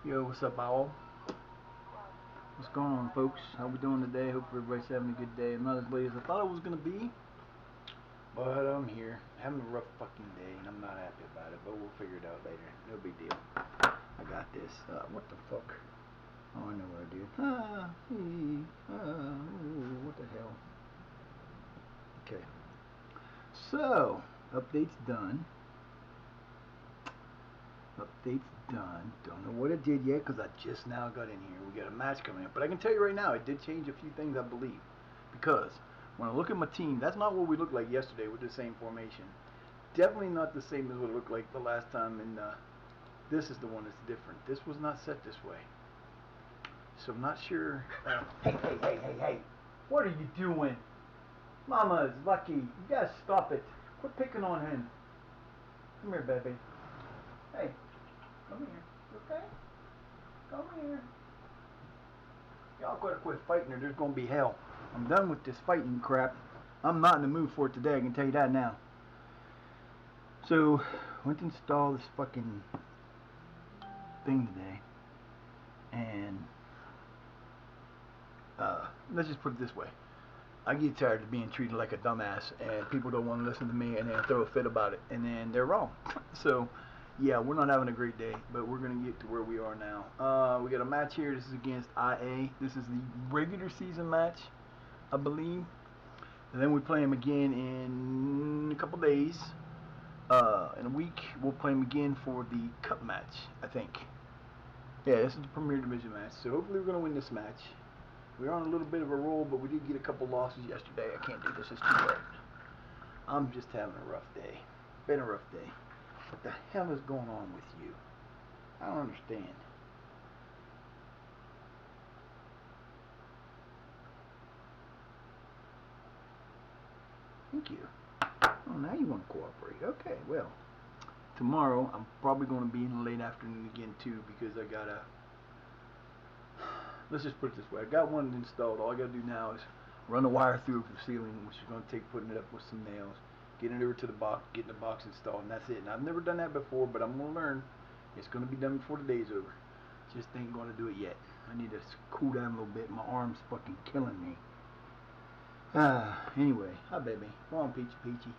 Yo, what's up, all? What's going on, folks? How we doing today? Hope everybody's having a good day. I'm not as late as I thought I was gonna be, but I'm here. Having a rough fucking day, and I'm not happy about it. But we'll figure it out later. No big deal. I got this. What the fuck? Oh, I know what I did. Ooh, what the hell? Okay. So, update's done. Update's done. Don't know what it did yet because I just now got in here. We got a match coming up. But I can tell you right now, it did change a few things, I believe. Because when I look at my team, that's not what we looked like yesterday with the same formation. Definitely not the same as what it looked like the last time. And this is the one that's different. This was not set this way. So I'm not sure. Hey. What are you doing? Mama's lucky. You gotta stop it. Quit picking on him. Come here, baby. Hey. Come here. Okay? Come here. Y'all gotta quit fighting or there's gonna be hell. I'm done with this fighting crap. I'm not in the mood for it today, I can tell you that now. So, went to install this fucking thing today. And, let's just put it this way. I get tired of being treated like a dumbass and people don't want to listen to me and then throw a fit about it. And then they're wrong. So, yeah, we're not having a great day, but we're going to get to where we are now. We got a match here. This is against IA. This is the regular season match, I believe. And then we play them again in a couple days. In a week, we'll play them again for the cup match, I think. Yeah, this is the Premier Division match. So hopefully we're going to win this match. We're on a little bit of a roll, but we did get a couple losses yesterday. I can't do this. It's too late. I'm just having a rough day. Been a rough day. What the hell is going on with you? I don't understand. Thank you. Oh, now you want to cooperate. Okay, well. Tomorrow, I'm probably going to be in the late afternoon again, too, because I got to... Let's just put it this way. I got one installed. All I got to do now is run the wire through the ceiling, which is going to take putting it up with some nails, getting it over to the box, getting the box installed, and that's it. And I've never done that before, but I'm going to learn. It's going to be done before the day's over. Just ain't going to do it yet. I need to cool down a little bit. My arm's fucking killing me. Anyway. Hi, baby. Come on, Peachy.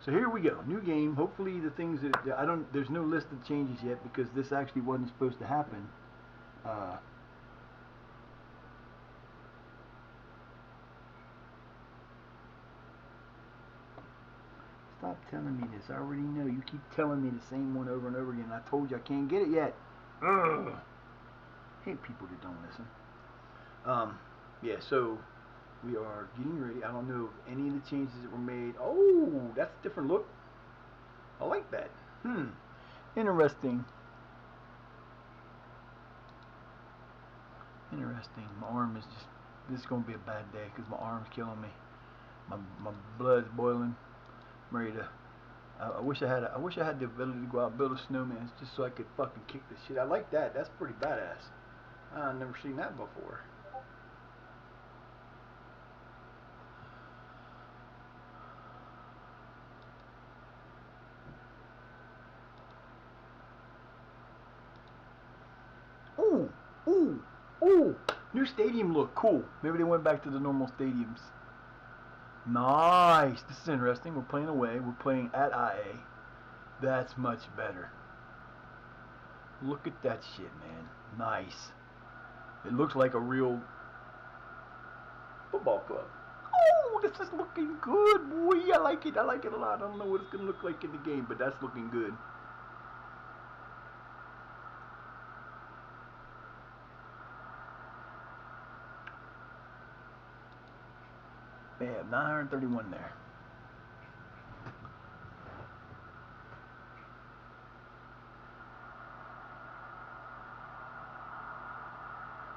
So here we go. New game. Hopefully the things that... There's no list of changes yet because this actually wasn't supposed to happen. Stop telling me this. I already know. You keep telling me the same one over and over again. I told you I can't get it yet. Ugh. Hate people that don't listen. Yeah, so we are getting ready. I don't know if any of the changes that were made. Oh, that's a different look. I like that. Interesting. Interesting. My arm is just... This is going to be a bad day because my arm's killing me. My blood's boiling. I'm ready to... I wish I had the ability to go out and build a snowman just so I could fucking kick this shit. I like that. That's pretty badass. I've never seen that before. Ooh, ooh, ooh. New stadium look cool. Maybe they went back to the normal stadiums. Nice. This is interesting. We're playing away. We're playing at IA. That's much better. Look at that shit, man. Nice. It looks like a real football club. Oh, this is looking good, boy. I like it. I like it a lot. I don't know what it's going to look like in the game, but that's looking good. Bam, 931 there.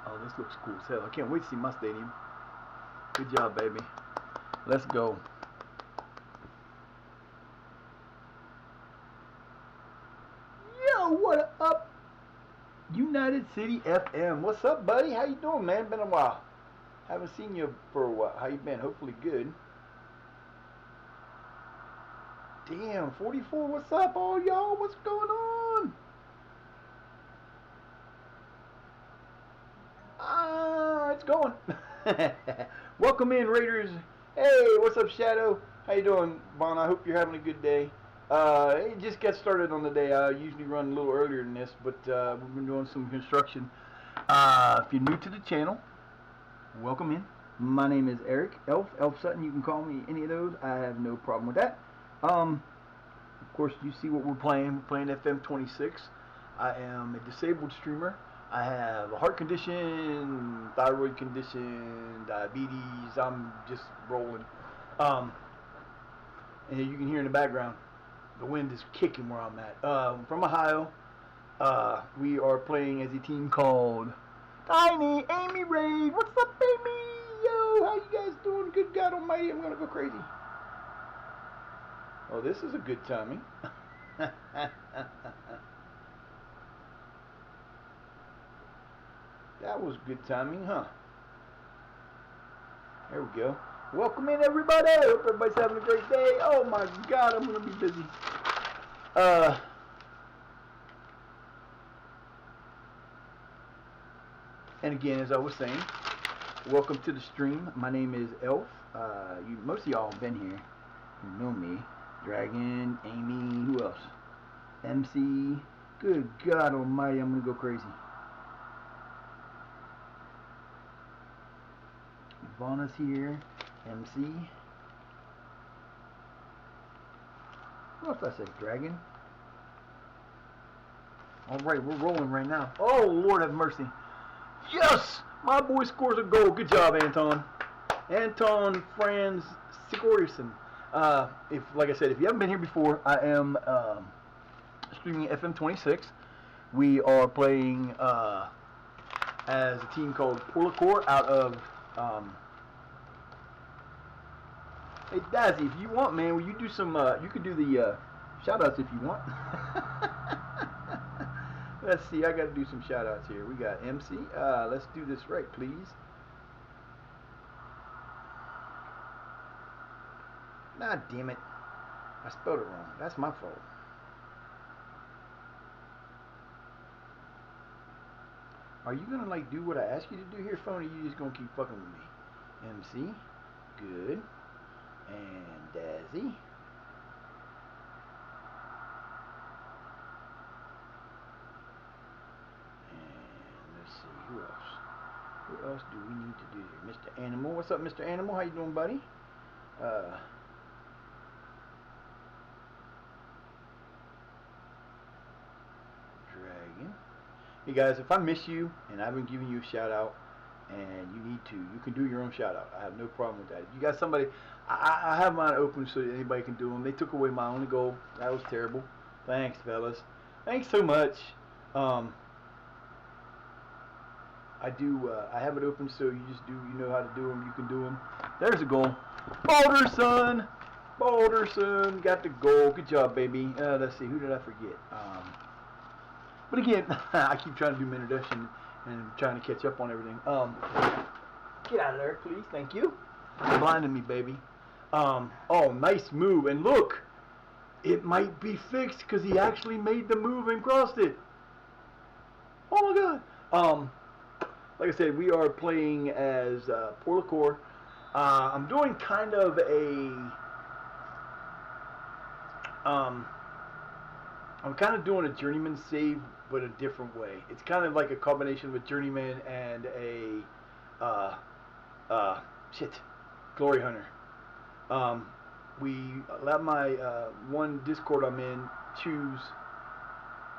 Oh, this looks cool as hell. I can't wait to see my stadium. Good job, baby. Let's go. Yo, what up? United City FM. What's up, buddy? How you doing, man? Been a while. Haven't seen you for a while. How you been? Hopefully good. Damn, 44. What's up, all y'all? What's going on? it's going. Welcome in, Raiders. Hey, what's up, Shadow? How you doing, Bon? I hope you're having a good day. It just got started on the day. I usually run a little earlier than this, but we've been doing some construction. If you're new to the channel, welcome in. My name is Eric, Elf Sutton. You can call me any of those. I have no problem with that. Of course, you see what we're playing. We're playing FM26. I am a disabled streamer. I have a heart condition, thyroid condition, diabetes. I'm just rolling. And you can hear in the background, the wind is kicking where I'm at. From Ohio, we are playing as a team called Tiny Amy Raid. What's up, baby? Yo, how you guys doing? Good God Almighty, I'm gonna go crazy. Oh, this is a good timing. That was good timing, huh? There we go. Welcome in, everybody. Hope everybody's having a great day. Oh my God, I'm gonna be busy. And again, as I was saying, welcome to the stream. My name is Elf. Most of y'all have been here. You know me. Dragon, Amy, who else? MC. Good God Almighty, I'm gonna go crazy. Ivana's here. MC. What else did I say? Dragon. Alright, we're rolling right now. Oh, Lord have mercy. Yes! My boy scores a goal. Good job, Anton. Anton Franz Sigurdsson. Like I said, if you haven't been here before, I am streaming FM26. We are playing as a team called Porlakur out of hey Dazzy, if you want, man, will you do some you could do the shout outs if you want. Let's see, I gotta do some shout outs here. We got MC. Let's do this right, please. Nah, damn it. I spelled it wrong. That's my fault. Are you gonna like do what I asked you to do here, phone, or you just gonna keep fucking with me? MC. Good. And Dazzy. And let's see, who else? Who else do we need to do here? Mr. Animal. What's up, Mr. Animal? How you doing, buddy? Dragon. Hey guys, if I miss you and I've been giving you a shout out and you need to, you can do your own shout out. I have no problem with that. If you got somebody, I have mine open so that anybody can do them. They took away my only goal. That was terrible. Thanks, fellas. Thanks so much. I have it open so you just do, you know how to do them. You can do them. There's a goal. Balderson. Balderson got the goal. Good job, baby. Let's see, who did I forget? But again, I keep trying to do min introduction and trying to catch up on everything. Get out of there, please. Thank you. You're blinding me, baby. Oh, nice move. And look, it might be fixed because he actually made the move and crossed it. Oh my God. Like I said, we are playing as Porlakur. I'm doing kind of a I'm kind of doing a journeyman save, but a different way. It's kind of like a combination of a journeyman and a glory hunter. We let my one Discord I'm in choose.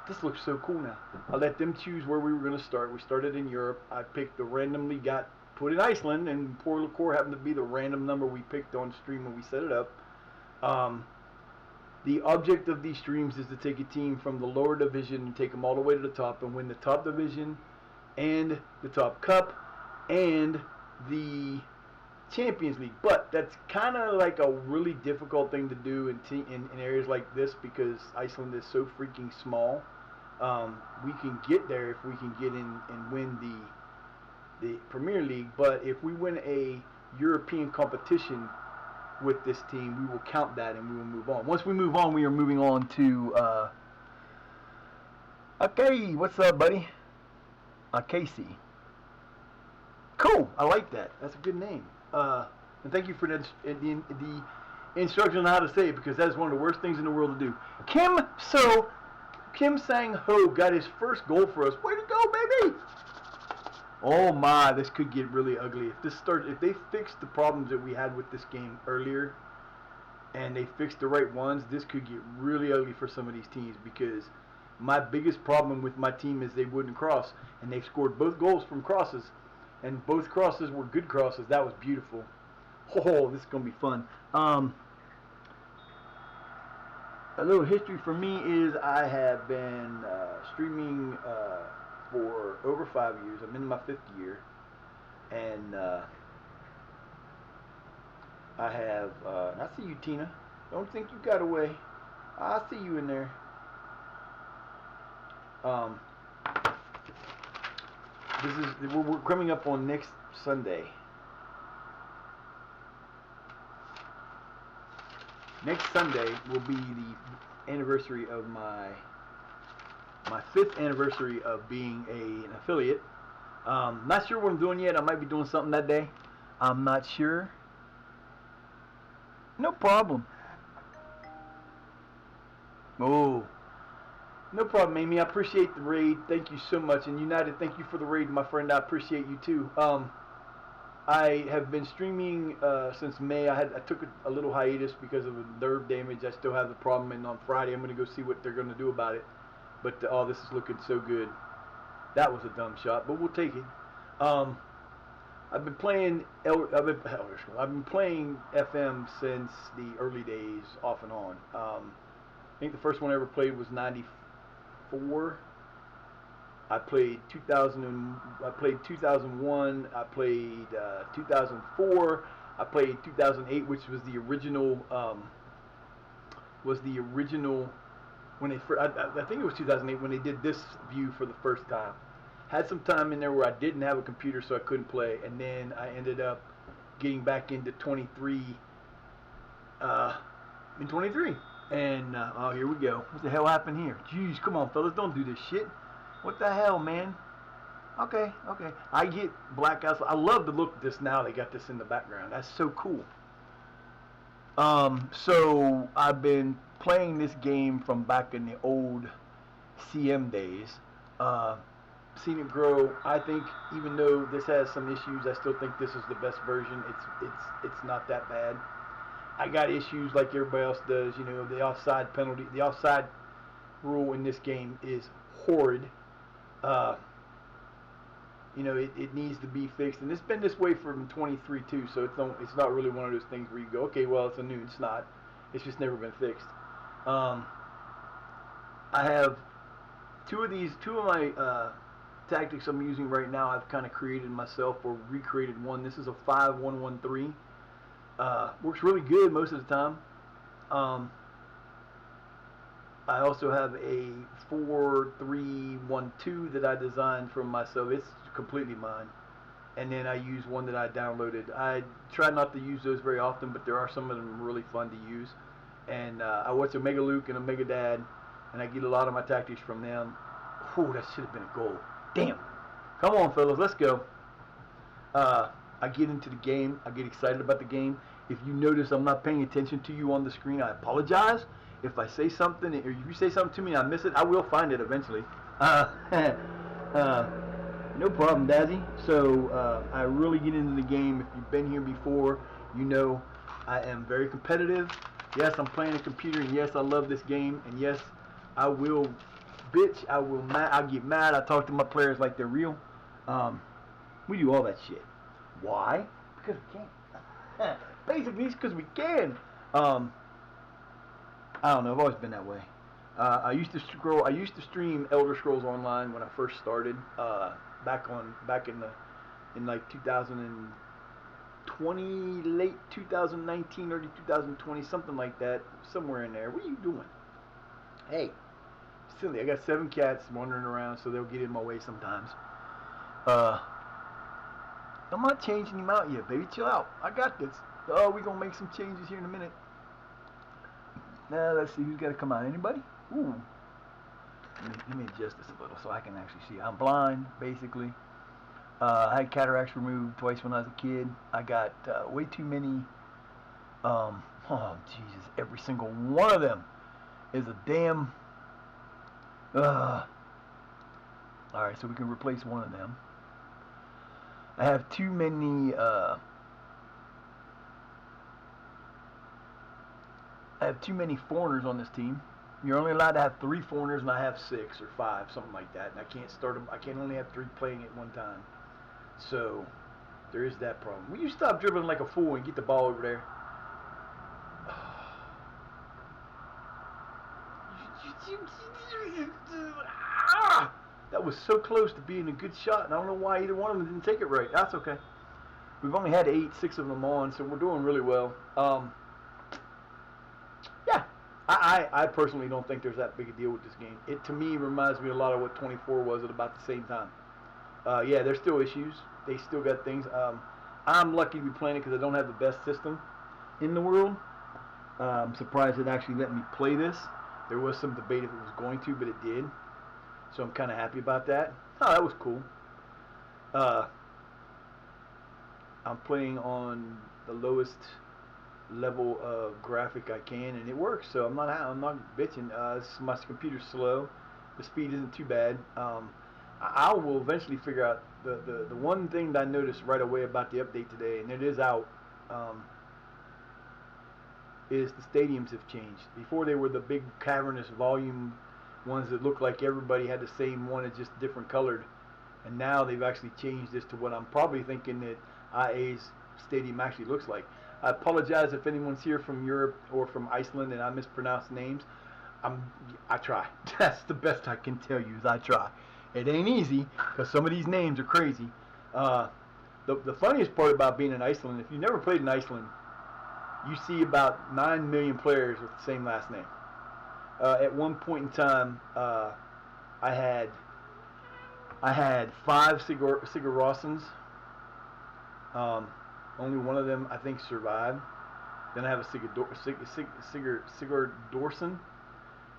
This looks so cool now. I let them choose where we were going to start. We started in Europe. I picked the randomly put in Iceland, and Porlakur happened to be the random number we picked on stream when we set it up. The object of these streams is to take a team from the lower division and take them all the way to the top and win the top division and the top cup and the Champions League. But that's kind of like a really difficult thing to do in areas like this because Iceland is so freaking small. We can get there if we can get in and win the Premier League, but if we win a European competition with this team, we will count that and we will move on. Once we move on, we are moving on to okay, what's up, buddy? Casey. Cool. I like that. That's a good name. And thank you for the instruction on how to say it, because that is one of the worst things in the world to do. Kim Sang-ho got his first goal for us. Way to go, baby! Oh my, this could get really ugly. If they fix the problems that we had with this game earlier, and they fix the right ones, this could get really ugly for some of these teams, because my biggest problem with my team is they wouldn't cross, and they've scored both goals from crosses, and both crosses were good crosses. That was beautiful. Oh, this is going to be fun. A little history for me is I have been streaming for over 5 years. I'm in my 5th year, and I have, I see you, Tina. Don't think you got away. I see you in there. We're coming up on next Sunday. Next Sunday will be the anniversary of my 5th anniversary of being an affiliate. Not sure what I'm doing yet. I might be doing something that day. I'm not sure. No problem. Oh, no problem, Amy. I appreciate the raid. Thank you so much. And United, thank you for the raid, my friend. I appreciate you too. I have been streaming since May. I took a little hiatus because of nerve damage. I still have the problem, and on Friday I'm going to go see what they're going to do about it. But oh, this is looking so good. That was a dumb shot, but we'll take it. I've been playing FM since the early days, off and on. I think the first one I ever played was '94. I played 2000. I played 2001. I played 2004. I played 2008, which was the original. When they first, I think it was 2008 when they did this view for the first time. Had some time in there where I didn't have a computer, so I couldn't play, and then I ended up getting back into 23. In 23, and oh, here we go. What the hell happened here? Jeez, come on, fellas, don't do this shit. What the hell, man? Okay. I get blackouts. I love the look of this now. They got this in the background. That's so cool. So I've been playing this game from back in the old CM days. Seen it grow. I think even though this has some issues, I still think this is the best version. It's not that bad. I got issues like everybody else does. You know, the offside penalty, the offside rule in this game is horrid. You know, it needs to be fixed, and it's been this way from 23 too. So it's not really one of those things where you go, okay, well, it's a new. It's not. It's just never been fixed. I have two of my tactics I'm using right now. I've kind of created myself or recreated one. This is a 5-1-1-3. Works really good most of the time. I also have a 4-3-1-2 that I designed for myself. It's completely mine. And then I use one that I downloaded. I try not to use those very often, but there are some of them really fun to use. And I watch Omega Luke and Omega Dad, and I get a lot of my tactics from them. Whew, that should have been a goal. Damn. Come on, fellas, let's go. I get into the game. I get excited about the game. If you notice I'm not paying attention to you on the screen, I apologize. If I say something, or if you say something to me and I miss it, I will find it eventually. No problem, Dazzy. So I really get into the game. If you've been here before, you know I am very competitive. Yes, I'm playing a computer, and yes, I love this game, and yes, I will bitch. I'll get mad. I talk to my players like they're real. We do all that shit. Why? Because we can. Basically, it's because we can. I don't know. I've always been that way. I used to stream Elder Scrolls Online when I first started. Back in like 2020, late 2019, early 2020, something like that, somewhere in there. What are you doing? Hey, silly. I got 7 cats wandering around, so they'll get in my way sometimes. I'm not changing him out yet, baby. Chill out. I got this. Oh, we're going to make some changes here in a minute. Now, let's see who's got to come out. Anybody? Ooh. Let me adjust this a little so I can actually see. I'm blind, basically. I had cataracts removed twice when I was a kid. I got way too many. Oh Jesus! Every single one of them is a damn. All right, so we can replace one of them. I have too many. I have too many foreigners on this team. You're only allowed to have 3 foreigners, and I have 6 or 5, something like that. And I can't start them. I can only have 3 playing at one time. So there is that problem. Will you stop dribbling like a fool and get the ball over there? That was so close to being a good shot, and I don't know why either one of them didn't take it right. That's okay. We've only had 6 of them on, so we're doing really well. Yeah, I personally don't think there's that big a deal with this game. It, to me, reminds me a lot of what 24 was at about the same time. Yeah, there's still issues. They still got things. I'm lucky to be playing it because I don't have the best system in the world. I'm surprised it actually let me play this. There was some debate if it was going to, but it did. So I'm kind of happy about that. Oh, that was cool. I'm playing on the lowest level of graphic I can, and it works. So I'm not bitching. My computer's slow. The speed isn't too bad. I will eventually figure out the one thing that I noticed right away about the update today, and it is out. Is the stadiums have changed. Before they were the big cavernous volume ones that looked like everybody had the same one, it's just different colored. And now they've actually changed this to what I'm probably thinking that IA's stadium actually looks like. I apologize if anyone's here from Europe or from Iceland and I mispronounce names. I try. That's the best I can tell you is I try. It ain't easy because some of these names are crazy. The funniest part about being in Iceland, if you've never played in Iceland, you see about 9 million players with the same last name. At one point in time, I had 5 Sigur Rossens. Only one of them, I think, survived. Then I have a Sigurd Dorsen.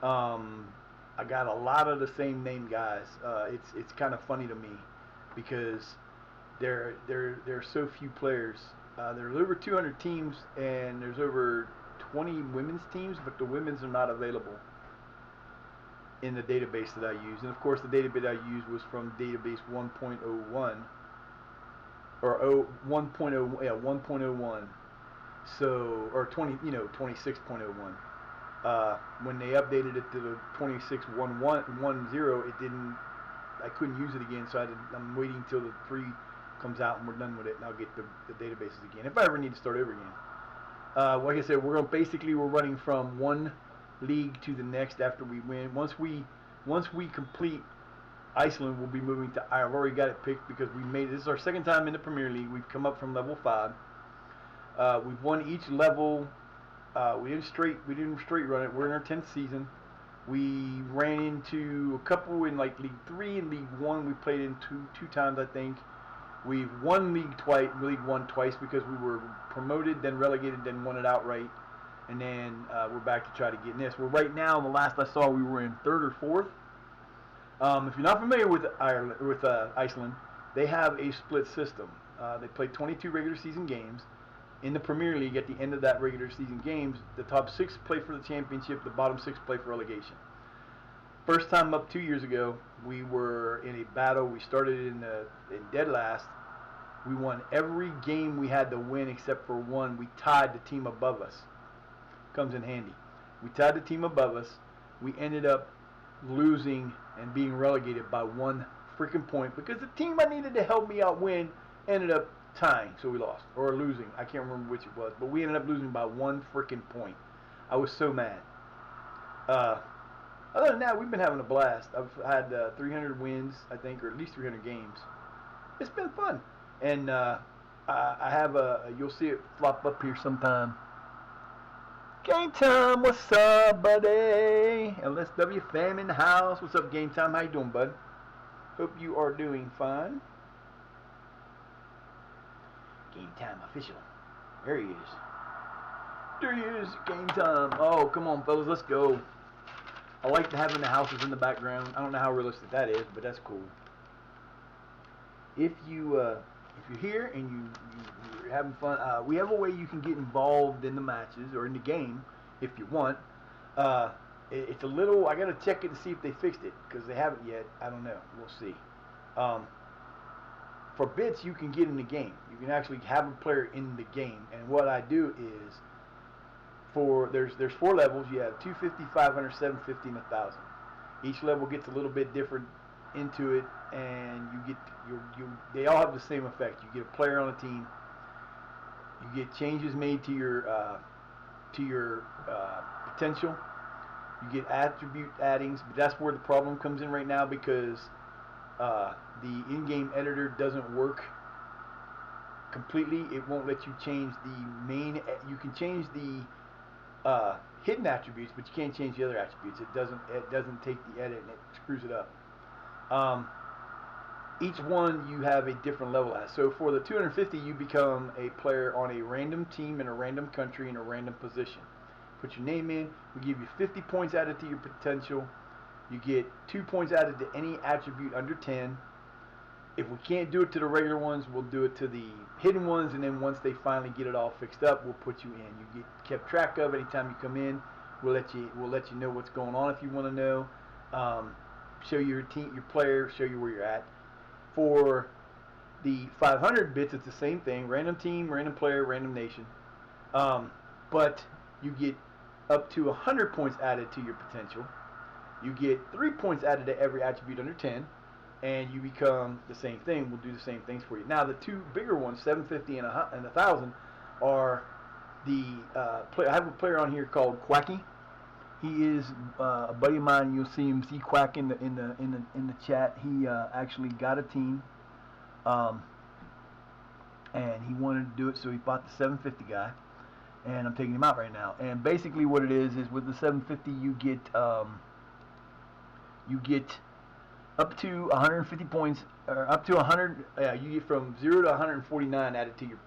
I got a lot of the same name guys. It's kind of funny to me because there are so few players. There's over 200 teams and there's over 20 women's teams, but the women's are not available in the database that I use. And of course, the database I used was from database 1.01 or 1.01. So, or 26.01. When they updated it to the 26.110, it didn't. I couldn't use it again, so I'm waiting until the 3 comes out and we're done with it, and I'll get the databases again if I ever need to start over again. Like I said, we're running from one league to the next after we win. Once we complete Iceland, we'll be moving to. I've already got it picked because this is our 2nd time in the Premier League. We've come up from level 5. We've won each level. We didn't straight run it. We're in our 10th season. We ran into a couple in like League 3 and League 1. We played in two times, I think. We've won League 1 twice because we were promoted, then relegated, then won it outright. And then we're back to try to get in this. We're right now, the last I saw, we were in 3rd or 4th. If you're not familiar with Iceland, they have a split system. They play 22 regular season games. In the Premier League, at the end of that regular season games, the top 6 play for the championship, the bottom 6 play for relegation. First time up 2 years ago, we were in a battle. We started in dead last. We won every game we had to win except for one. We tied the team above us. Comes in handy. We tied the team above us. We ended up losing and being relegated by 1 freaking point because the team I needed to help me out win ended up tying, so we lost, or losing. I can't remember which it was, but we ended up losing by 1 freaking point. I was so mad. Other than that, we've been having a blast. I've had 300 wins, I think, or at least 300 games. It's been fun, and I have you'll see it flop up here sometime. Game time, what's up, buddy? LSW fam in the house. What's up, Game Time? How you doing, bud? Hope you are doing fine. Game Time official. There he is. There he is. Game Time. Oh, come on, fellas. Let's go. I like having the houses in the background. I don't know how realistic that is, but that's cool. if you're here and you're having fun, we have a way you can get involved in the matches or in the game if you want. Uh, it's a little. I gotta check it to see if they fixed it because they haven't yet. I don't know. We'll see. Um, for bits, you can get in the game. You can actually have a player in the game. And what I do is there's 4 levels. You have 250, 500, 750, and 1,000. Each level gets a little bit different into it, and they all have the same effect. You get a player on a team. You get changes made to your potential. You get attribute addings, but that's where the problem comes in right now because the in-game editor doesn't work completely. It won't let you change the main. You can change the hidden attributes, but you can't change the other attributes. It doesn't take the edit and it screws it up. Each one you have a different level at. So for the 250, you become a player on a random team in a random country in a random position. Put your name in. We give you 50 points added to your potential. You get 2 points added to any attribute under 10. If we can't do it to the regular ones, we'll do it to the hidden ones, and then once they finally get it all fixed up, we'll put you in. You get kept track of anytime you come in. We'll let you know what's going on if you want to know. Show your team, your player, show you where you're at. For the 500 bits, it's the same thing: random team, random player, random nation. But you get up to 100 points added to your potential. You get 3 points added to every attribute under 10. And you become the same thing. We'll do the same things for you. Now, the 2 bigger ones, 750 and 1,000, are the play. I have a player on here called Quacky. He is a buddy of mine. You'll see him. See Quack in the chat. He actually got a team, and he wanted to do it, so he bought the 750 guy. And I'm taking him out right now. And basically, what it is with the 750, you get up to 150 points, or up to 100. You get from 0 to 149 added to your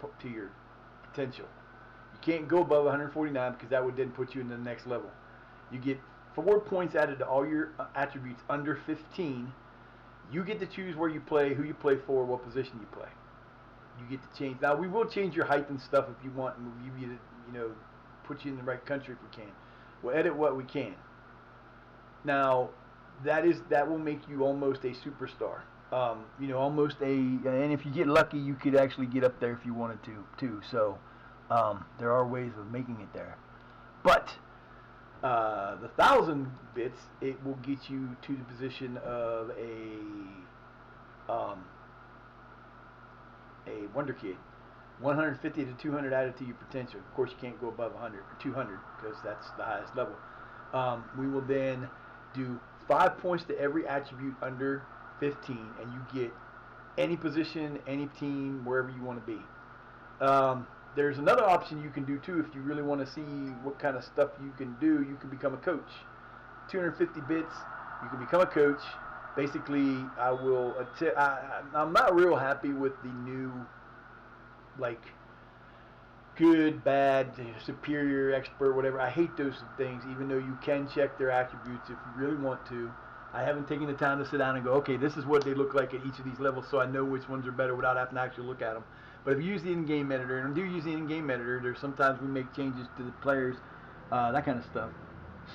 potential. You can't go above 149 because that would then put you into the next level. You get 4 points added to all your attributes under 15. You get to choose where you play, who you play for, what position you play. You get to change. Now we will change your height and stuff if you want, and we'll give you put you in the right country if we can. We'll edit what we can. Now, that will make you almost a superstar. Almost and if you get lucky, you could actually get up there if you wanted to too. So there are ways of making it there. But the 1,000 bits, it will get you to the position of a Wonder Kid. 150 to 200 added to your potential. Of course, you can't go above 100 or 200 because that's the highest level. We will then do 5 points to every attribute under 15, and you get any position, any team, wherever you want to be. There's another option you can do too if you really want to see what kind of stuff you can do. You can become a coach. 250 bits, you can become a coach. Basically, I'm not real happy with the new, good, bad, superior, expert, whatever. I hate those things, even though you can check their attributes if you really want to. I haven't taken the time to sit down and go, okay, this is what they look like at each of these levels, so I know which ones are better without having to actually look at them. But if you use the in-game editor, and I do use the in-game editor, there's sometimes we make changes to the players, that kind of stuff.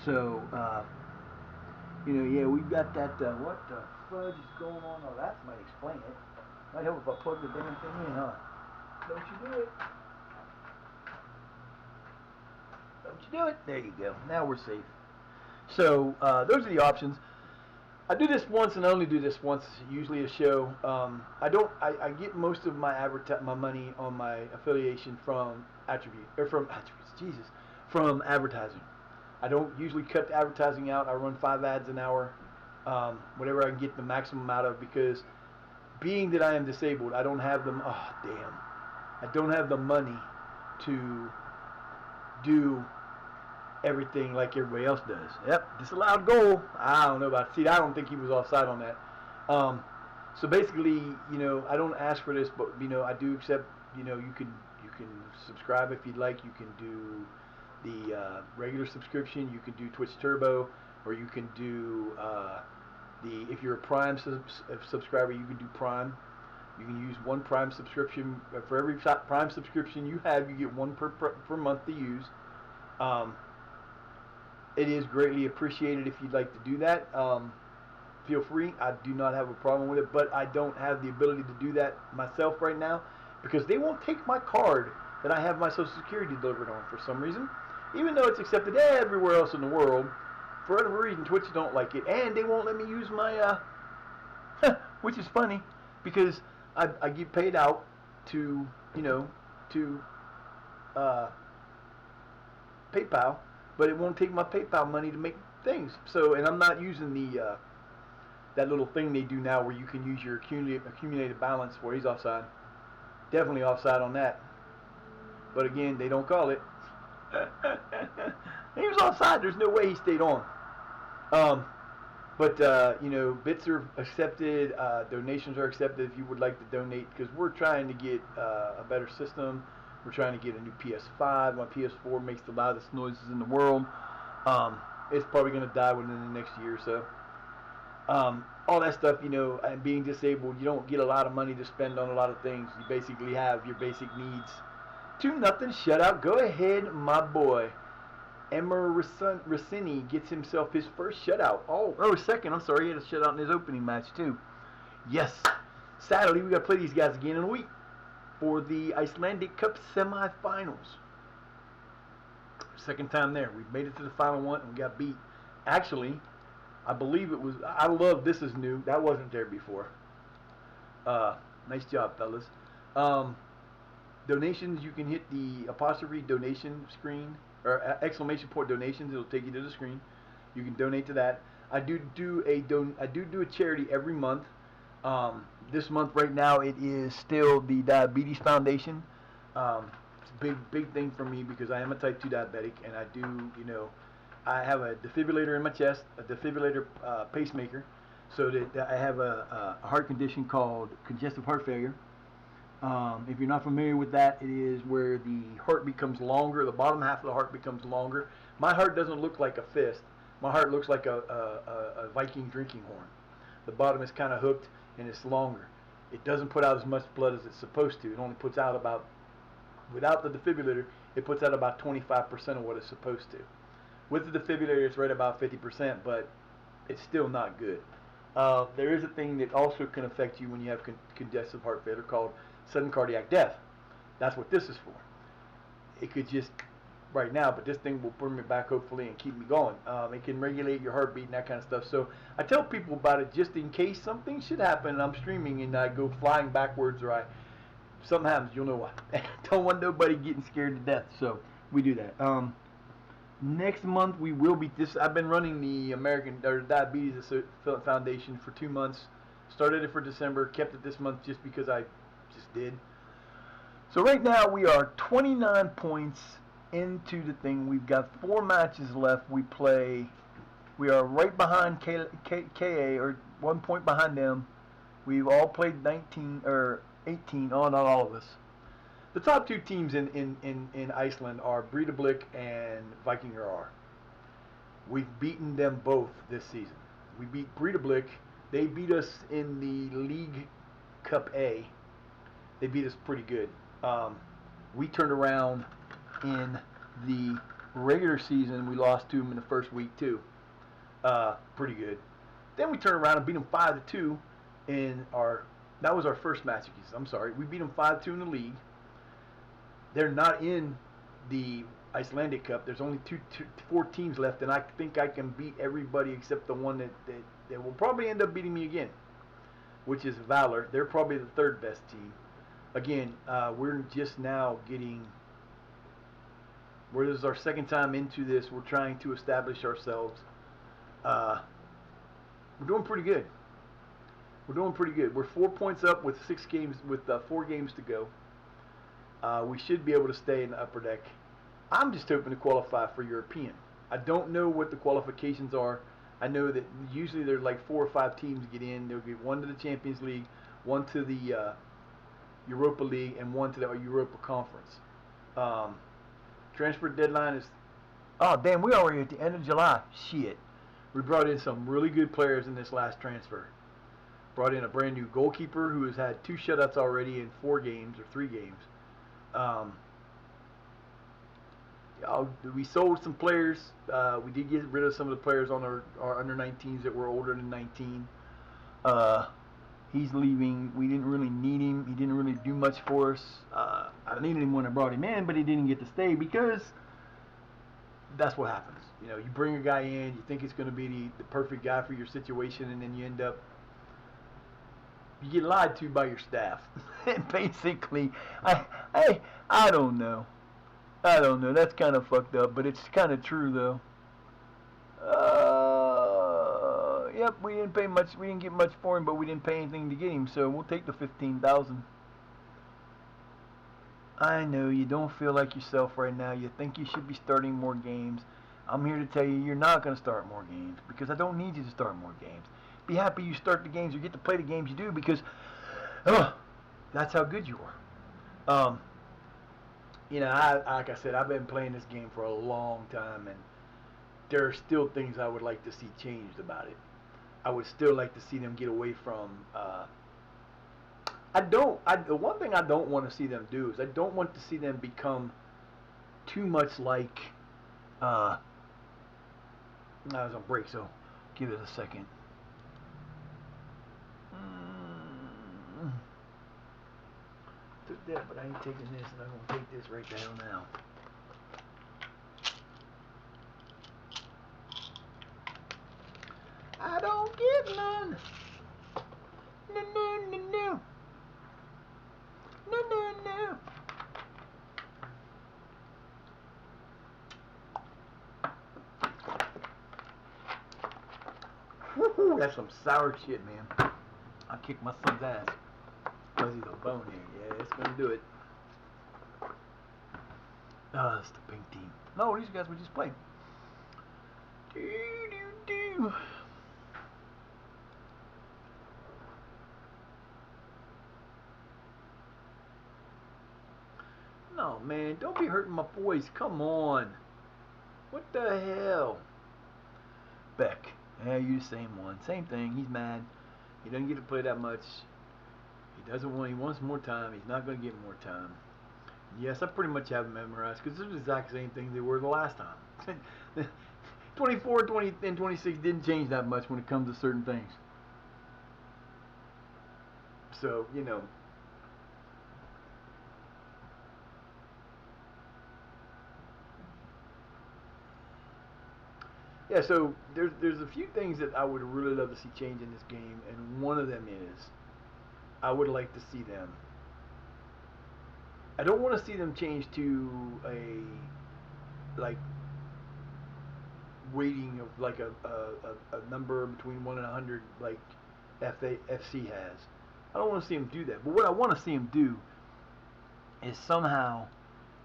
So, yeah, we've got that, what the fudge is going on? Oh, that might explain it. Might help if I plug the damn thing in, huh? Don't you do it. Don't you do it. There you go. Now we're safe. So, those are the options. I do this once and I only do this once, usually a show. I get most of my money on my affiliation from from advertising. I don't usually cut the advertising out. I run 5 ads an hour, whatever I can get the maximum out of, because being that I am disabled, I don't have I don't have the money to do everything like everybody else does. Yep, disallowed goal. I don't know about it. See, I don't think he was offside on that. So basically, I don't ask for this, but I do accept. You can subscribe if you'd like. You can do the regular subscription. You can do Twitch Turbo, or you can do if you're a Prime subscriber, you can do Prime. You can use one Prime subscription. For every Prime subscription you have, you get one per month to use. It is greatly appreciated if you'd like to do that. Feel free. I do not have a problem with it, but I don't have the ability to do that myself right now because they won't take my card that I have my Social Security delivered on for some reason, even though it's accepted everywhere else in the world. For whatever reason, Twitch don't like it, and they won't let me use my, which is funny because I get paid out to, to PayPal, but it won't take my PayPal money to make things. So, and I'm not using the that little thing they do now where you can use your accumulated balance where he's offside. Definitely offside on that. But again, they don't call it. He was offside. There's no way he stayed on. Bits are accepted. Donations are accepted if you would like to donate because we're trying to get a better system. We're trying to get a new PS5. My PS4 makes the loudest noises in the world. It's probably going to die within the next year or so. All that stuff, and being disabled, you don't get a lot of money to spend on a lot of things. You basically have your basic needs. 2-0 shutout. Go ahead, my boy. Emmer Rossini gets himself his first shutout. Second. I'm sorry. He had a shutout in his opening match, too. Yes. Sadly, we got to play these guys again in a week for the Icelandic Cup semifinals. Second time there. We made it to the final one and we got beat. Actually, I believe it was. I love this is new. That wasn't there before. Nice job, fellas. Donations, you can hit the apostrophe donation screen or exclamation point donations. It'll take you to the screen. You can donate to that. I do a charity every month. This month right now it is still the Diabetes Foundation. It's a big thing for me because I am a type 2 diabetic and I do I have a defibrillator in my chest, a defibrillator pacemaker, so that I have a heart condition called congestive heart failure. If you're not familiar with that, it is where the heart becomes longer, the bottom half of the heart becomes longer. My heart doesn't look like a fist. My heart looks like a Viking drinking horn. The bottom is kind of hooked and it's longer. It doesn't put out as much blood as it's supposed to. It only puts out about, without the defibrillator, it puts out about 25% of what it's supposed to. With the defibrillator, it's right about 50%, but it's still not good. There is a thing that also can affect you when you have congestive heart failure called sudden cardiac death. That's what this is for. It could just, right now, but this thing will bring me back hopefully and keep me going. It can regulate your heartbeat and that kind of stuff. So I tell people about it just in case something should happen and I'm streaming and I go flying backwards or something happens, you'll know why. Don't want nobody getting scared to death, so we do that. Next month we will be I've been running the Diabetes Foundation for 2 months. Started it for December, kept it this month just because I just did. So right now we are 29 points into the thing. We've got 4 matches left. We are right behind KA, or 1 point behind them. We've all played 19 or 18. Oh, not all of us. The top 2 teams in Iceland are Breidablik and Vikingur. We've beaten them both this season. We beat Breidablik. They beat us in the League Cup A. They beat us pretty good. We turned around in the regular season. We lost to them in the first week too. Pretty good. Then we turned around and beat them 5-2 in that was our first match. I'm sorry. We beat them 5-2 in the league. They're not in the Icelandic Cup. There's only 4 teams left, and I think I can beat everybody except the one that will probably end up beating me again, which is Valor. They're probably the 3rd best team. Again, we're just now getting. This is our 2nd time into this. We're trying to establish ourselves. We're doing pretty good. We're 4 points up with 4 games to go. We should be able to stay in the upper deck. I'm just hoping to qualify for European. I don't know what the qualifications are. I know that usually there's like 4 or 5 teams get in. They'll get 1 to the Champions League, 1 to the Europa League, and 1 to the Europa Conference. Transfer deadline is... Oh, damn, we're already at the end of July. Shit. We brought in some really good players in this last transfer. Brought in a brand new goalkeeper who has had 2 shutouts already in 4 games or 3 games. We sold some players. We did get rid of some of the players on our under 19s that were older than 19. He's leaving. We didn't really need him. He didn't really do much for us. I needed him when I brought him in, but he didn't get to stay because that's what happens. You know, you bring a guy in, you think it's going to be the perfect guy for your situation, and then you end up, you get lied to by your staff. And basically, I don't know. That's kind of fucked up, but it's kind of true though. Yep, we didn't pay much. We didn't get much for him, but we didn't pay anything to get him, so we'll take the 15,000. I know you don't feel like yourself right now. You think you should be starting more games. I'm here to tell you, you're not going to start more games because I don't need you to start more games. Be happy you start the games or get to play the games you do because that's how good you are. You know, like I said, I've been playing this game for a long time, and there are still things I would like to see changed about it. I would still like to see them get away from. The one thing I don't want to see them do is I don't want to see them become too much like. I was on break, so give it a second. Took that, but I ain't taking this, and I'm gonna take this right the hell now. I don't get none. No, no, no, no. No, no, no. Woohoo, that's some sour shit, man. I kicked my son's ass because he's a bonehead. Yeah, it's gonna do it. It's the pink team. No, these guys we just played. Do. No, man, don't be hurting my boys. Come on. What the hell? Beck. Yeah, you the same one. Same thing. He's mad. He doesn't get to play that much. He doesn't want. He wants more time. He's not going to get more time. Yes, I pretty much have them memorized because they're the exact same thing they were the last time. 24, 20, and 26 didn't change that much when it comes to certain things. So, you know. Yeah, so there's a few things that I would really love to see change in this game, and one of them is I would like to see them. I don't want to see them change to a like rating of like a number between 1 and 100 like FC has. I don't want to see them do that. But what I want to see them do is somehow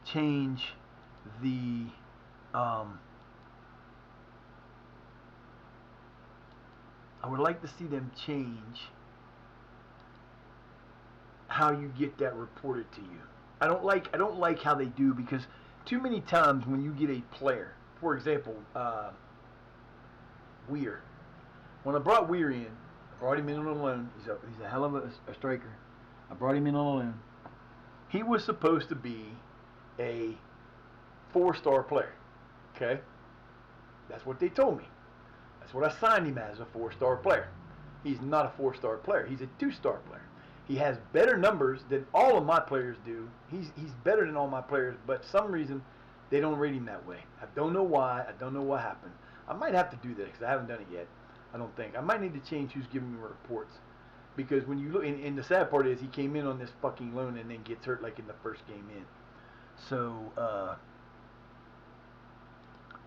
change the I would like to see them change how you get that reported to you. I don't like how they do because too many times when you get a player, for example, Weir. When I brought Weir in, I brought him in on a loan. He's a hell of a striker. I brought him in on a loan. He was supposed to be a 4-star player. Okay? That's what they told me. That's what I signed him as, a 4-star player. He's not a 4-star player. He's a 2-star player. He has better numbers than all of my players do. He's better than all my players, but for some reason they don't rate him that way. I don't know why. I don't know what happened. I might have to do that because I haven't done it yet. I don't think. I might need to change who's giving me reports. Because when you look, and the sad part is he came in on this fucking loan and then gets hurt like in the first game in. So,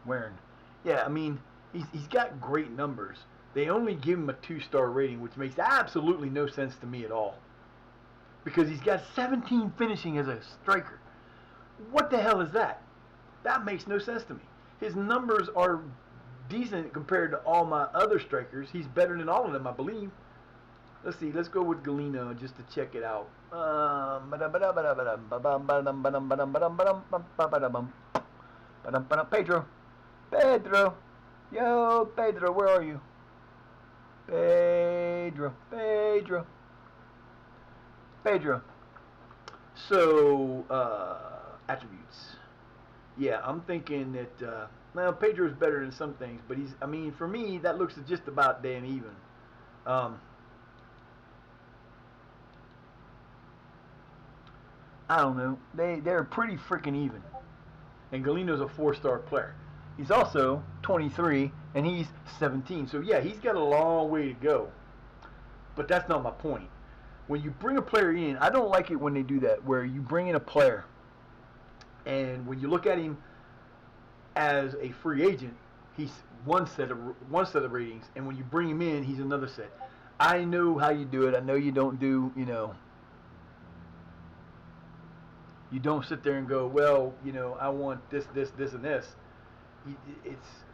Warren. Yeah, I mean, he's got great numbers. They only give him a 2-star rating, which makes absolutely no sense to me at all. Because he's got 17 finishing as a striker. What the hell is that? That makes no sense to me. His numbers are decent compared to all my other strikers. He's better than all of them, I believe. Let's see. Let's go with Galeno just to check it out. Pedro. Yo, Pedro, where are you? Pedro. Pedro. So, attributes. Yeah, I'm thinking that, well, Pedro's better in some things, but I mean, for me, that looks just about damn even. Um, I don't know. They're pretty freaking even. And Galino's a 4-star player. He's also 23 and he's 17. So yeah, he's got a long way to go. But that's not my point. When you bring a player in, I don't like it when they do that, where you bring in a player and when you look at him as a free agent, he's one set of ratings, and when you bring him in, he's another set. I know how you do it. I know you don't do, you don't sit there and go, well, I want this, this, this, and this. It's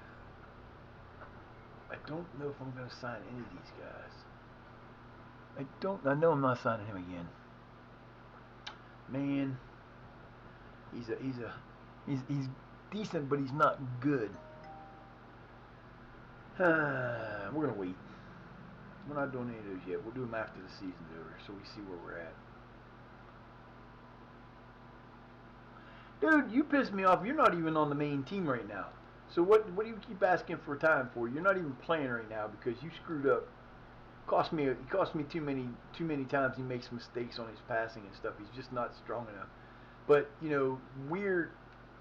I don't know if I'm going to sign any of these guys. I know I'm not signing him again. Man, he's decent, but he's not good. We're gonna wait. We're not doing any of those yet. We'll do them after the season's over, so we see where we're at. Dude, you piss me off. You're not even on the main team right now. So what do you keep asking for time for? You're not even playing right now because you screwed up. It cost me too many times he makes mistakes on his passing and stuff. He's just not strong enough. But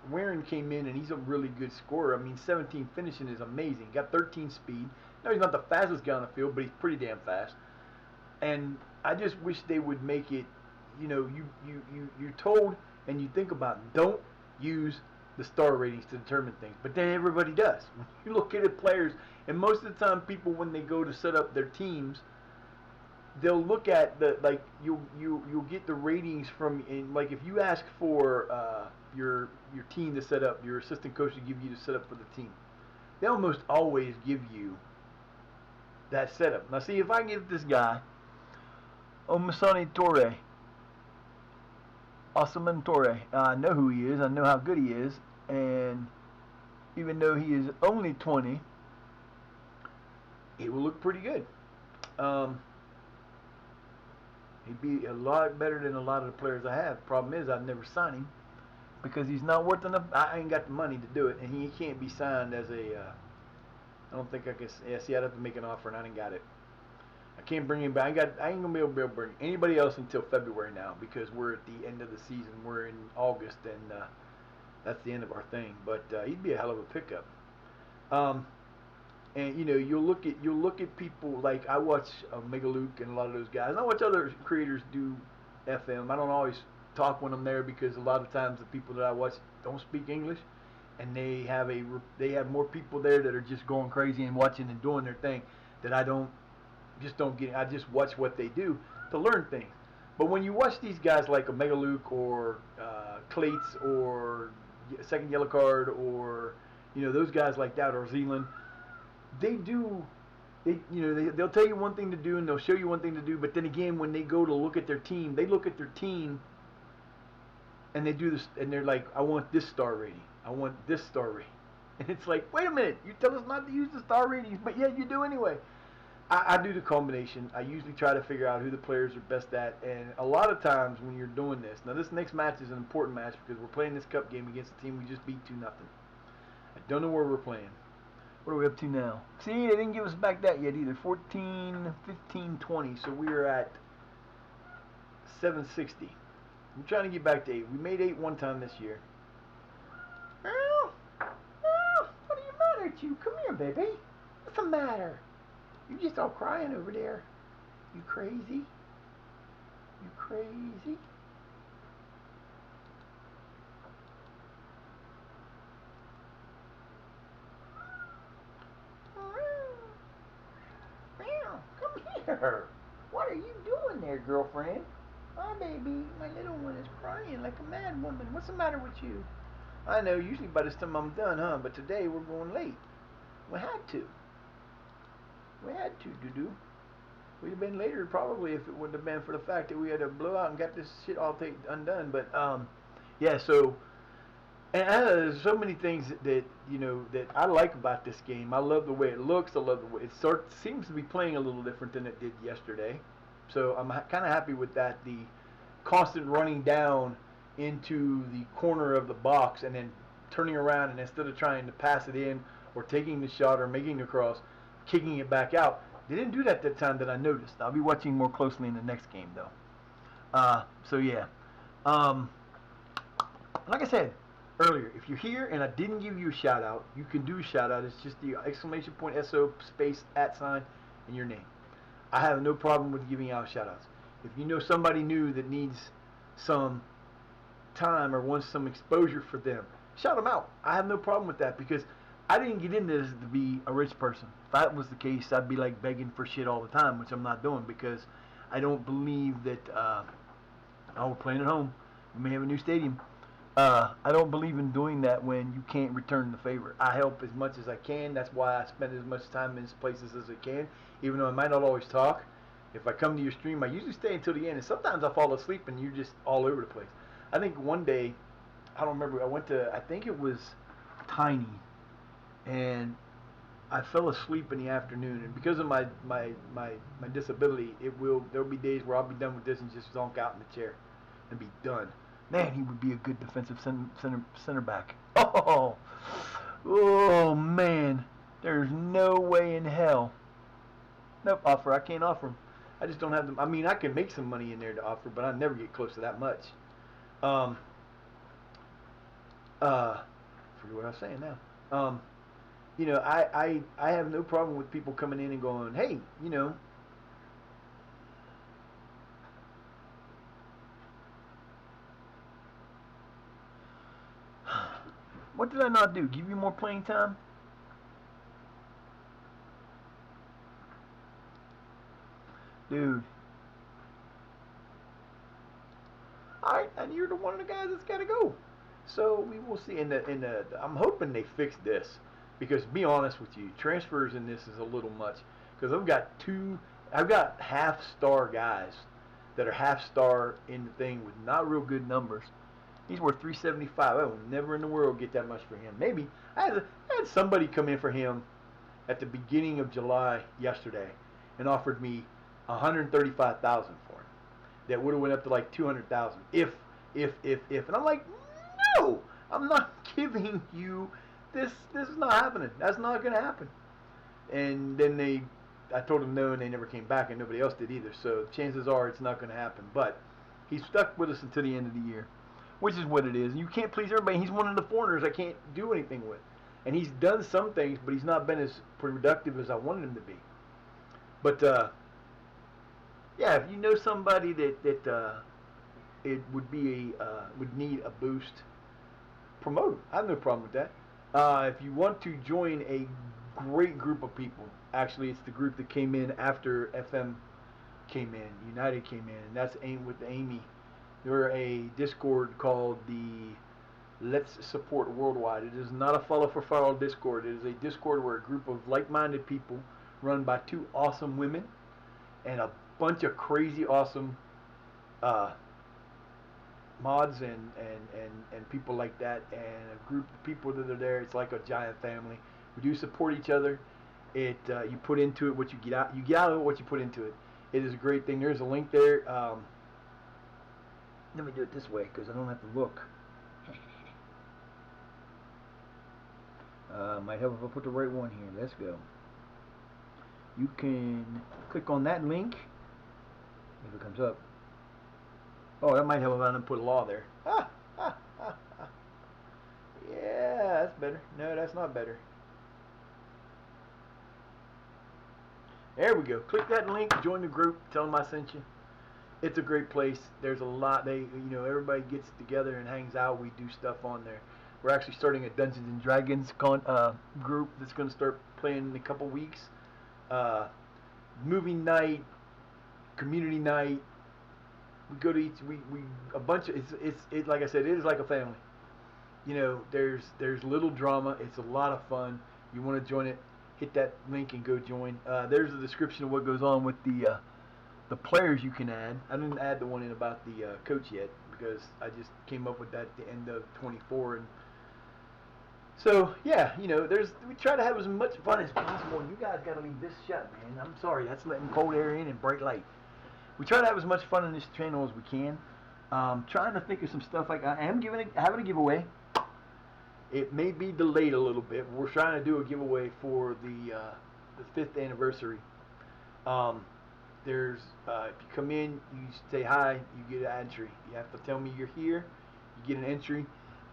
Warren came in and he's a really good scorer. I mean, 17 finishing is amazing. Got 13 speed. No, he's not the fastest guy on the field, but he's pretty damn fast. And I just wish they would make it. You're told and you think about it, don't use the star ratings to determine things, but then everybody does. When you look at the players, and most of the time, people when they go to set up their teams, they'll look at you'll get the ratings from like if you ask for your team to set up, your assistant coach to give you to set up for the team, they almost always give you that setup. Now see if I give this guy Omasani Torre, Osaman Torre, I know who he is, I know how good he is, and even though he is only 20, it will look pretty good. He'd be a lot better than a lot of the players I have. Problem is, I'd never sign him because he's not worth enough. I ain't got the money to do it, and he can't be signed as a. I don't think I can. Yeah, see, I'd have to make an offer, and I didn't got it. I can't bring him back. I ain't gonna be able to bring anybody else until February now because we're at the end of the season. We're in August, and that's the end of our thing. But he'd be a hell of a pickup. And you'll look at people like I watch Mega Luke and a lot of those guys. And I watch other creators do FM. I don't always talk when I'm there because a lot of times the people that I watch don't speak English, and they have more people there that are just going crazy and watching and doing their thing that I don't get. I just watch what they do to learn things. But when you watch these guys like a Mega Luke or Clates or Second Yellow Card or those guys like that or Zealand. They'll tell you one thing to do and they'll show you one thing to do, but then again when they go to look at their team, they look at their team and they do this and they're like, I want this star rating. I want this star rating. And it's like, wait a minute, you tell us not to use the star ratings, but yet you do anyway. I do the combination. I usually try to figure out who the players are best at, and a lot of times when you're doing this, now this next match is an important match because we're playing this cup game against a team we just beat 2-0. I don't know where we're playing. What are we up to now? See, they didn't give us back that yet either. 14, 15, 20. So we are at 760. I'm trying to get back to 8. We made 8 one time this year. Oh, what are you mad at you? Come here, baby. What's the matter? You just all crying over there. You crazy? You crazy? Come here. What are you doing there, girlfriend? Oh, baby, my little one is crying like a mad woman. What's the matter with you? I know, usually by this time I'm done, huh? But today we're going late. We had to. Doo-doo. We'd have been later probably if it wouldn't have been for the fact that we had to blow out and got this shit all undone. But, yeah, so And there's so many things that that I like about this game. I love the way it looks. I love the way seems to be playing a little different than it did yesterday. So I'm kind of happy with that. The constant running down into the corner of the box and then turning around, and instead of trying to pass it in or taking the shot or making the cross, kicking it back out. They didn't do that time that I noticed. I'll be watching more closely in the next game though. So yeah. Um, like I said earlier, if you're here and I didn't give you a shout out, you can do a shout out. It's just the exclamation point SO space @ and your name. I have no problem with giving out shout outs. If you know somebody new that needs some time or wants some exposure for them, shout them out. I have no problem with that because I didn't get into this to be a rich person. If that was the case, I'd be like begging for shit all the time, which I'm not doing because I don't believe that. We're playing at home. We may have a new stadium. I don't believe in doing that when you can't return the favor. I help as much as I can. That's why I spend as much time in places as I can, even though I might not always talk. If I come to your stream, I usually stay until the end, and sometimes I fall asleep and you're just all over the place. I think one day, I don't remember, I went to, I think it was Tiny, and I fell asleep in the afternoon, and because of my disability, there'll be days where I'll be done with this and just zonk out in the chair and be done. Man, he would be a good defensive center back. Oh man, there's no way in hell. Nope, offer. I can't offer him. I just don't have them. I mean, I can make some money in there to offer, but I never get close to that much. Um, forget what I was saying now. I have no problem with people coming in and going, hey, what did I not do? Give you more playing time? Dude. Alright, and you're the one of the guys that's gotta go. So we will see. I'm hoping they fix this because, to be honest with you, transfers in this is a little much because I've got half-star guys that are half-star in the thing with not real good numbers. He's worth 375. I will never in the world get that much for him. Maybe I had somebody come in for him at the beginning of July yesterday and offered me 135,000 for him. That would have went up to like 200,000 if, and I'm like, no, I'm not giving you this. This is not happening. That's not going to happen. And then I told them no, and they never came back, and nobody else did either. So chances are it's not going to happen. But he's stuck with us until the end of the year, which is what it is. You can't please everybody. He's one of the foreigners I can't do anything with, and he's done some things, but he's not been as productive as I wanted him to be. But yeah, if you know somebody that it would be would need a boost, promote them. I have no problem with that. If you want to join a great group of people, actually, it's the group that came in after FM came in, United came in, and that's with Amy. They're a Discord called the Let's Support Worldwide. It is not a follow for follow Discord. It is a Discord where a group of like-minded people run by two awesome women and a bunch of crazy awesome mods and people like that, and a group of people that are there. It's like a giant family. We do support each other. You put into it what you get out. You get out of it what you put into it. It is a great thing. There's a link there. Let me do it this way because I don't have to look. Might help if I put the right one here. Let's go. You can click on that link if it comes up. Oh, that might help if I didn't put a law there. Yeah, that's better. No, that's not better. There we go. Click that link, join the group, tell them I sent you. It's a great place. There's a lot. Everybody gets together and hangs out. We do stuff on there. We're actually starting a Dungeons and Dragons group that's going to start playing in a couple weeks. Movie night, community night. We go to each. We a bunch of. It's like I said. It is like a family. There's little drama. It's a lot of fun. You want to join it? Hit that link and go join. There's a description of what goes on with the players you can add. I didn't add the one in about the coach yet because I just came up with that at the end of 24, and So yeah, we try to have as much fun as possible. And you guys got to leave this shut, man. I'm sorry, that's letting cold air in and bright light. We try to have as much fun in this channel as we can. Trying to think of some stuff like I am having a giveaway. It may be delayed a little bit. But we're trying to do a giveaway for the 5th anniversary. There's if you come in, you say hi, you get an entry. You have to tell me you're here. You get an entry.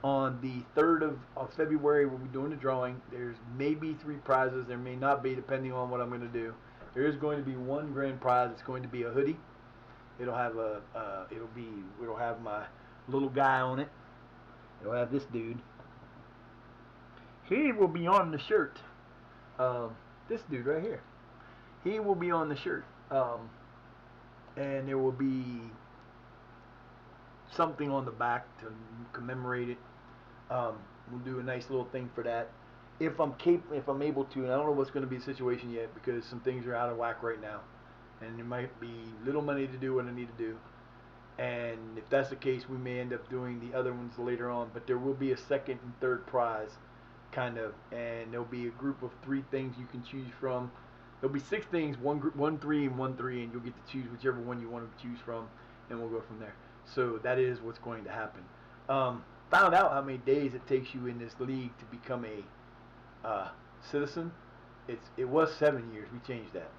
On the 3rd of February, we'll be doing the drawing. There's maybe 3 prizes. There may not be, depending on what I'm going to do. There is going to be 1 grand prize. It's going to be a hoodie. It'll have it'll have my little guy on it. It'll have this dude. He will be on the shirt. This dude right here. He will be on the shirt. And there will be something on the back to commemorate it. We'll do a nice little thing for that. If I'm able to, and I don't know what's going to be the situation yet because some things are out of whack right now, and there might be little money to do what I need to do. And if that's the case, we may end up doing the other ones later on. But there will be a 2nd and 3rd prize, kind of, and there'll be a group of 3 things you can choose from. There'll be 6 things, 1 3 and 1 3, and you'll get to choose whichever one you want to choose from, and we'll go from there. So that is what's going to happen. Found out how many days it takes you in this league to become a citizen. It was 7 years. We changed that.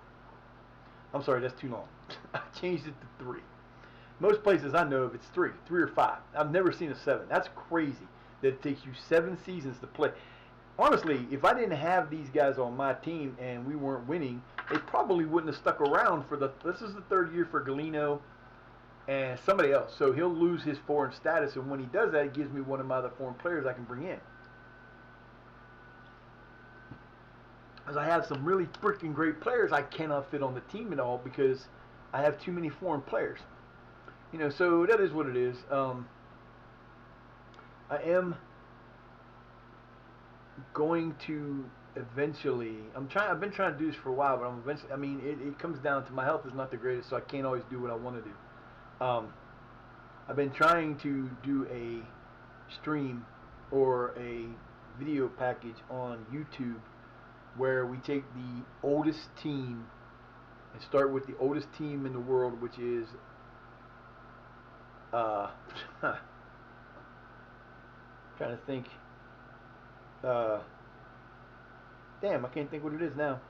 I'm sorry, that's too long. I changed it to 3. Most places I know of, it's 3 or 5. I've never seen a 7. That's crazy that it takes you 7 seasons to play. Honestly, if I didn't have these guys on my team and we weren't winning, they probably wouldn't have stuck around for this is the 3rd year for Galeno and somebody else. So he'll lose his foreign status, and when he does that, it gives me one of my other foreign players I can bring in. As I have some really freaking great players, I cannot fit on the team at all because I have too many foreign players. So that is what it is. I am going to eventually. I've been trying to do this for a while, but I'm eventually. I mean, it comes down to my health is not the greatest, so I can't always do what I want to do. I've been trying to do a stream or a video package on YouTube where we take the oldest team and start with the oldest team in the world, which is trying to think. Damn, I can't think what it is now.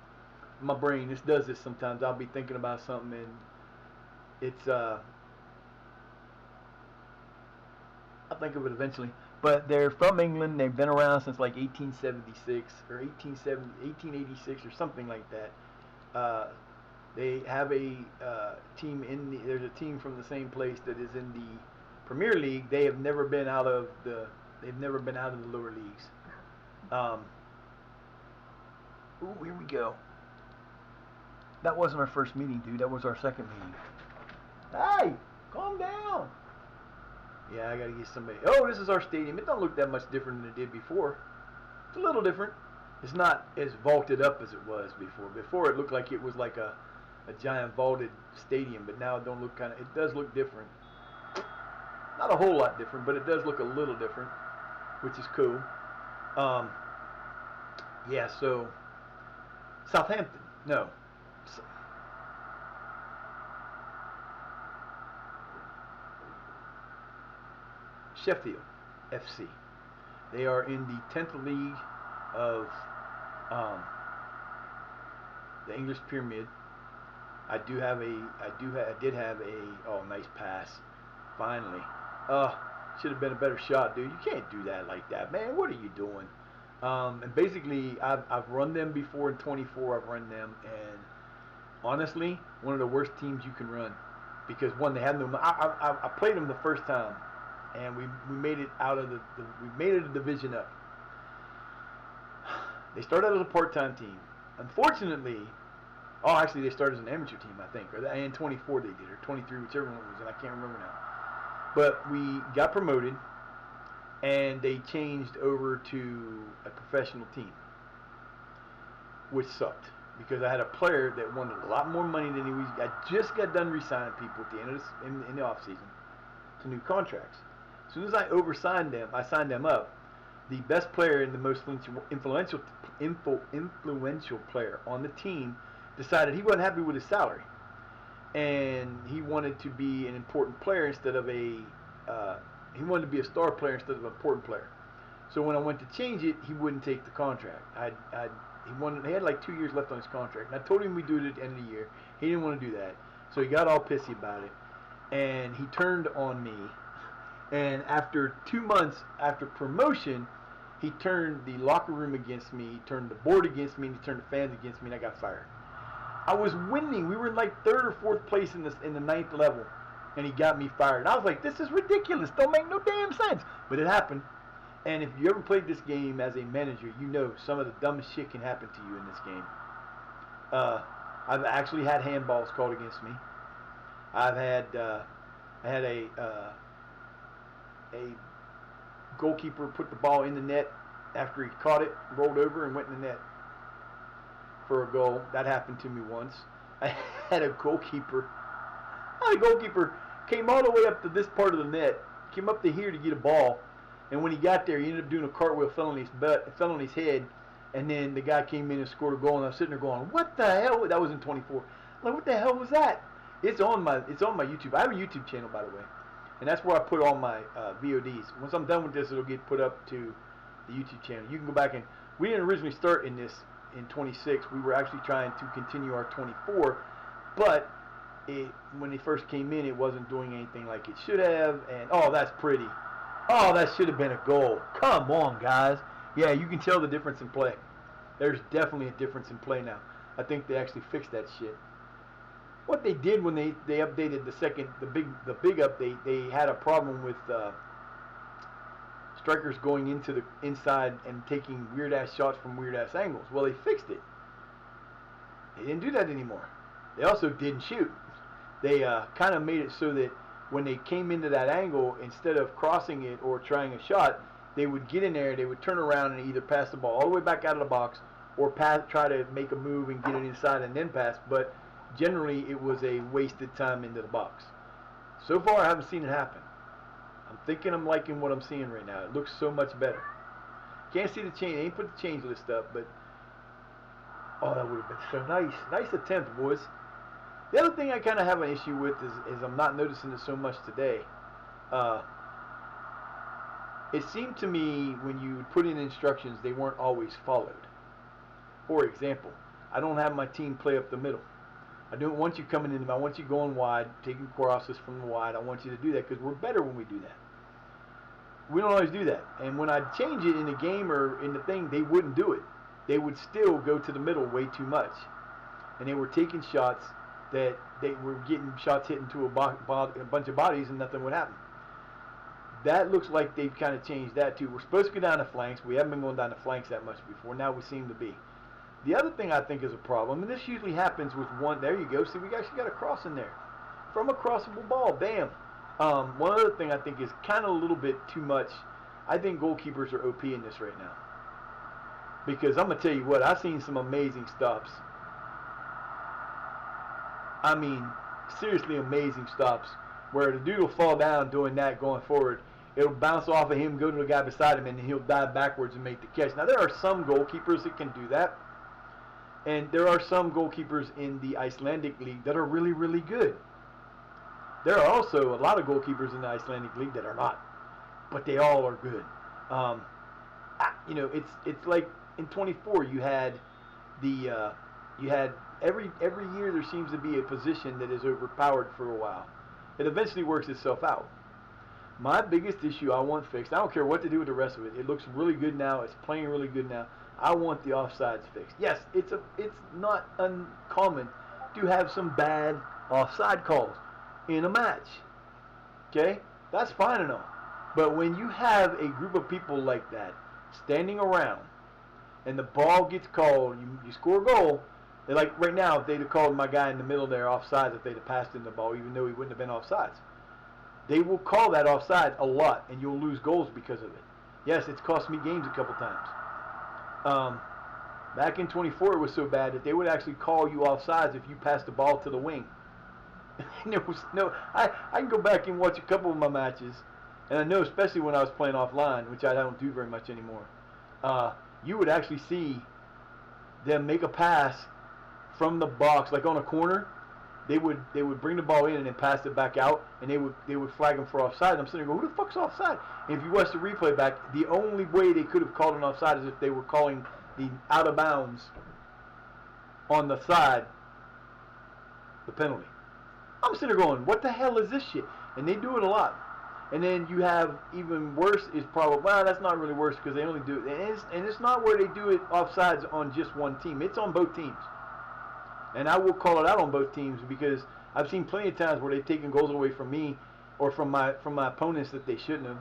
My brain just does this sometimes. I'll be thinking about something and it's I'll think of it eventually. But they're from England. They've been around since like 1876 or 1886 or something like that. They have a team there's a team from the same place that is in the Premier League. They have never been out of the lower leagues. Ooh, here we go. That wasn't our first meeting, dude. That was our second meeting. Hey, calm down. Yeah, I gotta get somebody. Oh, this is our stadium. It don't look that much different than it did before. It's a little different. It's not as vaulted up as it was before. Before it looked like it was like a giant vaulted stadium, but now it don't look it does look different. Not a whole lot different, but it does look a little different, which is cool. Yeah, so Southampton. No. Sheffield FC. They are in the 10th league of the English Pyramid. I did have a nice pass. Finally. Should have been a better shot, dude. You can't do that like that, man. What are you doing? And basically, I've run them before in 24. I've run them, and honestly, one of the worst teams you can run because one, they have no. I played them the first time, and we made it out of we made it a division up. They started as a part-time team. Unfortunately, actually, they started as an amateur team, I think, or in 24 they did, or 23, whichever one it was, and I can't remember now. But we got promoted, and they changed over to a professional team, which sucked because I had a player that wanted a lot more money than he was. I just got done re-signing people at the end of in the off season to new contracts. As soon as I signed them up, the best player and the most influential player on the team decided he wasn't happy with his salary, and he wanted to be an important player instead of he wanted to be a star player instead of an important player. So when I went to change it, he wouldn't take the contract. He had like 2 years left on his contract, and I told him we'd do it at the end of the year. He didn't want to do that, so he got all pissy about it, and he turned on me. And after 2 months after promotion, he turned the locker room against me, he turned the board against me, and he turned the fans against me, and I got fired. I was winning. We were in like 3rd or 4th place in the 9th level, and he got me fired. And I was like, this is ridiculous. Don't make no damn sense. But it happened. And if you ever played this game as a manager, you know some of the dumbest shit can happen to you in this game. I've actually had handballs called against me. I had a goalkeeper put the ball in the net after he caught it, rolled over, and went in the net for a goal. That happened to me once. I had a goalkeeper came all the way up to this part of the net, came up to here to get a ball, and when he got there, he ended up doing a cartwheel, fell on his head, and then the guy came in and scored a goal, and I was sitting there going, what the hell? That was in 24. I'm like, what the hell was that? It's on my YouTube. I have a YouTube channel, by the way, and that's where I put all my VODs. Once I'm done with this, it'll get put up to the YouTube channel. You can go back, and we didn't originally start in this in 26. We were actually trying to continue our 24, but when it first came in, it wasn't doing anything like it should have, and oh, that's pretty. Oh, that should have been a goal. Come on, guys. Yeah, you can tell the difference in play. There's definitely a difference in play now. I think they actually fixed that shit. What they did when they updated the big update, they had a problem with strikers going into the inside and taking weird ass shots from weird ass angles. Well, they fixed it. They didn't do that anymore. They also didn't shoot. They kind of made it so that when they came into that angle, instead of crossing it or trying a shot, they would get in there, they would turn around and either pass the ball all the way back out of the box or try to make a move and get it inside and then pass. But generally, it was a wasted time into the box. So far, I haven't seen it happen. I'm thinking I'm liking what I'm seeing right now. It looks so much better. Can't see the change. They ain't put the change list up, but oh, that would have been so nice. Nice attempt, boys. The other thing I kind of have an issue with is I'm not noticing it so much today. It seemed to me when you put in instructions, they weren't always followed. For example, I don't have my team play up the middle. I don't want you coming in. I want you going wide, taking crosses from the wide. I want you to do that because we're better when we do that. We don't always do that. And when I change it in the game or in the thing, they wouldn't do it. They would still go to the middle way too much. And they were taking shots that they were getting shots hit into a bunch of bodies and nothing would happen. That looks like they've kind of changed that too. We're supposed to go down the flanks. We haven't been going down the flanks that much before. Now we seem to be. The other thing I think is a problem, and this usually happens with one. There you go. See, we actually got a cross in there. From a crossable ball. Bam. One other thing I think is kind of a little bit too much. I think goalkeepers are OP in this right now. Because I'm going to tell you what, I've seen some amazing stops. I mean, seriously amazing stops where the dude will fall down doing that going forward. It'll bounce off of him, go to the guy beside him, and he'll dive backwards and make the catch. Now, there are some goalkeepers that can do that. And there are some goalkeepers in the Icelandic League that are really, really good. There are also a lot of goalkeepers in the Icelandic League that are not. But they all are good. You know, it's like in 24 you had every year there seems to be a position that is overpowered for a while. It eventually works itself out. My biggest issue I want fixed, I don't care what to do with the rest of it. It looks really good now. It's playing really good now. I want the offsides fixed. Yes, it's not uncommon to have some bad offside calls in a match. Okay? That's fine and all. But when you have a group of people like that standing around and the ball gets called, you score a goal, they're like right now, if they'd have called my guy in the middle there offsides, if they'd have passed in the ball, even though he wouldn't have been offsides. They will call that offsides a lot, and you'll lose goals because of it. Yes, it's cost me games a couple times. Back in 24, it was so bad that they would actually call you offsides if you passed the ball to the wing. And there was no, I can go back and watch a couple of my matches, and I know especially when I was playing offline, which I don't do very much anymore, you would actually see them make a pass from the box, like on a corner. They would bring the ball in and then pass it back out, and they would flag them for offside. And I'm sitting there going, who the fuck's offside? And if you watch the replay back, the only way they could have called an offside is if they were calling the out of bounds on the side, the penalty. I'm sitting there going, what the hell is this shit? And they do it a lot. And then you have even worse is probably, well, that's not really worse because they only do it. And it's not where they do it offsides on just one team. It's on both teams. And I will call it out on both teams because I've seen plenty of times where they've taken goals away from me or from my opponents that they shouldn't have.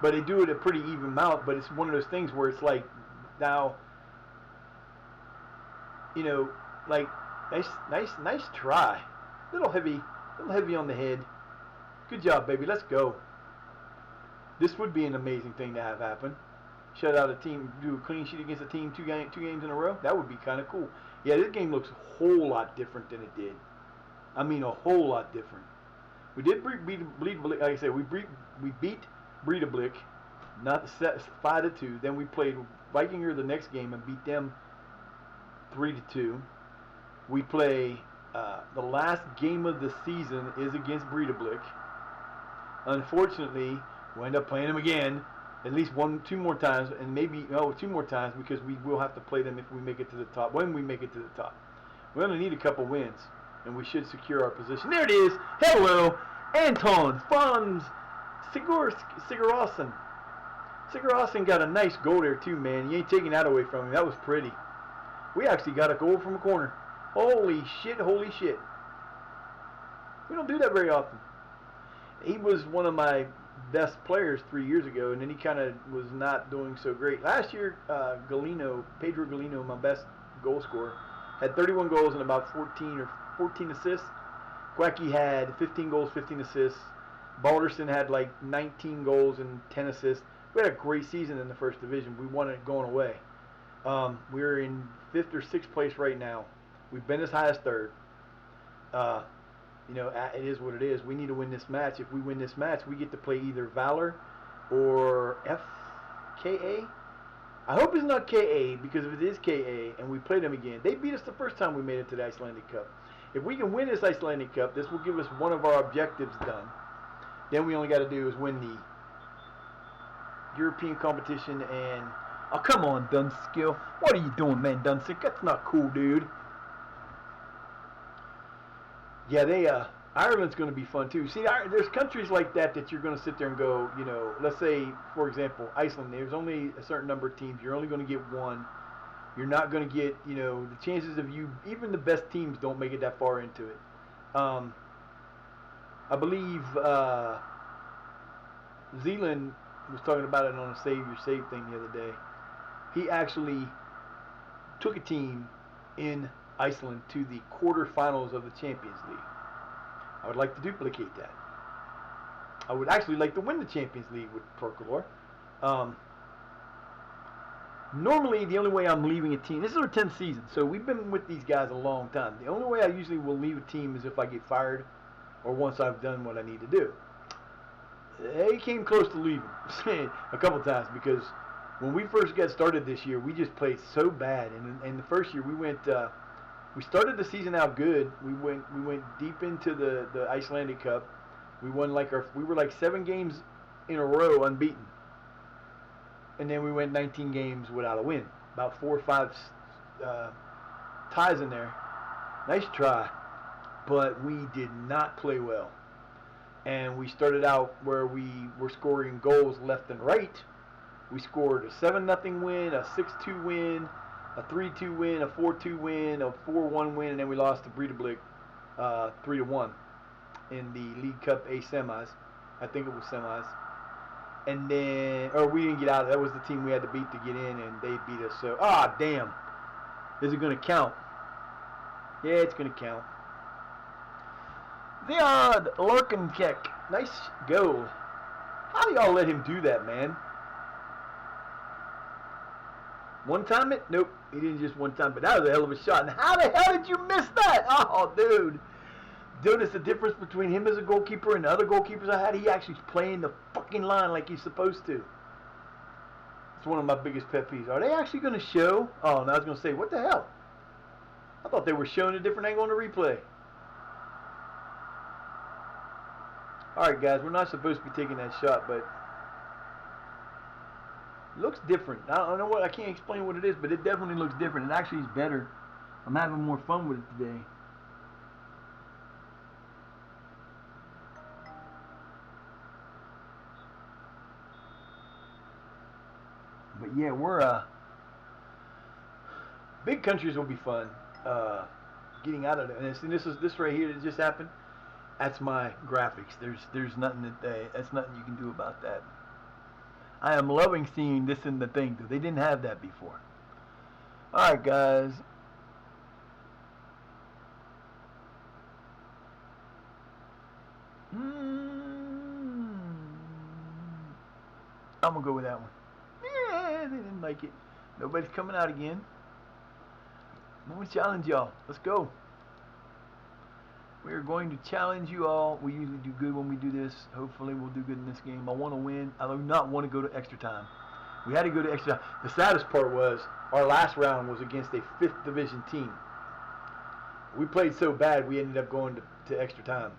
But they do it a pretty even amount. But it's one of those things where it's like, now, you know, like, nice try. Little heavy on the head. Good job, baby. Let's go. This would be an amazing thing to have happen. Shut out a team, do a clean sheet against a team two games in a row. That would be kind of cool. Yeah, this game looks a whole lot different than it did. I mean, a whole lot different. We did beat like I said, we beat Breidablik, not 5-2. Then we played Vikinger the next game and beat them 3-2. We play the last game of the season is against Breidablik. Unfortunately, we'll end up playing them again. At least two more times, and maybe two more times because we will have to play them if we make it to the top. When we make it to the top, we're going to need a couple wins, and we should secure our position. There it is. Hello, Anton von Sigurðsson. Sigurðsson got a nice goal there too, man. You ain't taking that away from him. That was pretty. We actually got a goal from a corner. Holy shit! Holy shit! We don't do that very often. He was one of my best players 3 years ago, and then he kind of was not doing so great. Last year, Pedro Galeno, my best goal scorer, had 31 goals and about 14 assists. Quacky had 15 goals, 15 assists. Balderson had like 19 goals and 10 assists. We had a great season in the first division. We won it going away. We're in 5th or 6th place right now. We've been as high as 3rd. You know, it is what it is. We need to win this match. If we win this match, we get to play either Valor or FKA. I hope it's not KA, because if it is KA and we play them again, they beat us the first time we made it to the Icelandic Cup. If we can win this Icelandic Cup, this will give us one of our objectives done. Then we only got to do is win the European competition and... Oh, come on, Dunskill. What are you doing, man, Dunsick? That's not cool, dude. Yeah, Ireland's going to be fun too. See, there's countries like that you're going to sit there and go, you know, let's say, for example, Iceland, there's only a certain number of teams. You're only going to get one. You're not going to get, you know, the chances of you, even the best teams don't make it that far into it. I believe Zealand was talking about it on a Save Your Save thing the other day. He actually took a team in Iceland to the quarterfinals of the Champions League. I would like to duplicate that. I would actually like to win the Champions League with Porlakur. Normally, the only way I'm leaving a team, this is our 10th season, so we've been with these guys a long time. The only way I usually will leave a team is if I get fired or once I've done what I need to do. They came close to leaving a couple times because when we first got started this year, we just played so bad. And in the first year, we started the season out good. We went deep into the Icelandic Cup. We won we were like 7 games in a row unbeaten. And then we went 19 games without a win. About 4 or 5 ties in there. Nice try. But we did not play well. And we started out where we were scoring goals left and right. We scored a 7-0 win, a 6-2 win, a 3-2 win, a 4-2 win, a 4-1 win, and then we lost to Breidablik 3-1 in the League Cup A semis. I think it was semis. And then, or we didn't get out. That was the team we had to beat to get in, and they beat us. So, damn. Is it going to count? Yeah, it's going to count. The odd Larkenkek. Nice goal. How do y'all let him do that, man? One time it? Nope. He didn't just one time, but that was a hell of a shot. And how the hell did you miss that? Oh, dude. Notice the difference between him as a goalkeeper and the other goalkeepers I had? He actually's playing the fucking line like he's supposed to. It's one of my biggest pet peeves. Are they actually going to show? Oh, no, I was going to say, what the hell? I thought they were showing a different angle on the replay. Alright, guys, we're not supposed to be taking that shot, but it looks different. I don't know what, I can't explain what it is, but it definitely looks different. It actually is better. I'm having more fun with it today. But yeah, we're big countries will be fun. Getting out of it, and this right here that just happened. That's my graphics. There's nothing that's nothing you can do about that. I am loving seeing this in the thing. They didn't have that before. All right, guys. I'm gonna go with that one. Yeah, they didn't like it. Nobody's coming out again. I'm gonna challenge y'all. Let's go. We are going to challenge you all. We usually do good when we do this. Hopefully we'll do good in this game. I want to win. I do not want to go to extra time. We had to go to extra time. The saddest part was our last round was against a 5th division team. We played so bad we ended up going to extra time.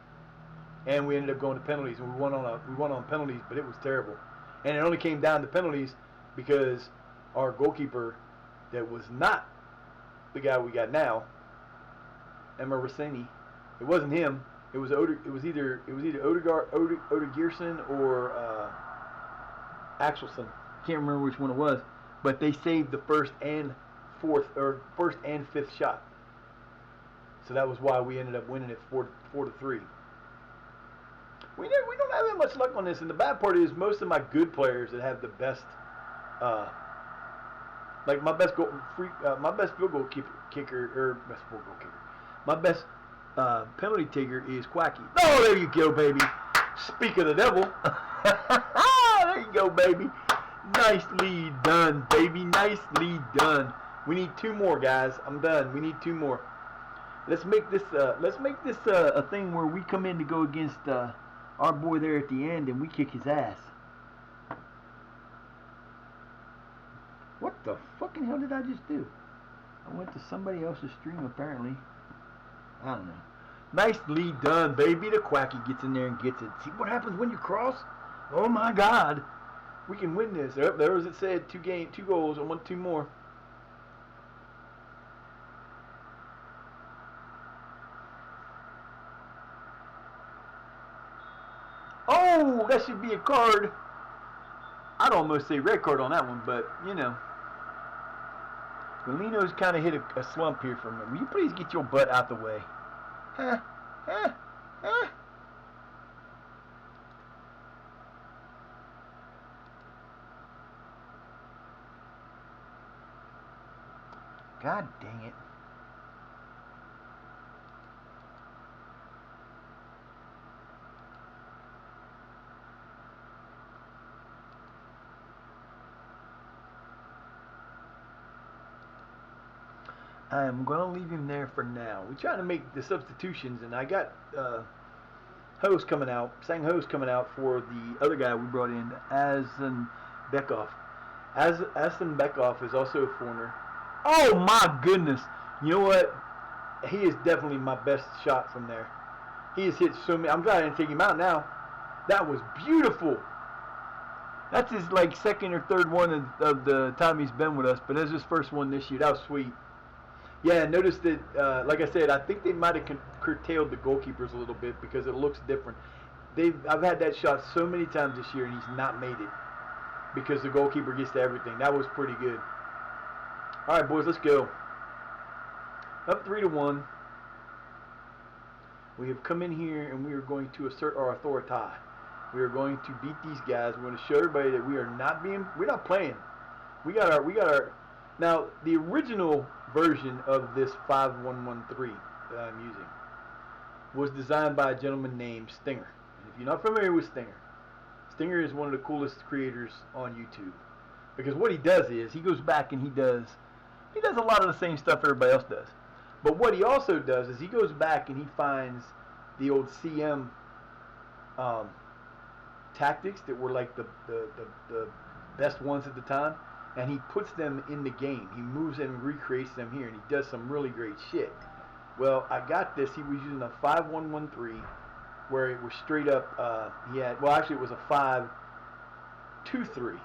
And we ended up going to penalties, and we won on penalties, but it was terrible. And it only came down to penalties because our goalkeeper that was not the guy we got now, Emma Rossini, it wasn't him. It was either Odegaardson or Axelson. Can't remember which one it was, but they saved the first and fifth shot. So that was why we ended up winning it 4-3. We don't have that much luck on this, and the bad part is most of my good players that have the best, like my best field goal kicker, my best penalty taker is Quacky. Oh, there you go, baby. Speak of the devil. There you go, baby. Nicely done, baby. Nicely done. We need 2 more, guys. I'm done. We need 2 more. Let's make this a thing where we come in to go against our boy there at the end and we kick his ass. What the fucking hell did I just do? I went to somebody else's stream apparently. I don't know. Nicely done, baby. The Quacky gets in there and gets it. See what happens when you cross? Oh my God. We can win this. There as it said, 2 goals. I want 2 more. Oh, that should be a card. I'd almost say red card on that one, but you know. Galino's kind of hit a slump here for me. Will you please get your butt out the way? God dang it. I am going to leave him there for now. We try to make the substitutions, and I got Sang coming out for the other guy we brought in, Aslan Beckhoff. Aslan Beckhoff is also a foreigner. Oh my goodness! You know what? He is definitely my best shot from there. He has hit so many. I'm glad I didn't take him out now. That was beautiful. That's his like 2nd or 3rd one of the time he's been with us, but that's his first one this year. That was sweet. Yeah, notice that, like I said, I think they might have curtailed the goalkeepers a little bit because it looks different. I've had that shot so many times this year, and he's not made it because the goalkeeper gets to everything. That was pretty good. All right, boys, let's go. Up 3-1. We have come in here, and we are going to assert our authority. We are going to beat these guys. We're going to show everybody that we're not playing. We got our. Now, the original version of this 5113 that I'm using was designed by a gentleman named Stinger. And if you're not familiar with Stinger, Stinger is one of the coolest creators on YouTube. Because what he does is he goes back and he does a lot of the same stuff everybody else does. But what he also does is he goes back and he finds the old CM um, tactics that were like the best ones at the time, and he puts them in the game. He moves them and recreates them here, and he does some really great shit. Well, I got this. He was using a 5-1-1-3, where it was straight up. He had, well, actually, it was a 5-2-3.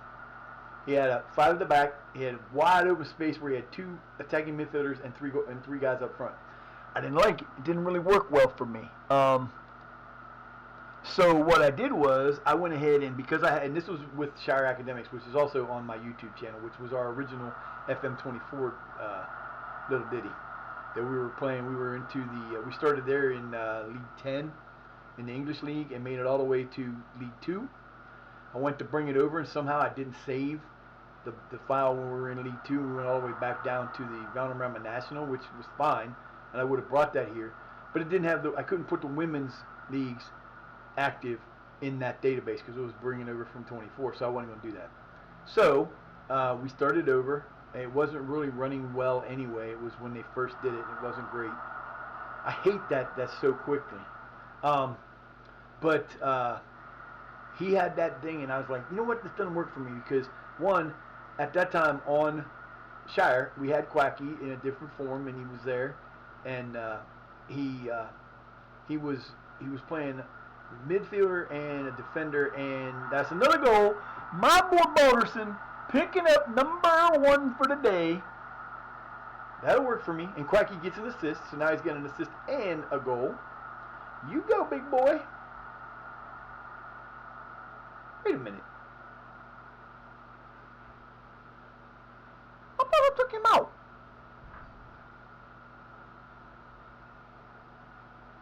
He had a 5 at the back. He had wide open space where he had 2 attacking midfielders and three guys up front. I didn't like it. It didn't really work well for me. So what I did was I went ahead and because I had, and this was with Shire Academics, which is also on my YouTube channel, which was our original FM24 little ditty that we were playing. We were into the we started there in League 10 in the English League and made it all the way to League 2. I went to bring it over and somehow I didn't save the file when we were in League 2. We went all the way back down to the Valderrama National, which was fine, and I would have brought that here, but it didn't have I couldn't put the women's leagues active in that database because it was bringing over from 24, so I wasn't going to do that. So we started over. It wasn't really running well anyway. It was when they first did it. It wasn't great. I hate that so quickly. But he had that thing, and I was like, you know what? This doesn't work for me because one, at that time on Shire, we had Quacky in a different form, and he was there, and he was playing midfielder and a defender, and that's another goal. My boy Balderson picking up number 1 for the day. That'll work for me. And Quacky gets an assist, so now he's getting an assist and a goal. You go, big boy. Wait a minute. I thought I took him out.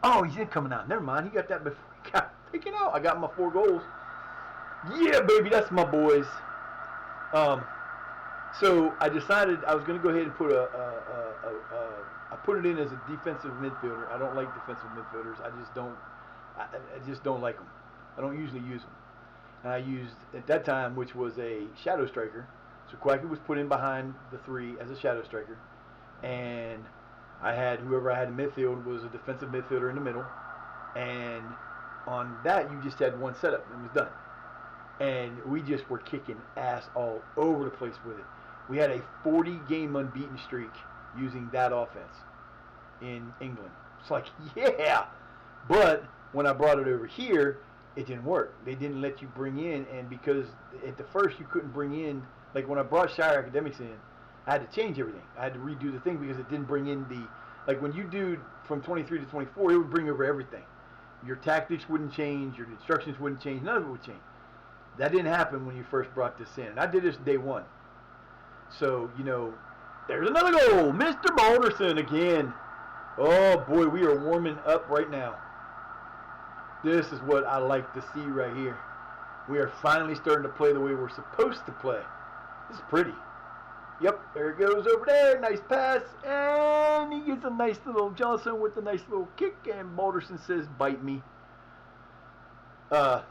Oh, he's in coming out. Never mind. He got that before he got taken out. I got my 4 goals. Yeah, baby. That's my boys. So I decided I was going to go ahead and put I put it in as a defensive midfielder. I don't like defensive midfielders. I just don't like them. I don't usually use them. And I used, at that time, which was a shadow striker. So Quacky was put in behind the 3 as a shadow striker. And I had, whoever I had in midfield was a defensive midfielder in the middle. And on that, you just had one setup and it was done. And we just were kicking ass all over the place with it. We had a 40-game unbeaten streak using that offense in England. It's like, yeah! But when I brought it over here, it didn't work. They didn't let you bring in, and because at the first you couldn't bring in, like when I brought Shire Academics in, I had to change everything. I had to redo the thing because it didn't bring in the, like when you do from 23 to 24, it would bring over everything. Your tactics wouldn't change, your instructions wouldn't change, none of it would change. That didn't happen when you first brought this in, and I did this day 1. So, you know, there's another goal, Mr. Balderson again. Oh boy, we are warming up right now. This is what I like to see right here. We are finally starting to play the way we're supposed to play. This is pretty. Yep, there it goes over there. Nice pass. And he gets a nice little Johnson with a nice little kick. And Balderson says, bite me. So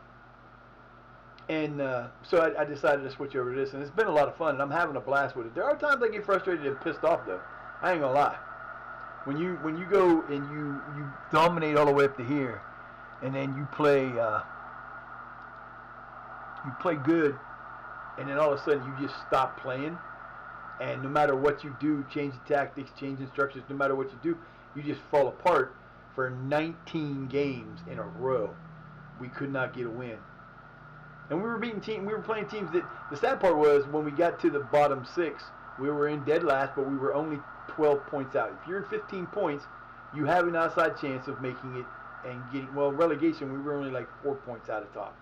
I decided to switch over to this. And it's been a lot of fun. And I'm having a blast with it. There are times I get frustrated and pissed off, though. I ain't going to lie. When you go and you dominate all the way up to here. And then you play good, and then all of a sudden you just stop playing, and no matter what you do, change the tactics, change instructions, no matter what you do, you just fall apart. For 19 games in a row, we could not get a win, and we were playing teams that, the sad part was when we got to the bottom 6, we were in dead last, but we were only 12 points out. If you're in 15 points, you have an outside chance of making it and getting, well, relegation, we were only like 4 points out of top.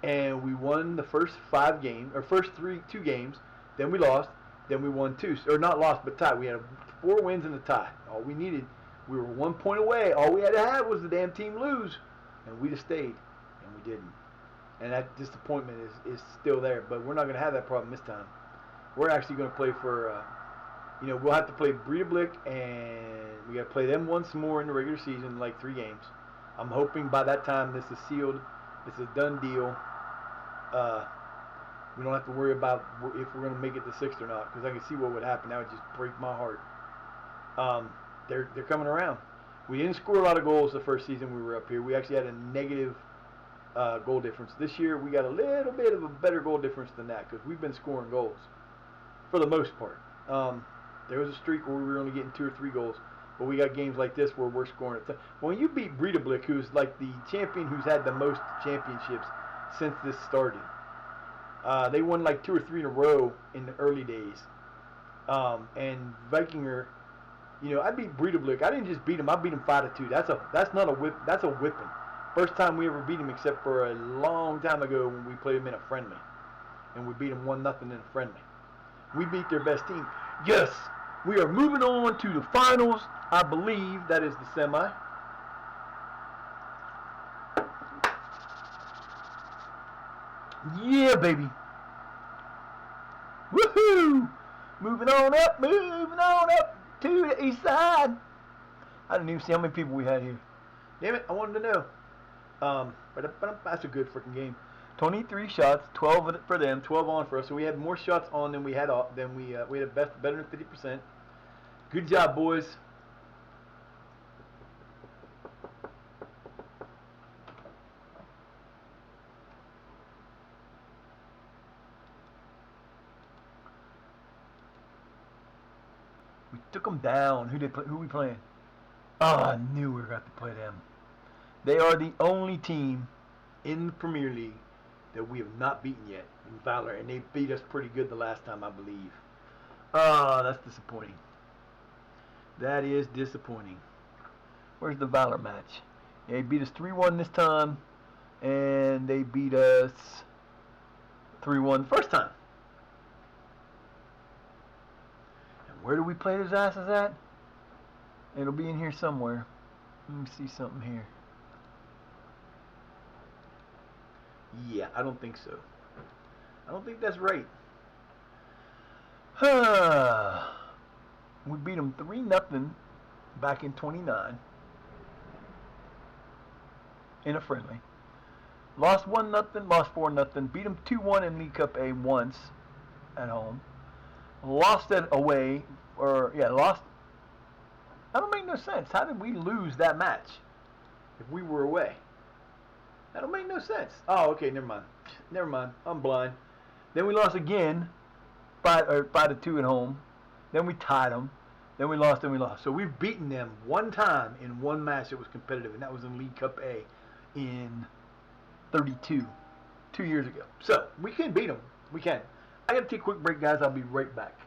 And we won the first 5 games, or first 2 games, then we lost, then we won 2, or not lost, but tied. We had 4 wins and a tie. All we needed, we were 1 point away. All we had to have was the damn team lose, and we just stayed, and we didn't. And that disappointment is still there, but we're not going to have that problem this time. We're actually going to play for, we'll have to play Breidablik, and we got to play them once more in the regular season, like 3 games. I'm hoping by that time this is sealed. It's a done deal. We don't have to worry about if we're going to make it to 6th or not, because I can see what would happen. That would just break my heart. They're coming around. We didn't score a lot of goals the first season we were up here. We actually had a negative goal difference. This year we got a little bit of a better goal difference than that because we've been scoring goals for the most part. There was a streak where we were only getting 2 or 3 goals, but we got games like this where we're scoring a ton. When you beat Breidablik, who's like the champion who's had the most championships since this started, they won like 2 or 3 in a row in the early days. And Vikinger, I beat Breidablik. I didn't just beat him. I beat him 5-2. That's not a whip. That's a whipping. First time we ever beat him, except for a long time ago when we played him in a friendly, and we beat him 1-0 in a friendly. We beat their best team. Yes, we are moving on to the finals. I believe that is the semi. Yeah, baby. Woohoo! Moving on up to the east side. I didn't even see how many people we had here. Damn it, I wanted to know. But that's a good freaking game. 23 shots, 12 for them, 12 on for us. So we had more shots on than we had off. We had better than 50%. Good job, boys. We took them down. Who we playing? Oh, I knew we were going to have to play them. They are the only team in the Premier League that we have not beaten yet in Valor, and they beat us pretty good the last time, I believe. Oh, that's disappointing. That is disappointing. Where's the Valor match? Yeah, they beat us 3-1 this time, and they beat us 3-1 the first time. And where do we play those asses at? It'll be in here somewhere. Let me see something here. Yeah, I don't think so. I don't think that's right. We beat them 3-0 back in 29 in a friendly. Lost 1-0, lost 4-0. Beat them 2-1 in League Cup A once at home. Lost it away, lost. That don't make no sense. How did we lose that match if we were away? That don't make no sense. Oh, okay, never mind. I'm blind. Then we lost again, 5-2 at home. Then we tied them. Then we lost. So we've beaten them one time in one match that was competitive, and that was in League Cup A in 32, 2 years ago. So we can beat them. We can. I got to take a quick break, guys. I'll be right back.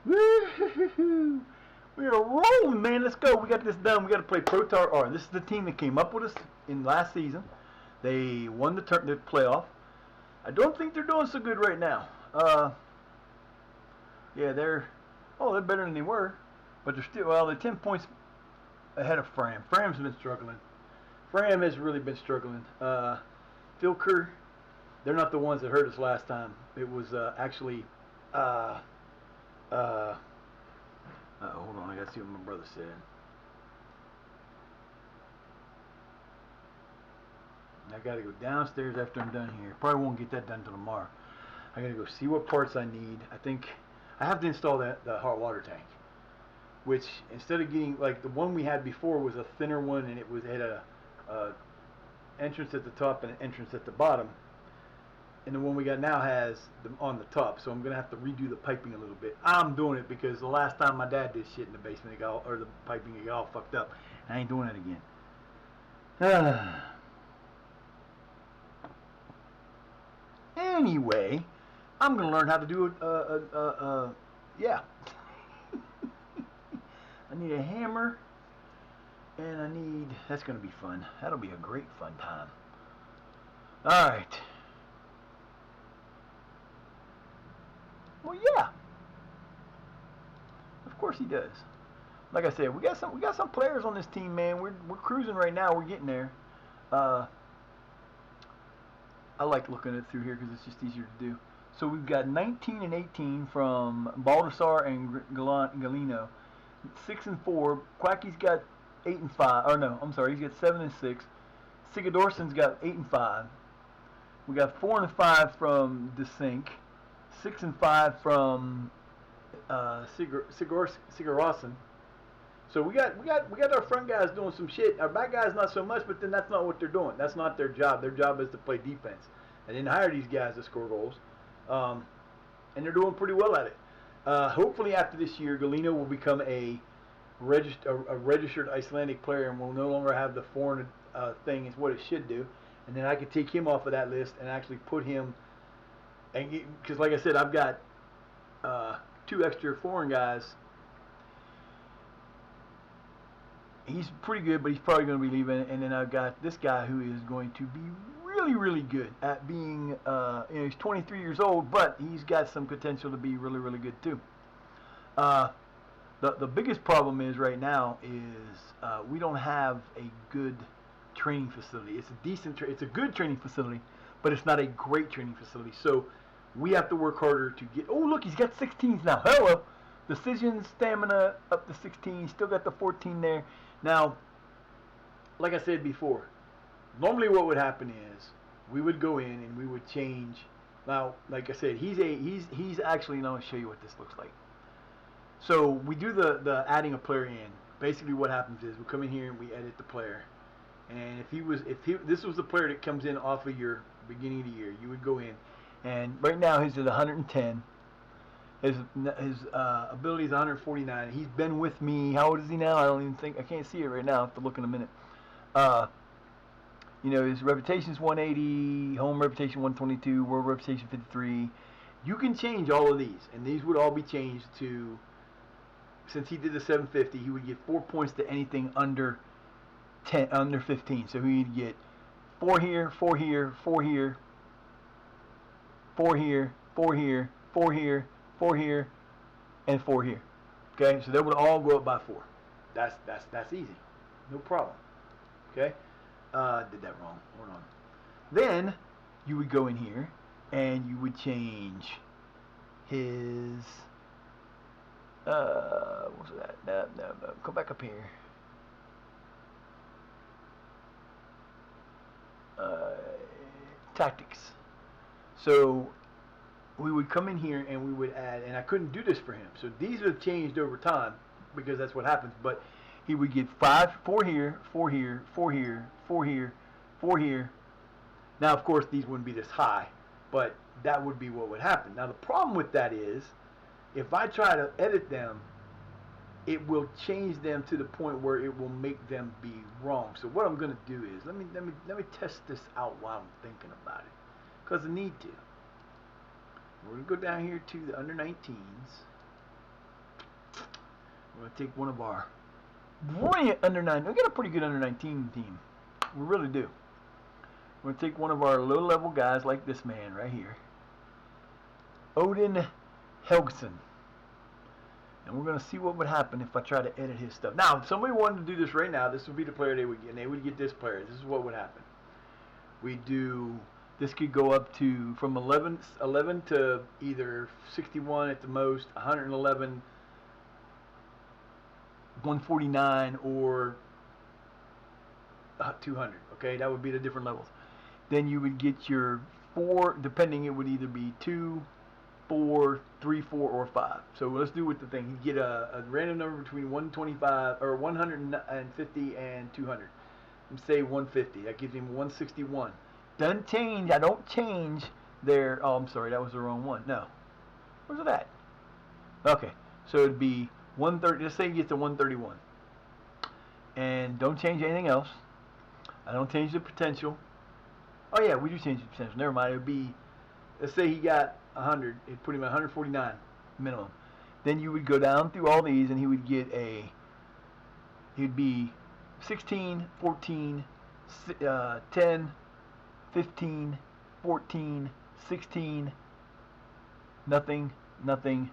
Woo-hoo-hoo-hoo. We are rolling, man. Let's go. We got this done. We got to play Protar R. This is the team that came up with us in last season. They won the playoff. I don't think they're doing so good right now. Yeah, they're better than they were, but they're still they're 10 points ahead of Fram. Fram's been struggling. Fram has really been struggling. Filker, they're not the ones that hurt us last time. It was actually hold on, I gotta see what my brother said. I gotta go downstairs after I'm done here. Probably won't get that done till tomorrow. I gotta go see what parts I need. I think I have to install the hot water tank, which instead of getting like the one we had before was a thinner one, and it had a entrance at the top and an entrance at the bottom. And the one we got now has them on the top, so I'm gonna have to redo the piping a little bit. I'm doing it because the last time my dad did shit in the basement, the piping got all fucked up. I ain't doing it again. Anyway, I'm gonna learn how to do yeah. I need a hammer, and that's gonna be fun. That'll be a great fun time. All right. Well, yeah. Of course he does. Like I said, we got some players on this team, man. We're cruising right now. We're getting there. I like looking it through here because it's just easier to do. So we've got 19 and 18 from Baldassar and Galino. 6 and 4. Quacky's got 8 and 5. Or no, I'm sorry, he's got 7 and 6. Sigadorson's got 8 and 5. We got 4 and 5 from DeSink. 6 and 5 from Sigarossen. So we got our front guys doing some shit. Our back guys not so much, but then that's not what they're doing. That's not their job. Their job is to play defense. I didn't hire these guys to score goals, and they're doing pretty well at it. Hopefully after this year, Galino will become a registered Icelandic player and will no longer have the foreign thing is what it should do. And then I could take him off of that list and actually put him, and because like I said, I've got 2 extra foreign guys. He's pretty good, but he's probably going to be leaving. And then I've got this guy who is going to be really, really good at being, he's 23 years old, but he's got some potential to be really, really good too. The biggest problem is right now is we don't have a good training facility. It's a good training facility, but it's not a great training facility. So we have to work harder to get. Oh, look, he's got 16s now. Hello, decision, stamina up to 16. Still got the 14 there. Now, like I said before, normally what would happen is we would go in and we would change. Now, like I said, he's actually. Now I'll show you what this looks like. So we do the adding a player in. Basically, what happens is we come in here and we edit the player. And if this was the player that comes in off of your beginning of the year, you would go in. And right now he's at 110. His ability is 149. He's been with me. How old is he now? I can't see it right now. I have to look in a minute. His reputation is 180, home reputation 122, world reputation 53. You can change all of these, and these would all be changed to, since he did the 750, he would get 4 points to anything under 15. So he'd get 4 here, 4 here, 4 here, 4 here, 4 here, 4 here, 4 here, and 4 here. Okay, so they would all go up by 4. That's easy, no problem. Okay, did that wrong. Hold on. Then you would go in here and you would change his. What's that? No. Come back up here. Tactics. So we would come in here and we would add, and I couldn't do this for him. So these have changed over time because that's what happens. But he would get 4 here, 4 here, 4 here, 4 here, 4 here. Now, of course, these wouldn't be this high, but that would be what would happen. Now, the problem with that is, if I try to edit them, it will change them to the point where it will make them be wrong. So what I'm going to do is, let me test this out while I'm thinking about it, because I need to. We're going to go down here to the under 19s. We're going to take one of our brilliant under 9. We got a pretty good under 19 team. We really do. We're going to take one of our low level guys like this man right here, Odin Helgson. And we're going to see what would happen if I try to edit his stuff. Now, if somebody wanted to do this right now, this would be the player they would get. And they would get this player. This is what would happen. We do, this could go up to from 11 to either 61 at the most, 111, 149, or 200. Okay, that would be the different levels. Then you would get your 4, depending, it would either be 2, 4, 3, 4, or 5. So let's do with the thing. You get a random number between 125 or 150 and 200. Let's say 150. That gives him 161. Doesn't change. I don't change their. Oh, I'm sorry. That was the wrong one. No. Where's it at? Okay. So it'd be 130. Let's say he gets to 131. And don't change anything else. I don't change the potential. Oh yeah, we do change the potential. Never mind. It would be. Let's say he got 100, it'd put him at 149 minimum. Then you would go down through all these and he would get he'd be 16, 14, 10, 15, 14, 16, nothing, nothing,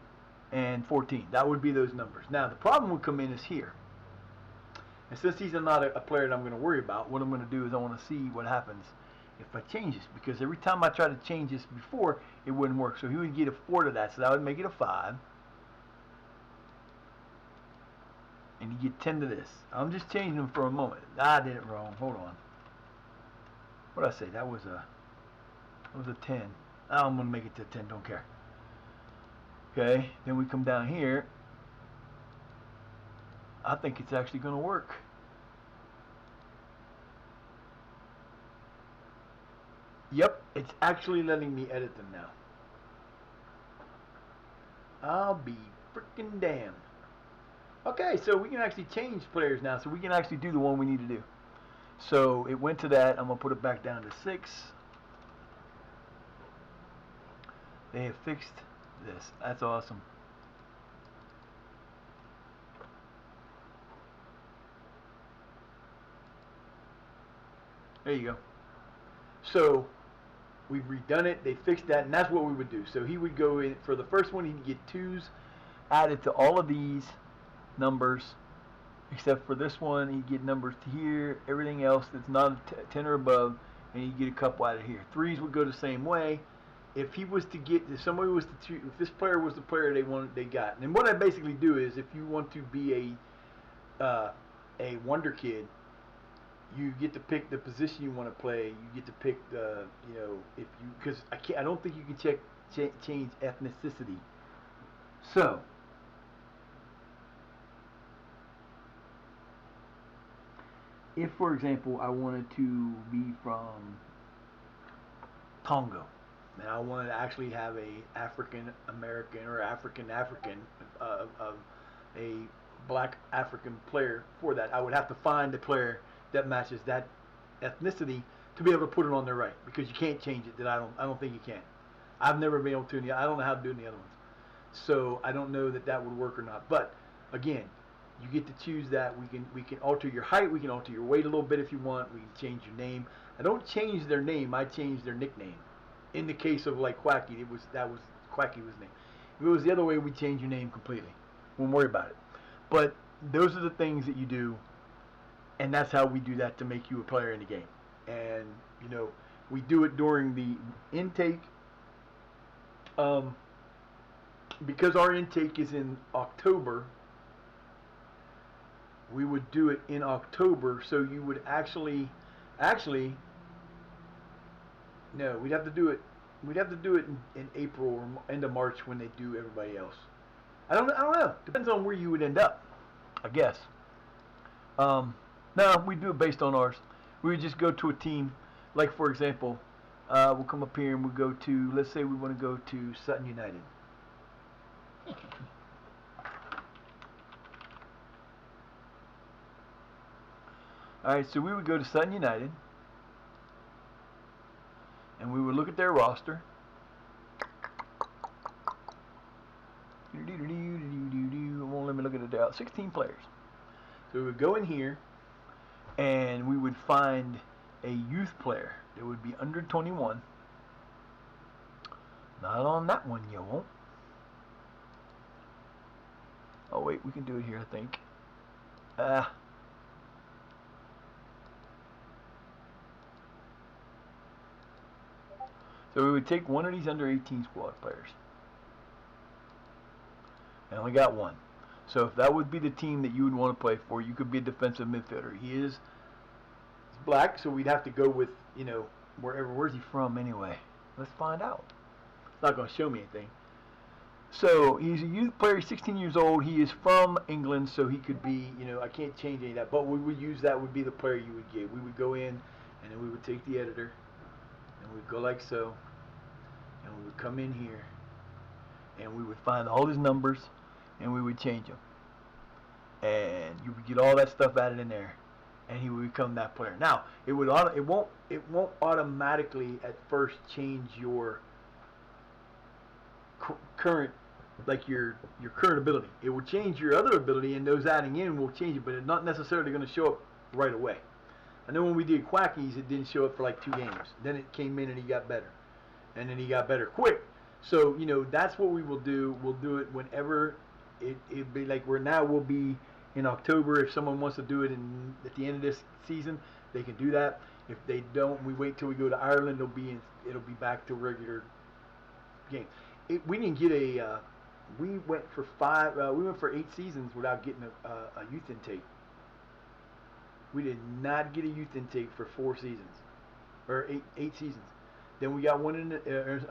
and 14. That would be those numbers. Now the problem would come in is here. And since he's not a player that I'm going to worry about, what I'm going to do is I want to see what happens if I change this, because every time I try to change this before, it wouldn't work. So he would get a 4 to that, so that would make it a 5. And you get 10 to this. I'm just changing them for a moment. I did it wrong. Hold on. What did I say? That was a 10. I'm going to make it to 10. Don't care. Okay. Then we come down here. I think it's actually going to work. Yep, it's actually letting me edit them now. I'll be freaking damned. Okay, so we can actually change players now, so we can actually do the one we need to do. So it went to that. I'm going to put it back down to 6. They have fixed this. That's awesome. There you go. So we've redone it. They fixed that, and that's what we would do. So he would go in for the first one. He'd get 2s added to all of these numbers, except for this one. He'd get numbers to here. Everything else that's not 10 or above, and he'd get a couple out of here. 3s would go the same way. If he was to get, if somebody was to choose, if this player was the player they got, and what I basically do is, if you want to be a wonder kid, you get to pick the position you want to play. You get to pick the, if you, because I don't think you can change ethnicity. So if, for example, I wanted to be from Congo, and I wanted to actually have a African American or African a black African player for that, I would have to find a player that matches that ethnicity to be able to put it on there, right? Because you can't change it. That I don't think you can. I've never been able to. I don't know how to do it in the other ones, so I don't know that would work or not. But again, you get to choose that. We can alter your height. We can alter your weight a little bit if you want. We can change your name. I don't change their name. I change their nickname. In the case of like Quacky, that was Quacky was name. If it was the other way, we change your name completely. Won't worry about it. But those are the things that you do. And that's how we do that to make you a player in the game. And, we do it during the intake. Because our intake is in October, we would do it in October. So you would actually, no, we'd have to do it in April or end of March when they do everybody else. I don't know. Depends on where you would end up, I guess. No, we do it based on ours. We would just go to a team, like for example, we'll come up here and we'll go to, let's say we want to go to Sutton United. Alright, so we would go to Sutton United, and we would look at their roster. It won't let me look at it out. 16 players. So we would go in here, and we would find a youth player that would be under 21. Not on that one, you won't. Oh wait, we can do it here, I think. So we would take one of these under 18 squad players. I only got one. So if that would be the team that you would want to play for, you could be a defensive midfielder. He's black, so we'd have to go with, where's he from anyway? Let's find out. It's not going to show me anything. So he's a youth player, 16 years old. He is from England, so he could be, I can't change any of that. But we would use that would be the player you would get. We would go in, and then we would take the editor, and we'd go like so, and we would come in here, and we would find all his numbers, and we would change them. And you would get all that stuff added in there, and he would become that player. Now, it won't automatically at first change your current, like your current ability. It will change your other ability, and those adding in will change it, but it's not necessarily going to show up right away. I know when we did Quackies, it didn't show up for like 2 games. Then it came in and he got better, and then he got better quick. So that's what we will do. We'll do it whenever it'd be like we'll be in October. If someone wants to do it at the end of this season, they can do that. If they don't, we wait till we go to Ireland. It'll be back to regular game. We didn't get we went for 8 seasons without getting a youth intake. We did not get a youth intake for 4 seasons, or 8 seasons. Then we got one in the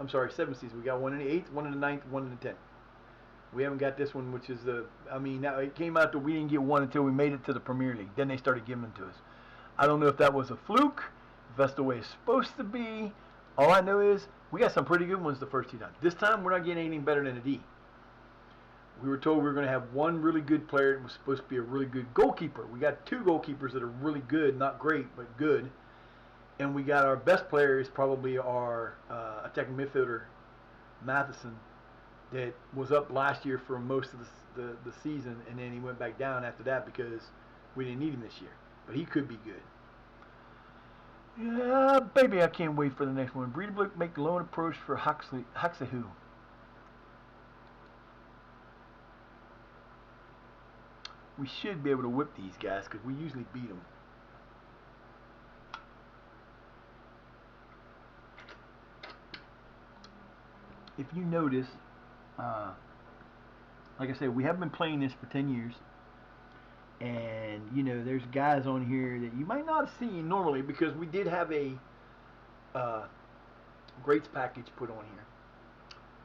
7 seasons. We got one in the 8th, one in the 9th, one in the 10th. We haven't got this one, which is now it came out that we didn't get one until we made it to the Premier League. Then they started giving them to us. I don't know if that was a fluke, if that's the way it's supposed to be. All I know is we got some pretty good ones the first 2 times. This time we're not getting anything better than a D. We were told we were going to have one really good player. It was supposed to be a really good goalkeeper. We got 2 goalkeepers that are really good, not great, but good. And we got our best player is probably our attacking midfielder, Matheson, that was up last year for most of the season, and then he went back down after that because we didn't need him this year. But he could be good. Yeah, baby, I can't wait for the next one. Breedablook make loan approach for Haxahu. We should be able to whip these guys because we usually beat them. If you notice, like I said, we have been playing this for 10 years. And, there's guys on here that you might not see normally because we did have a greats package put on here.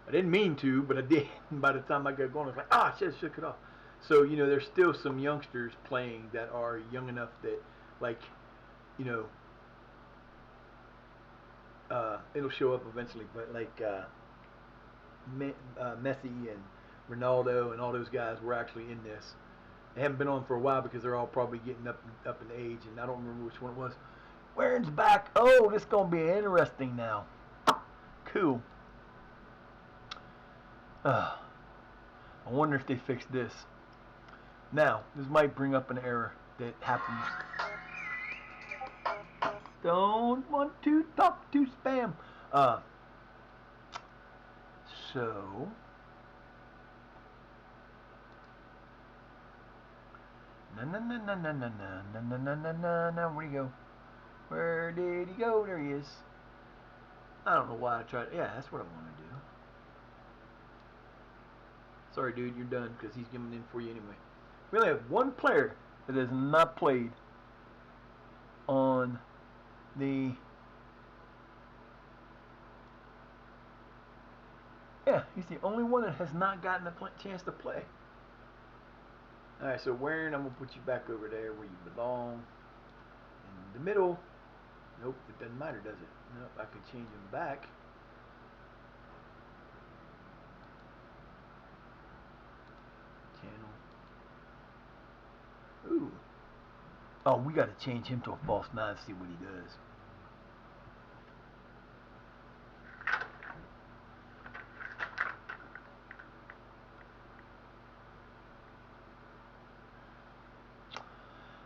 I didn't mean to, but I did. By the time I got going, I was like, I shook it off. So, there's still some youngsters playing that are young enough that, it'll show up eventually. But, Messi and Ronaldo and all those guys were actually in this. They haven't been on for a while because they're all probably getting up in age, and I don't remember which one it was. Warren's back. Oh, this is going to be interesting now. Cool. I wonder if they fixed this. Now, this might bring up an error that happens. Don't want to talk to spam. So... No, where'd he go? Where did he go? There he is. I don't know why I tried. Yeah, that's what I want to do. Sorry, dude, you're done because he's coming in for you anyway. We only have one player that has not played on the... Yeah, he's the only one that has not gotten a chance to play. Alright, so Warren, I'm going to put you back over there where you belong. In the middle. Nope, it doesn't matter, does it? Nope, I can change him back. Channel. Ooh. Oh, we got to change him to a false 9 to see what he does.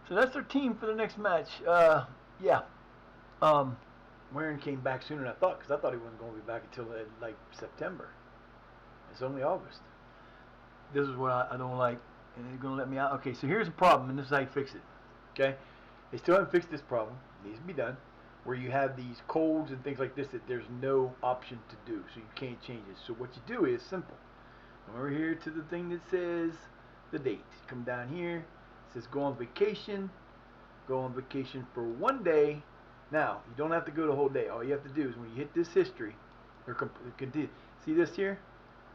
So that's their team for the next match. Yeah. Warren came back sooner than I thought because I thought he wasn't going to be back until like September. It's only August. This is what I don't like, and they're going to let me out. Okay, so here's the problem, and this is how you fix it. Okay, they still haven't fixed this problem. It needs to be done. Where you have these colds and things like this that there's no option to do, so you can't change it. So what you do is simple. Come over here to the thing that says the date. Come down here. It says go on vacation. Go on vacation for 1 day. Now, you don't have to go the whole day. All you have to do is when you hit this history, or continue. See this here?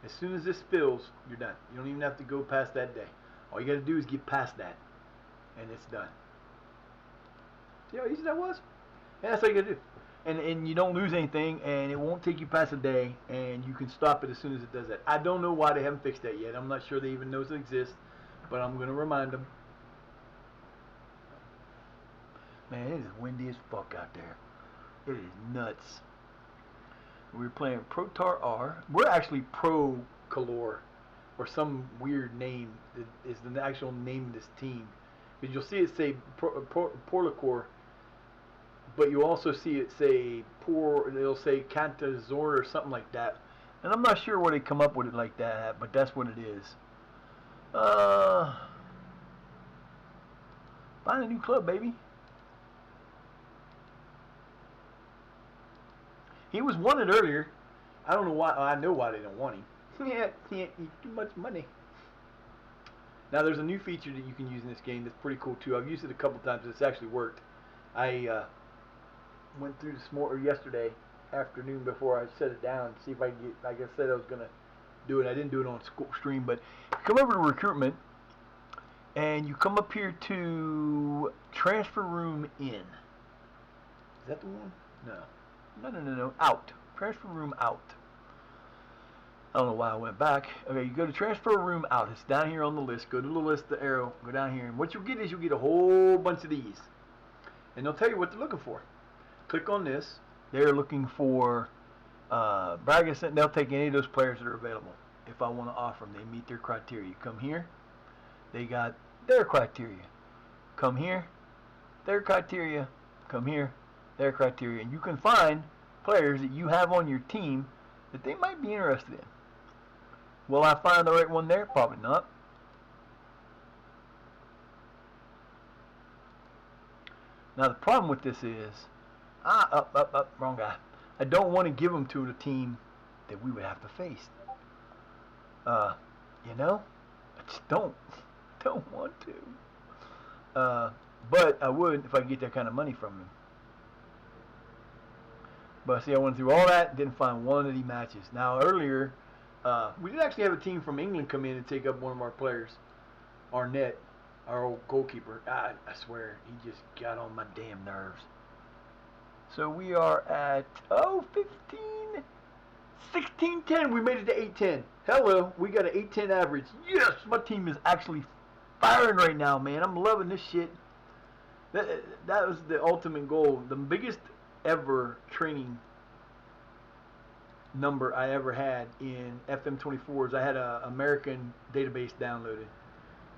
As soon as this fills, you're done. You don't even have to go past that day. All you got to do is get past that, and it's done. See how easy that was? Yeah, that's all you got to do. And you don't lose anything, and it won't take you past a day, and you can stop it as soon as it does that. I don't know why they haven't fixed that yet. I'm not sure they even know it exists, but I'm going to remind them. Man, it is windy as fuck out there. It is nuts. We're playing Protar R. We're actually Porlakur, or some weird name that is the actual name of this team. Because you'll see it say Porlakur, but you also see it say it'll say Cantazor or something like that. And I'm not sure where they come up with it like that, but that's what it is. Find a new club, baby. He was wanted earlier. I don't know why. I know why they don't want him. Yeah, can't eat too much money. Now there's a new feature that you can use in this game that's pretty cool too. I've used it a couple times. It's actually worked. I went through yesterday afternoon before I set it down to see if I can get. Like I said, I was gonna do it. I didn't do it on stream, but come over to recruitment, and you come up here to transfer room in. Is that the one? No. No. Out. Transfer room out. I don't know why I went back. Okay, you go to transfer room out. It's down here on the list. Go to the list, the arrow. Go down here. And what you'll get is you'll get a whole bunch of these. And they'll tell you what they're looking for. Click on this. They're looking for Bragas. They'll take any of those players that are available. If I want to offer them, they meet their criteria. You come here. They got their criteria. Come here. Their criteria. Come here. Their criteria, and you can find players that you have on your team that they might be interested in. Will I find the right one there? Probably not. Now the problem with this is, wrong guy. I don't want to give them to the team that we would have to face. You know, I just don't want to. But I would if I could get that kind of money from them. But see, I went through all that, didn't find one of the matches. Now, earlier, we did actually have a team from England come in and take up one of our players, Arnett, our old goalkeeper. I swear, he just got on my damn nerves. So we are at, 16-10. We made it to 8-10. Hello, we got an 8-10 average. Yes, my team is actually firing right now, man. I'm loving this shit. That was the ultimate goal. The biggest ever training number I ever had in FM24s. I had an American database downloaded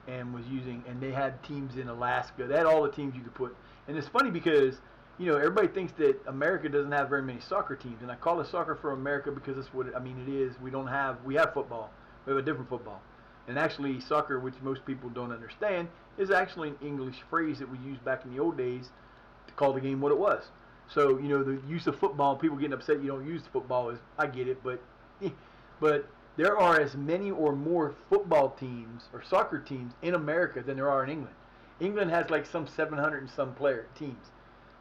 and was using, and they had teams in Alaska. They had all the teams you could put. And it's funny because, you know, everybody thinks that America doesn't have very many soccer teams, and I call it soccer for America because that's what it is. We have football. We have a different football. And actually, soccer, which most people don't understand, is actually an English phrase that we used back in the old days to call the game what it was. So, you know, the use of football, people getting upset you don't use football, I get it, but there are as many or more football teams or soccer teams in America than there are in England. England has like some 700 and some teams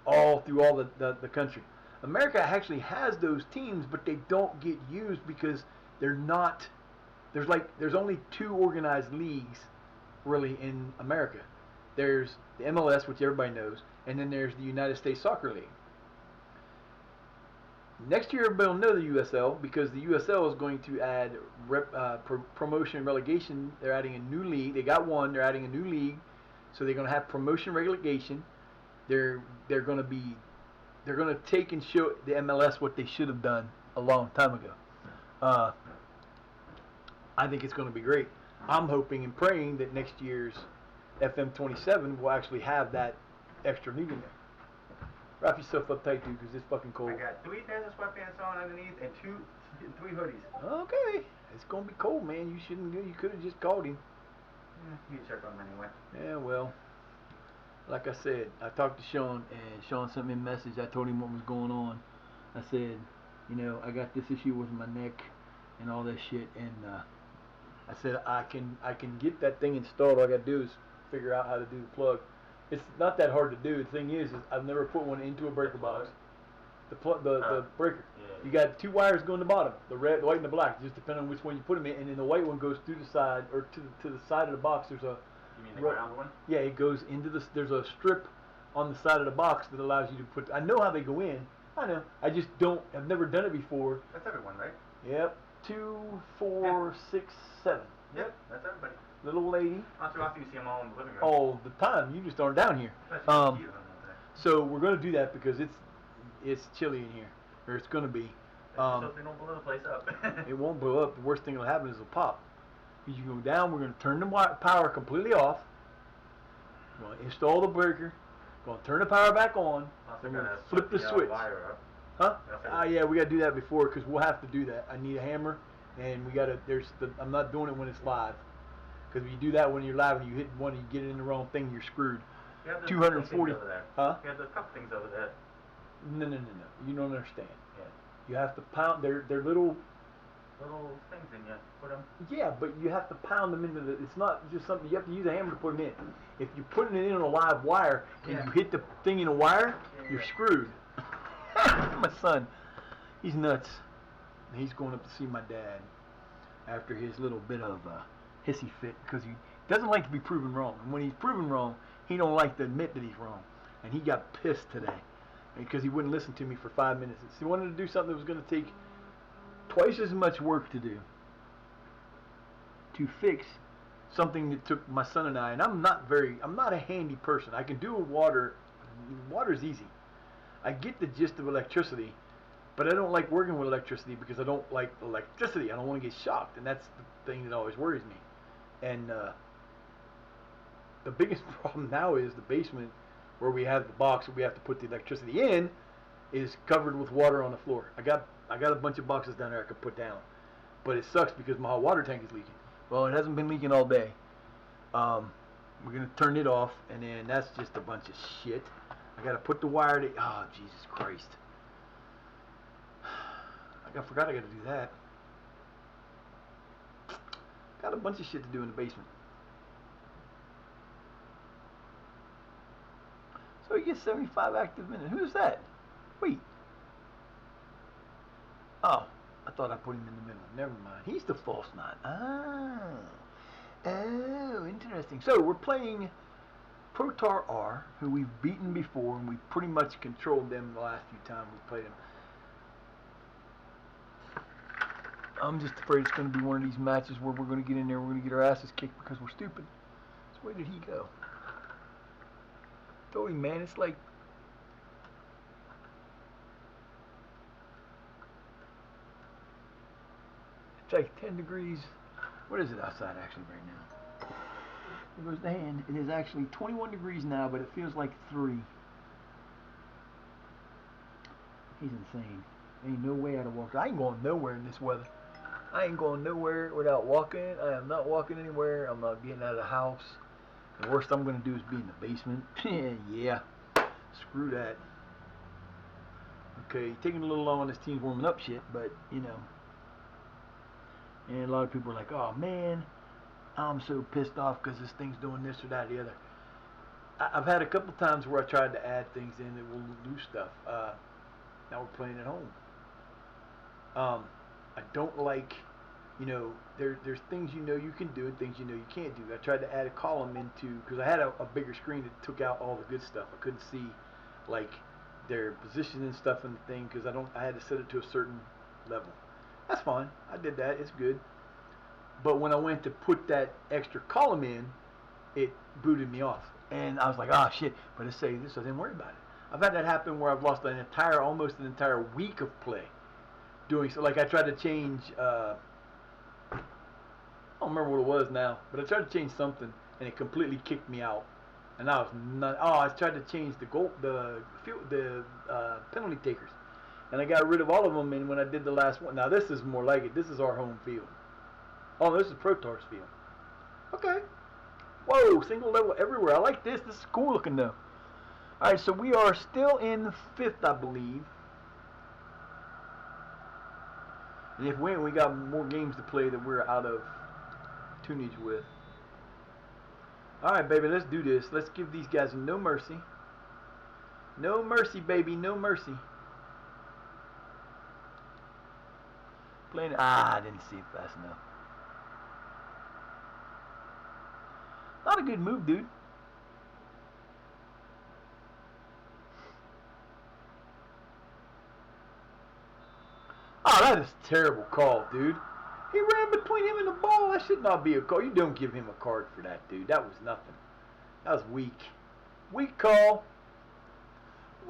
all through all the country. America actually has those teams, but they don't get used because they're not, there's only 2 organized leagues really in America. There's the MLS, which everybody knows, and then there's the United States Soccer League. Next year, everybody will know the USL because the USL is going to add promotion and relegation. They're adding a new league. They got one. They're adding a new league, so they're going to have promotion relegation. They're going to take and show the MLS what they should have done a long time ago. I think it's going to be great. I'm hoping and praying that next year's FM27 will actually have that extra lead in there. Wrap yourself up tight, dude, because it's fucking cold. I got 3 pairs of sweatpants on underneath and 3 hoodies. Okay, it's gonna be cold, man. You shouldn't. You could have just called him. You can check on them anyway. Yeah, well, like I said, I talked to Sean, and Sean sent me a message. I told him what was going on. I said, you know, I got this issue with my neck and all that shit, and I said I can get that thing installed. All I gotta do is figure out how to do the plug. It's not that hard to do. The thing is I've never put one into a breaker box. The breaker. Yeah. You got 2 wires going to the bottom, the red, the white, and the black. Just depending on which one you put them in, and then the white one goes through the side or to the side of the box. There's a. You mean the ground one? Yeah, it goes into the. There's a strip on the side of the box that allows you to put. I know how they go in. I know. I just don't. I've never done it before. That's everyone, right? Yep. 2, 4, 6, 7. Yep, that's everybody. Little lady. Not too often you see them all in the living room. All the time. You just aren't down here. So we're gonna do that because it's chilly in here, or it's gonna be. So they don't blow the place up. It won't blow up. The worst thing that'll happen is it'll pop. You go down. We're gonna turn the power completely off. We're gonna install the breaker. We're gonna turn the power back on. Then we're gonna flip the switch. Huh? Yeah, we gotta do that before because we'll have to do that. I need a hammer, and we gotta. I'm not doing it when it's live, because if you do that when you're live and you hit one and you get it in the wrong thing, you're screwed. 240. Huh? You have the cup things over there. No. You don't understand. Yeah. You have to pound. They're little things in you. Put them. Yeah, but you have to pound them into the. It's not just something you have to use a hammer to put them in. If you're putting it in on a live wire and you hit the thing in a wire, you're screwed. My son, he's nuts. He's going up to see my dad after his little bit of hissy fit because he doesn't like to be proven wrong. And when he's proven wrong, he don't like to admit that he's wrong. And he got pissed today because he wouldn't listen to me for 5 minutes. He wanted to do something that was going to take twice as much work to do to fix something that took my son and I. And I'm not a handy person. I can do water. Water's easy. I get the gist of electricity, but I don't like working with electricity because I don't like electricity. I don't want to get shocked, and that's the thing that always worries me. And the biggest problem now is the basement where we have the box where we have to put the electricity in is covered with water on the floor. I got a bunch of boxes down there I could put down, but it sucks because my hot water tank is leaking. Well, it hasn't been leaking all day. We're gonna turn it off, and then that's just a bunch of shit. I gotta put the wire to. Oh, Jesus Christ! I forgot I gotta do that. Got a bunch of shit to do in the basement. So he gets 75 active minutes. Who's that? Wait. Oh, I thought I put him in the middle. Never mind. He's the false nine. Oh, interesting. So we're playing Protar R, who we've beaten before, and we've pretty much controlled them the last few times we've played them. I'm just afraid it's going to be one of these matches where we're going to get in there, we're going to get our asses kicked because we're stupid. So where did he go? Told him, man, it's like it's like 10 degrees. What is it outside actually right now? There goes the hand. It is actually 21 degrees now, but it feels like 3. He's insane. There ain't no way I'd have walked. I ain't going nowhere in this weather. I ain't going nowhere without walking. I am not walking anywhere. I'm not getting out of the house. The worst I'm going to do is be in the basement. Yeah. Screw that. Okay, taking a little long on this team's warming up shit, but, you know. And a lot of people are like, oh, man, I'm so pissed off because this thing's doing this or that or the other. I've had a couple times where I tried to add things in that will lose stuff. Now we're playing at home. I don't like, you know, there's things you know you can do and things you know you can't do. I tried to add a column into, because I had a bigger screen that took out all the good stuff. I couldn't see, like, their position and stuff in the thing because I had to set it to a certain level. That's fine. I did that. It's good. But when I went to put that extra column in, it booted me off. And I was like, oh, shit. But it saved this, so I didn't worry about it. I've had that happen where I've lost almost an entire week of play. Doing so, like I tried to change, I don't remember what it was now, but I tried to change something, and it completely kicked me out. And I was not. Oh, I tried to change the penalty takers, and I got rid of all of them. And when I did the last one, now this is more like it. This is our home field. Oh, this is Protar's field. Okay. Whoa, single level everywhere. I like this. This is cool looking though. All right, so we are still in 5th, I believe. And if we got more games to play that we're out of tunage with. All right, baby, let's do this. Let's give these guys no mercy. No mercy, baby, no mercy. Playing. I didn't see it fast enough. Not a good move, dude. Oh, that is a terrible call, dude. He ran between him and the ball. That should not be a call. You don't give him a card for that, dude. That was nothing. That was weak. Weak call.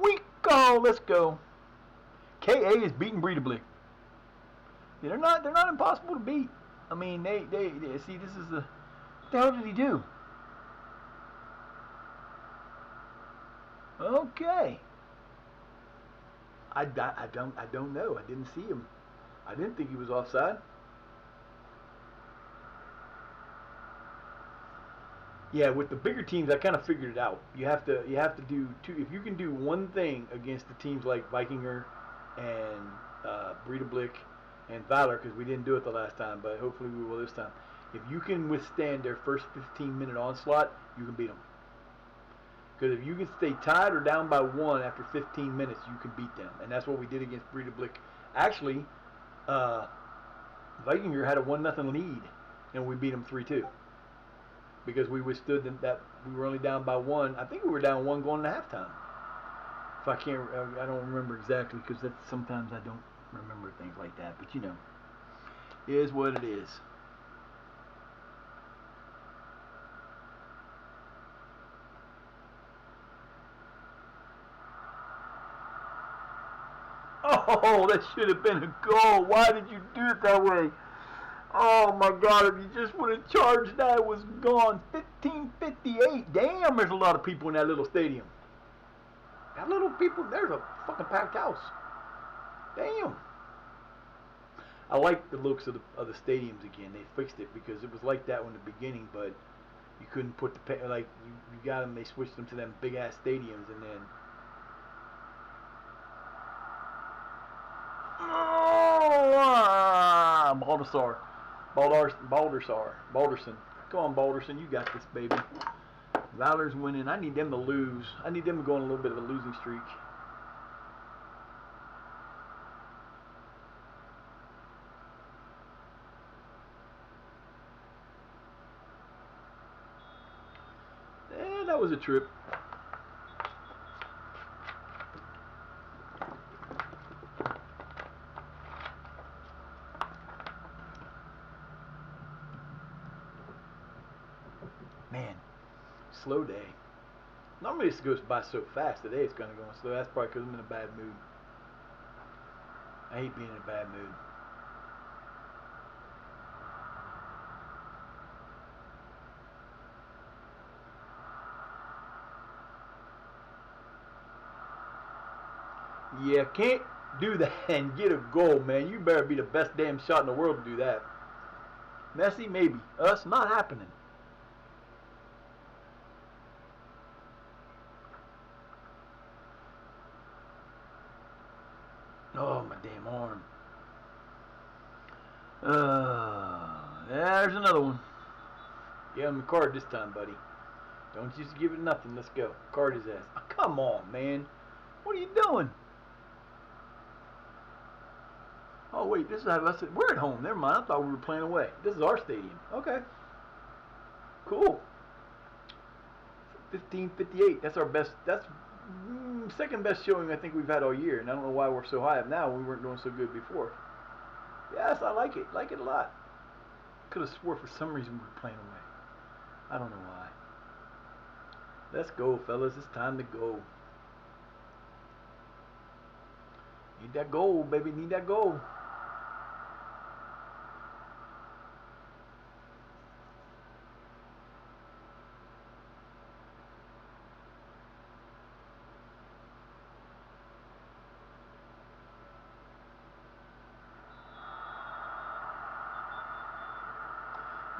Weak call. Let's go. KA is beating Breedablick. They're not impossible to beat. I mean, they see, this is what the hell did he do? Okay. I don't know. I didn't see him. I didn't think he was offside. Yeah, with the bigger teams, I kind of figured it out. You have to do two. If you can do one thing against the teams like Vikinger and Breedablick and Valor, because we didn't do it the last time, but hopefully we will this time. If you can withstand their first 15-minute onslaught, you can beat them. Because if you can stay tied or down by 1 after 15 minutes, you can beat them. And that's what we did against Breedablick. Actually, Vikinger had a 1-0 lead, and we beat them 3-2. Because we withstood that we were only down by 1. I think we were down 1 going to halftime. If I don't remember exactly, because sometimes I don't remember things like that. But you know, it is what it is. Oh, that should have been a goal. Why did you do it that way? Oh my God, if you just would have charged that, it was gone. 15:58. Damn, there's a lot of people in that little stadium. That little people, there's a fucking packed house. Damn. I like the looks of the stadiums again. They fixed it because it was like that in the beginning, but you couldn't put you got them. They switched them to them big ass stadiums, and then. Oh, Balderson. Come on, Balderson, you got this, baby. Valor's winning. I need them to lose. I need them to go on a little bit of a losing streak. That was a trip. Man, slow day. Normally this goes by so fast. Today it's going to go slow. That's probably because I'm in a bad mood. I hate being in a bad mood. Yeah, can't do that and get a goal, man. You better be the best damn shot in the world to do that. Messi, maybe. Us, not happening. Oh, my damn arm. There's another one. Get him the card this time, buddy. Don't just give it nothing. Let's go. Card his ass. Oh, come on, man. What are you doing? Oh, wait. This is how I said. We're at home. Never mind. I thought we were playing away. This is our stadium. Okay. Cool. 15:58. That's our best. That's second best showing I think we've had all year. And I don't know why we're so high up now. We weren't doing so good before. Yes, I like it. Like it a lot. Could have swore for some reason we were playing away. I don't know why. Let's go, fellas. It's time to go. Need that goal, baby. Need that goal.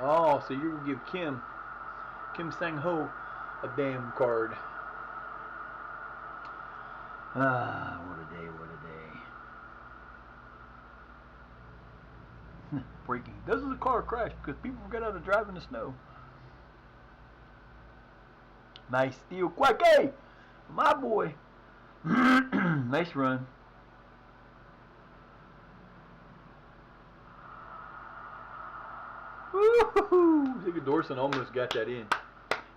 Oh, so you're gonna give Kim Sang Ho a damn card. Ah, what a day, what a day. Breaking. This is a car crash because people got out of drive in the snow. Nice steal, Quacky! My boy. Nice run. Woo-hoo-hoo! Dorson almost got that in.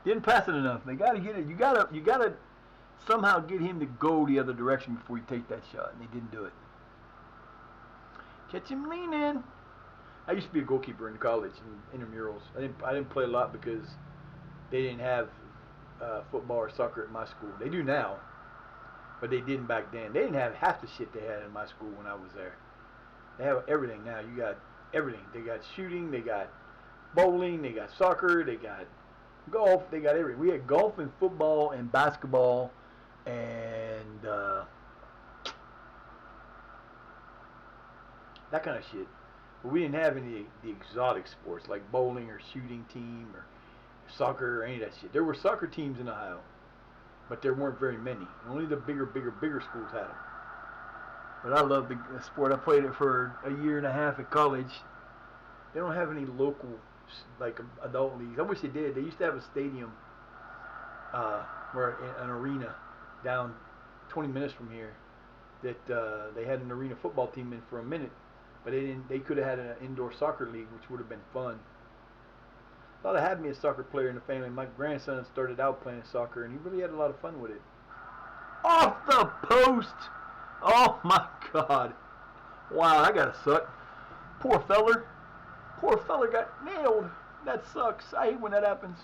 Didn't pass it enough. They gotta get it. You gotta somehow get him to go the other direction before you take that shot, and they didn't do it. Catch him leaning. I used to be a goalkeeper in college in intramurals. I didn't play a lot because they didn't have football or soccer at my school. They do now, but they didn't back then. They didn't have half the shit they had in my school when I was there. They have everything now. You got everything. They got shooting. They got bowling. They got soccer. They got golf. They got everything. We had golf and football and basketball and that kind of shit. But we didn't have any of the exotic sports like bowling or shooting team or soccer or any of that shit. There were soccer teams in Ohio, but there weren't very many. Only the bigger schools had them. But I love the sport. I played it for a year and a half at college. They don't have any local like adult leagues. I wish they did. They used to have a stadium, where an arena down 20 minutes from here that they had an arena football team in for a minute, but they didn't. They could have had an indoor soccer league, which would have been fun. Thought I had me a soccer player in the family. My grandson started out playing soccer, and he really had a lot of fun with it. Off the post! Oh my God! Wow, that gotta suck. Poor feller. Poor feller got nailed. That sucks. I hate when that happens.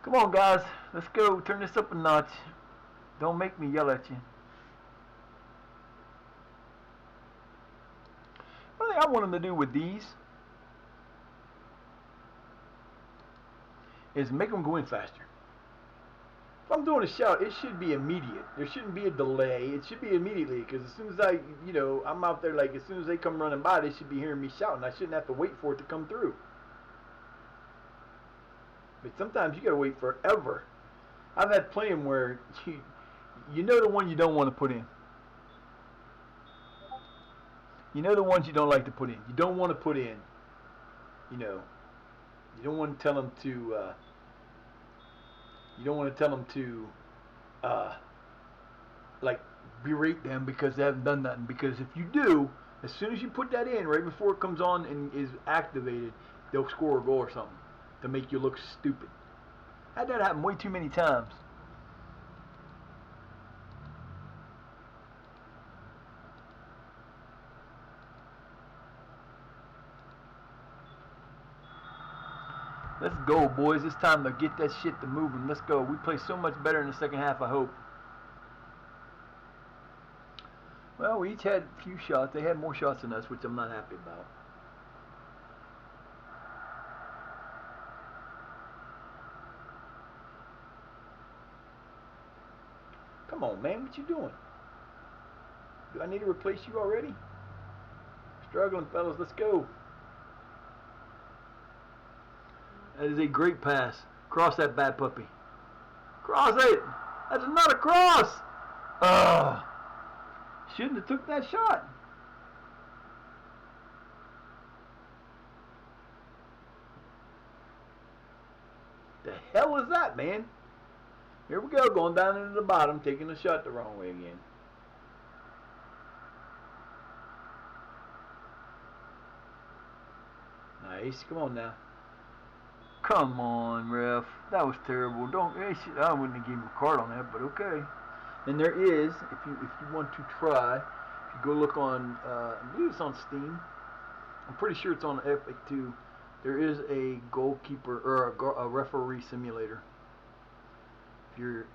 Come on, guys. Let's go. Turn this up a notch. Don't make me yell at you. One thing I want them to do with these is make them go in faster. If I'm doing a shot, it should be immediate. There shouldn't be a delay. It should be immediately, because as soon as I'm out there, like as soon as they come running by, they should be hearing me shouting. I shouldn't have to wait for it to come through. But sometimes you gotta wait forever. I've had playing where you know the one you don't want to put in. You know the ones you don't like to put in. You don't want to put in. You know, you don't want to tell them to. You don't want to tell them to, like, berate them because they haven't done nothing. Because if you do, as soon as you put that in, right before it comes on and is activated, they'll score a goal or something to make you look stupid. I had that happen way too many times. Let's go, boys. It's time to get that shit to moving. Let's go. We play so much better in the second half, I hope. Well, we each had a few shots. They had more shots than us, which I'm not happy about. Come on, man. What you doing? Do I need to replace you already? Struggling, fellas. Let's go. That is a great pass. Cross that bad puppy. Cross it. That's not a cross. Ugh. Shouldn't have took that shot. The hell is that, man? Here we go, going down into the bottom, taking the shot the wrong way again. Nice. Come on now. Come on, ref. That was terrible. I wouldn't have given him a card on that, but okay. And there is, if you want to try, if you go look on, I believe it's on Steam. I'm pretty sure it's on Epic too. There is a goalkeeper or a referee simulator. If you're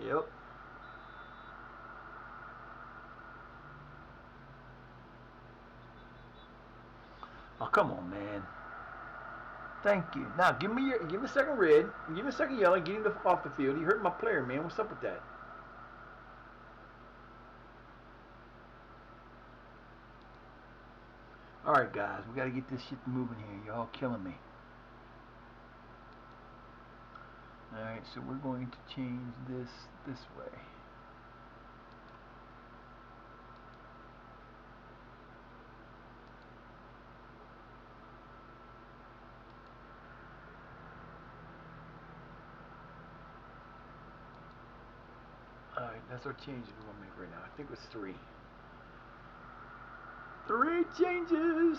yep. Oh, come on, man. Thank you. Now give me a second red, give me a second yellow, get him off the field. He hurt my player, man. What's up with that? Alright guys, we gotta get this shit moving here. Y'all killing me. Alright, so we're going to change this way. Alright, that's our changes we're gonna make right now. I think it was 3. 3 changes!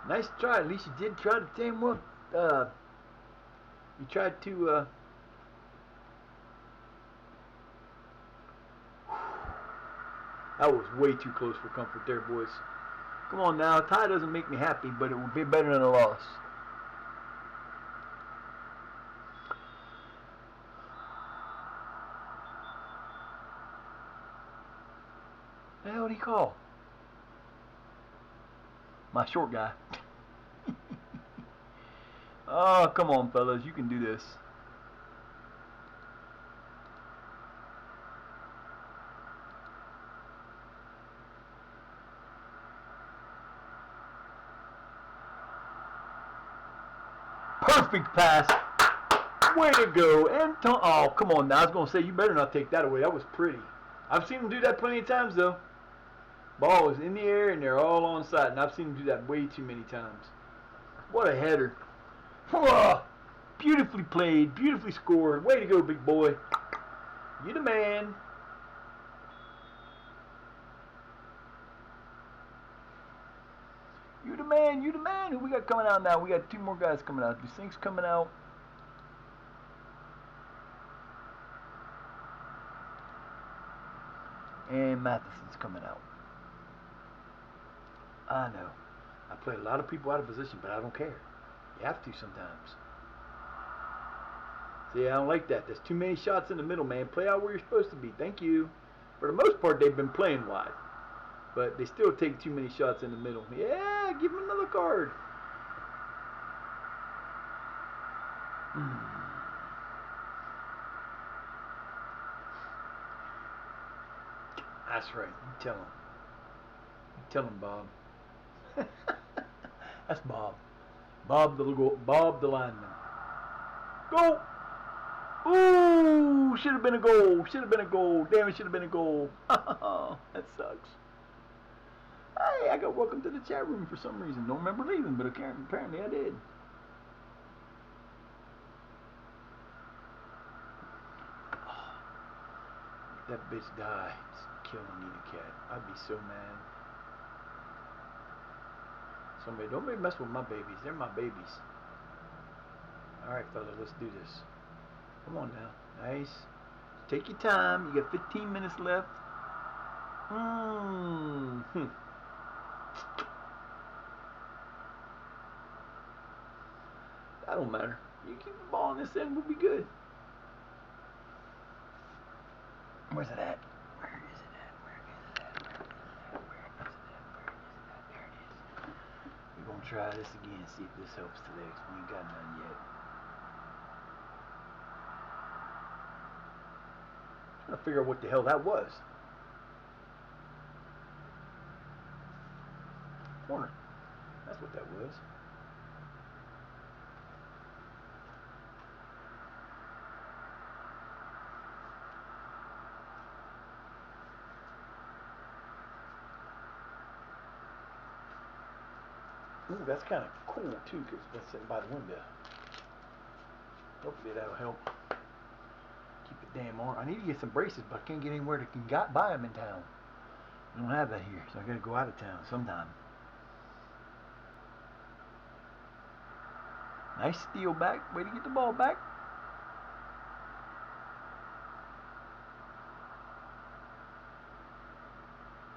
Nice try. At least you did try to damn well. You tried to. That was way too close for comfort there, boys. Come on now. Tie doesn't make me happy, but it would be better than a loss. The hell did he call? My short guy. Oh, come on, fellas. You can do this. Perfect pass. Way to go. Anton. Oh, come on now. I was going to say, you better not take that away. That was pretty. I've seen him do that plenty of times, though. Ball is in the air, and they're all on side. And I've seen him do that way too many times. What a header. Whoa. Beautifully played. Beautifully scored. Way to go, big boy. You the man. You the man. You the man. Who we got coming out now? We got 2 more guys coming out. Dusink's coming out. And Matheson's coming out. I know. I play a lot of people out of position, but I don't care. You have to sometimes. See, I don't like that. There's too many shots in the middle, man. Play out where you're supposed to be. Thank you. For the most part, they've been playing wide. But they still take too many shots in the middle. Yeah, give him another card. That's right. You tell him. You tell him, Bob. That's Bob. Bob the lineman. Go! Ooh! Should have been a goal. Should have been a goal. Damn it! Should have been a goal. That sucks. Hey, I got welcome to the chat room for some reason. Don't remember leaving, but apparently I did. That bitch died. Kill Anita Cat. I'd be so mad. Somebody, don't mess with my babies. They're my babies. Alright, fella, let's do this. Come on now. Nice. Take your time. You got 15 minutes left. That don't matter. You keep the ball on this end, we'll be good. Where's it at? Where is it at? Where is it at? Where is it at? Where is it at? Where is it at? There it is. We're gonna try this again, see if this helps today, because we ain't got none yet. Trying to figure out what the hell that was. Corner. That's what that was. Ooh, that's kind of cool too, because that's sitting by the window. Hopefully that'll help keep the damn arm. I need to get some braces, but I can't get anywhere that can buy them in town. We don't have that here, so I gotta go out of town sometime. Nice steal back. Way to get the ball back.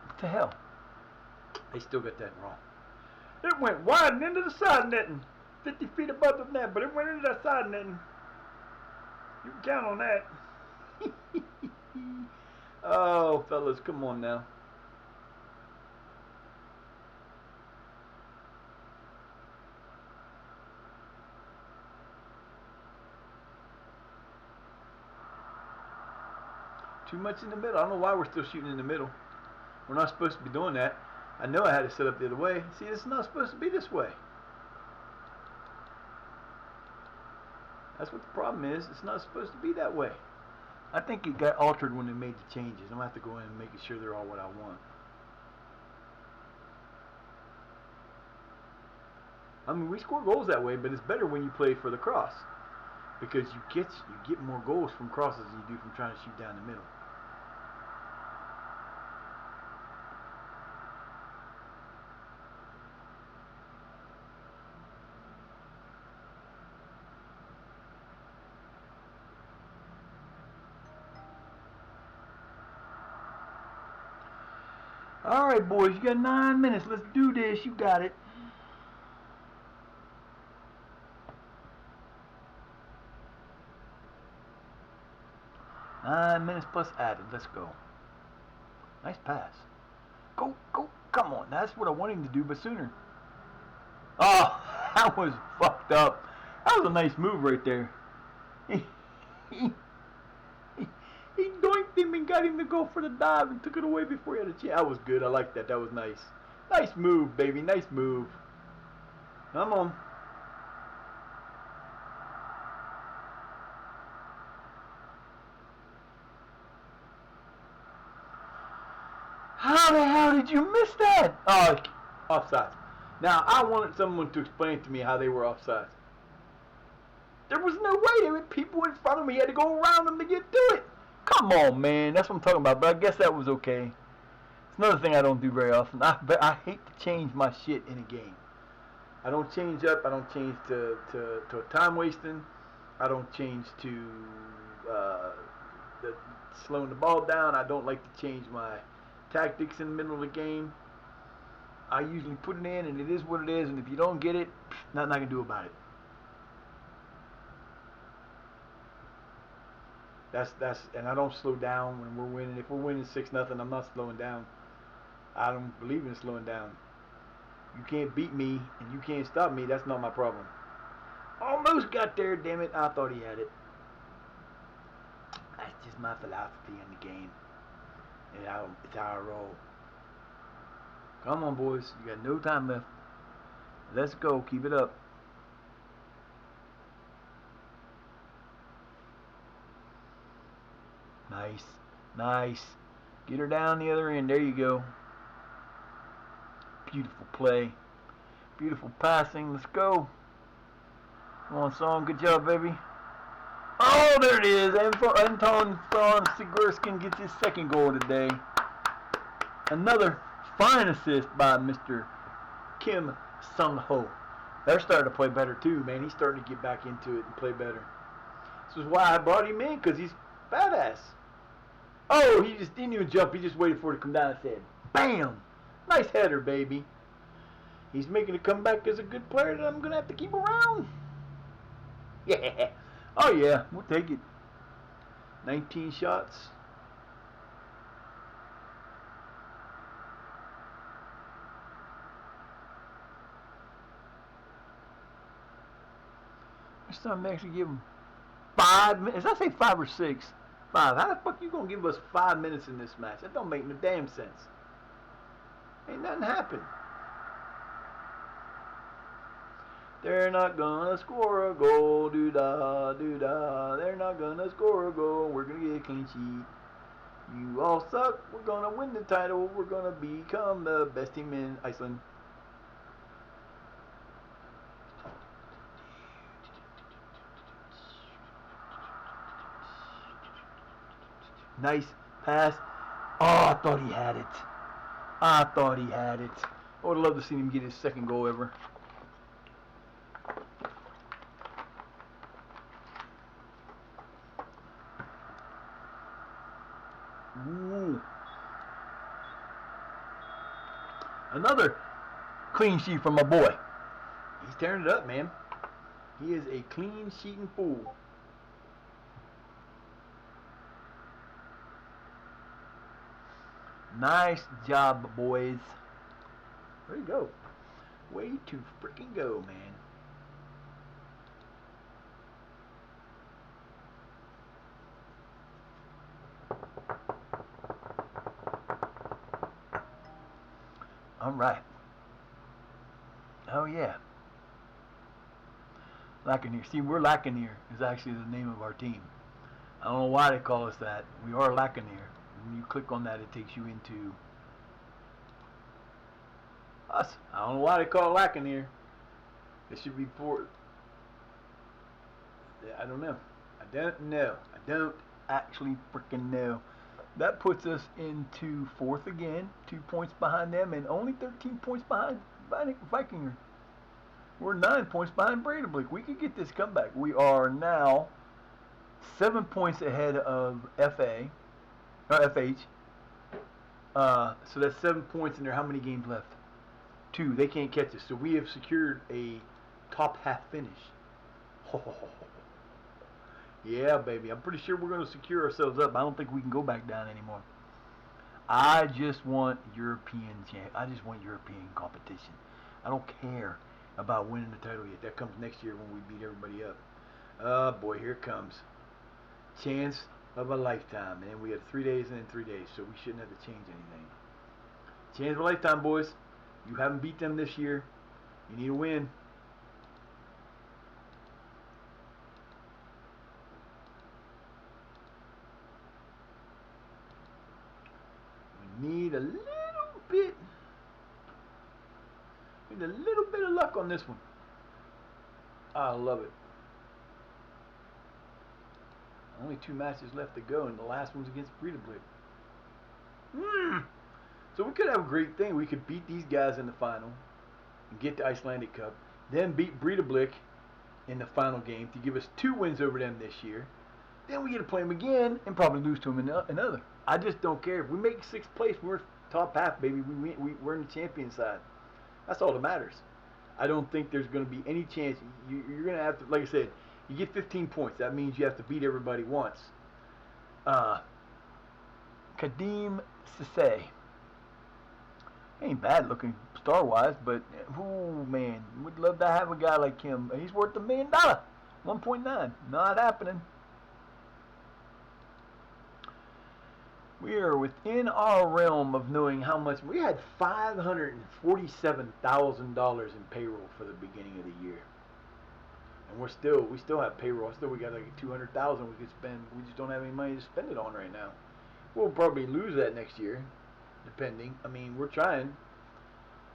What the hell? They still got that wrong. It went wide and into the side netting. 50 feet above the net, but it went into that side netting. You can count on that. Oh, fellas, come on now. Too much in the middle. I don't know why we're still shooting in the middle. We're not supposed to be doing that. I know I had it set up the other way. See, it's not supposed to be this way. That's what the problem is. It's not supposed to be that way. I think it got altered when they made the changes. I'm going to have to go in and make sure they're all what I want. I mean, we score goals that way, but it's better when you play for the cross, because you get more goals from crosses than you do from trying to shoot down the middle. All right, boys, you got 9 minutes. Let's do this. You got it. Nine minutes plus added. Let's go. Nice pass. Go, go. Come on. That's what I wanted him to do, but sooner. Oh, that was fucked up. That was a nice move right there. He doinked him and got him to go for the dive and took it away before he had a chance. That was good. I like that. That was nice. Nice move, baby. Nice move. Come on. How the hell did you miss that? Oh, offsides. Now, I wanted someone to explain to me how they were offsides. There was no way. There were people in front of me. You had to go around them to get to it. Come on, man. That's what I'm talking about. But I guess that was okay. It's another thing I don't do very often. I hate to change my shit in a game. I don't change up. I don't change to time wasting. I don't change to slowing the ball down. I don't like to change my tactics in the middle of the game. I usually put it in, and it is what it is. And if you don't get it, nothing I can do about it. And I don't slow down when we're winning. If we're winning 6-0, I'm not slowing down. I don't believe in slowing down. You can't beat me and you can't stop me. That's not my problem. Almost got there, damn it. I thought he had it. That's just my philosophy in the game. And it's how I roll. Come on, boys. You got no time left. Let's go. Keep it up. Nice. Nice. Get her down the other end. There you go. Beautiful play. Beautiful passing. Let's go. Come on, son. Good job, baby. Oh, there it is. Anton Sigurskin gets his second goal today. Another fine assist by Mr. Kim Sung-ho. They're starting to play better too, man. He's starting to get back into it and play better. This is why I brought him in, because he's badass. Oh, he just didn't even jump. He just waited for it to come down his head. Bam! Nice header, baby. He's making a comeback as a good player that I'm going to have to keep around. Yeah. Oh, yeah. We'll take it. 19 shots. Next time I actually give him 5 minutes. Did I say 5 or 6? 5. How the fuck you going to give us 5 minutes in this match? That don't make no damn sense. Ain't nothing happened. They're not gonna score a goal, doo-da, doo-da. They're not gonna score a goal. We're gonna get a clean sheet. You all suck. We're gonna win the title. We're gonna become the best team in Iceland. Nice pass. Oh, I thought he had it. I thought he had it. I would love to see him get his second goal ever. Ooh. Another clean sheet from my boy. He's tearing it up, man. He is a clean sheeting fool. Nice job, boys. Way to go. Way to freaking go, man. All right. Oh yeah. Lackaneer. See, we're Lackaneer is actually the name of our team. I don't know why they call us that. We are Lackaneer. When you click on that, it takes you into us. I don't know why they call it Lackaneer. It should be Port. I don't know. I don't know. I don't actually freaking know. That puts us into fourth again, 2 points behind them, and only 13 points behind Vikinger. We're 9 points behind Breidablik. We could get this comeback. We are now 7 points ahead of FA or FH. So that's 7 points, and there. How many games left? 2. They can't catch us. So we have secured a top half finish. Yeah, baby. I'm pretty sure we're going to secure ourselves up. I don't think we can go back down anymore. I just want I just want European competition. I don't care about winning the title yet. That comes next year when we beat everybody up. Oh boy, here it comes. Chance of a lifetime. And we have 3 days and then 3 days, so we shouldn't have to change anything. Chance of a lifetime, boys. You haven't beat them this year. You need a win. We need a little bit of luck on this one. I love it. Only 2 matches left to go, and the last one's against Breidablik. So we could have a great thing. We could beat these guys in the final and get the Icelandic Cup, then beat Breidablik in the final game to give us 2 wins over them this year. Then we get to play them again and probably lose to them in another. I just don't care. If we make 6th place, we're top half, baby. We're in the champion side. That's all that matters. I don't think there's going to be any chance. You're going to have to, like I said, you get 15 points. That means you have to beat everybody once. Kadim Sisse. Ain't bad looking star-wise, but, oh, man, would love to have a guy like him. He's worth $1 million. 1.9. Not happening. We are within our realm of knowing how much. We had $547,000 in payroll for the beginning of the year, and we still have payroll. Still, we got like 200,000 we could spend. We just don't have any money to spend it on right now. We'll probably lose that next year, depending. I mean, we're trying.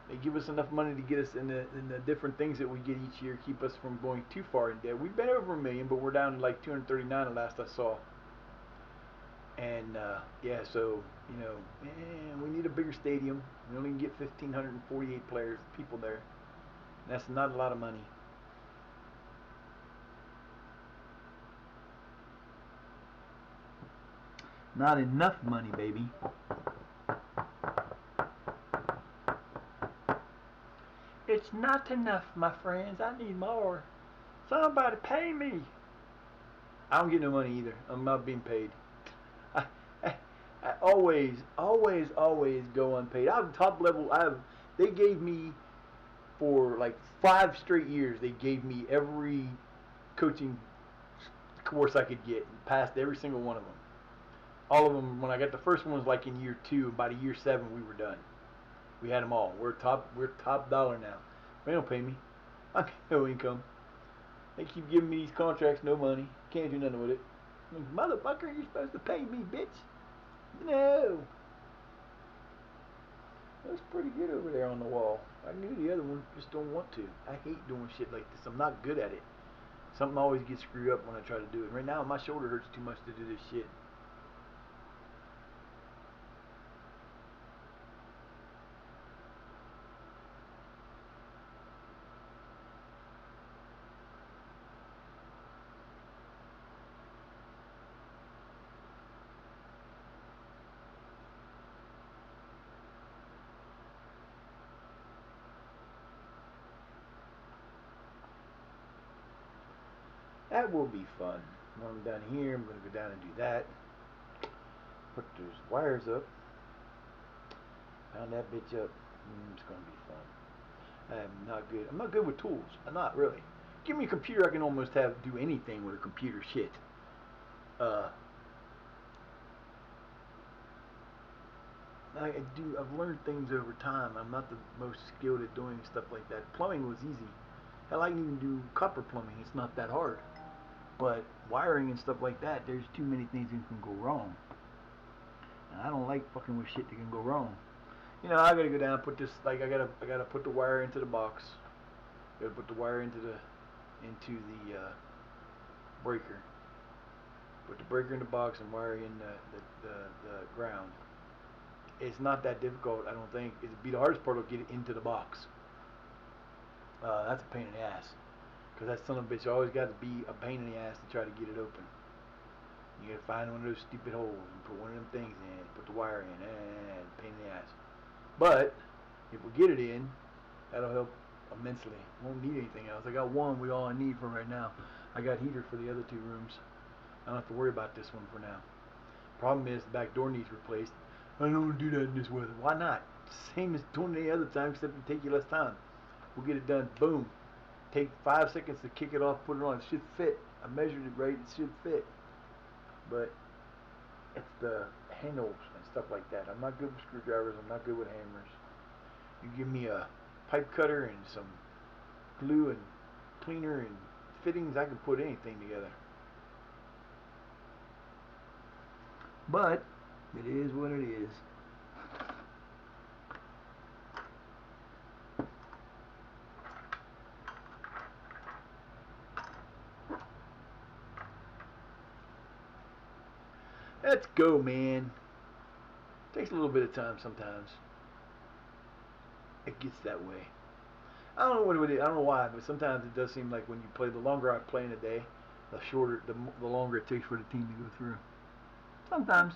They give us enough money to get us in the different things that we get each year, keep us from going too far in debt. We've been over $1 million, but we're down to like 239 the last I saw. And yeah, so man, we need a bigger stadium. We only can get 1,548 people there. That's not a lot of money. Not enough money, baby. It's not enough, my friends. I need more. Somebody pay me. I don't get no money either. I'm not being paid. I always go unpaid. I'm top level. They gave me for like 5 straight years. They gave me every coaching course I could get. Passed every single one of them. All of them. When I got the first one was like in year 2. About a year 7 we were done. We had them all. We're top dollar now. They don't pay me. I got no income. They keep giving me these contracts, no money. Can't do nothing with it. Motherfucker, you're supposed to pay me, bitch. No. Looks pretty good over there on the wall. I can do the other one, just don't want to. I hate doing shit like this. I'm not good at it. Something always gets screwed up when I try to do it. Right now, my shoulder hurts too much to do this shit. That will be fun. When I'm down here, I'm going to go down and do that. Put those wires up. Pound that bitch up. It's going to be fun. I'm not good. I'm not good with tools. I'm not really. Give me a computer, I can almost do anything with a computer. Shit. I've learned things over time. I'm not the most skilled at doing stuff like that. Plumbing was easy. Hell, I can even do copper plumbing. It's not that hard. But wiring and stuff like that, there's too many things that can go wrong. And I don't like fucking with shit that can go wrong. You know, I gotta go down and put this, like, I gotta put the wire into the box. Gotta put the wire into the breaker. Put the breaker in the box and wire in the ground. It's not that difficult, I don't think. It'd be the hardest part to get it into the box. That's a pain in the ass. Because that son of a bitch always got to be a pain in the ass to try to get it open. You gotta find one of those stupid holes and put one of them things in, put the wire in, and pain in the ass. But if we get it in, that'll help immensely. Won't need anything else. I got one we all I need for right now. I got heater for the other two rooms. I don't have to worry about this one for now. Problem is the back door needs replaced. I don't want to do that in this weather. Why not? Same as doing it any other time, except it take you less time. We'll get it done. Boom. Take 5 seconds to kick it off, put it on. It should fit. I measured it right. It should fit. But it's the handles and stuff like that. I'm not good with screwdrivers. I'm not good with hammers. You give me a pipe cutter and some glue and cleaner and fittings, I can put anything together. But it is what it is. Let's go, man. Takes a little bit of time sometimes. It gets that way. I don't know what it is. I don't know why, but sometimes it does seem like when you play, the longer I play in a day, the longer it takes for the team to go through. Sometimes.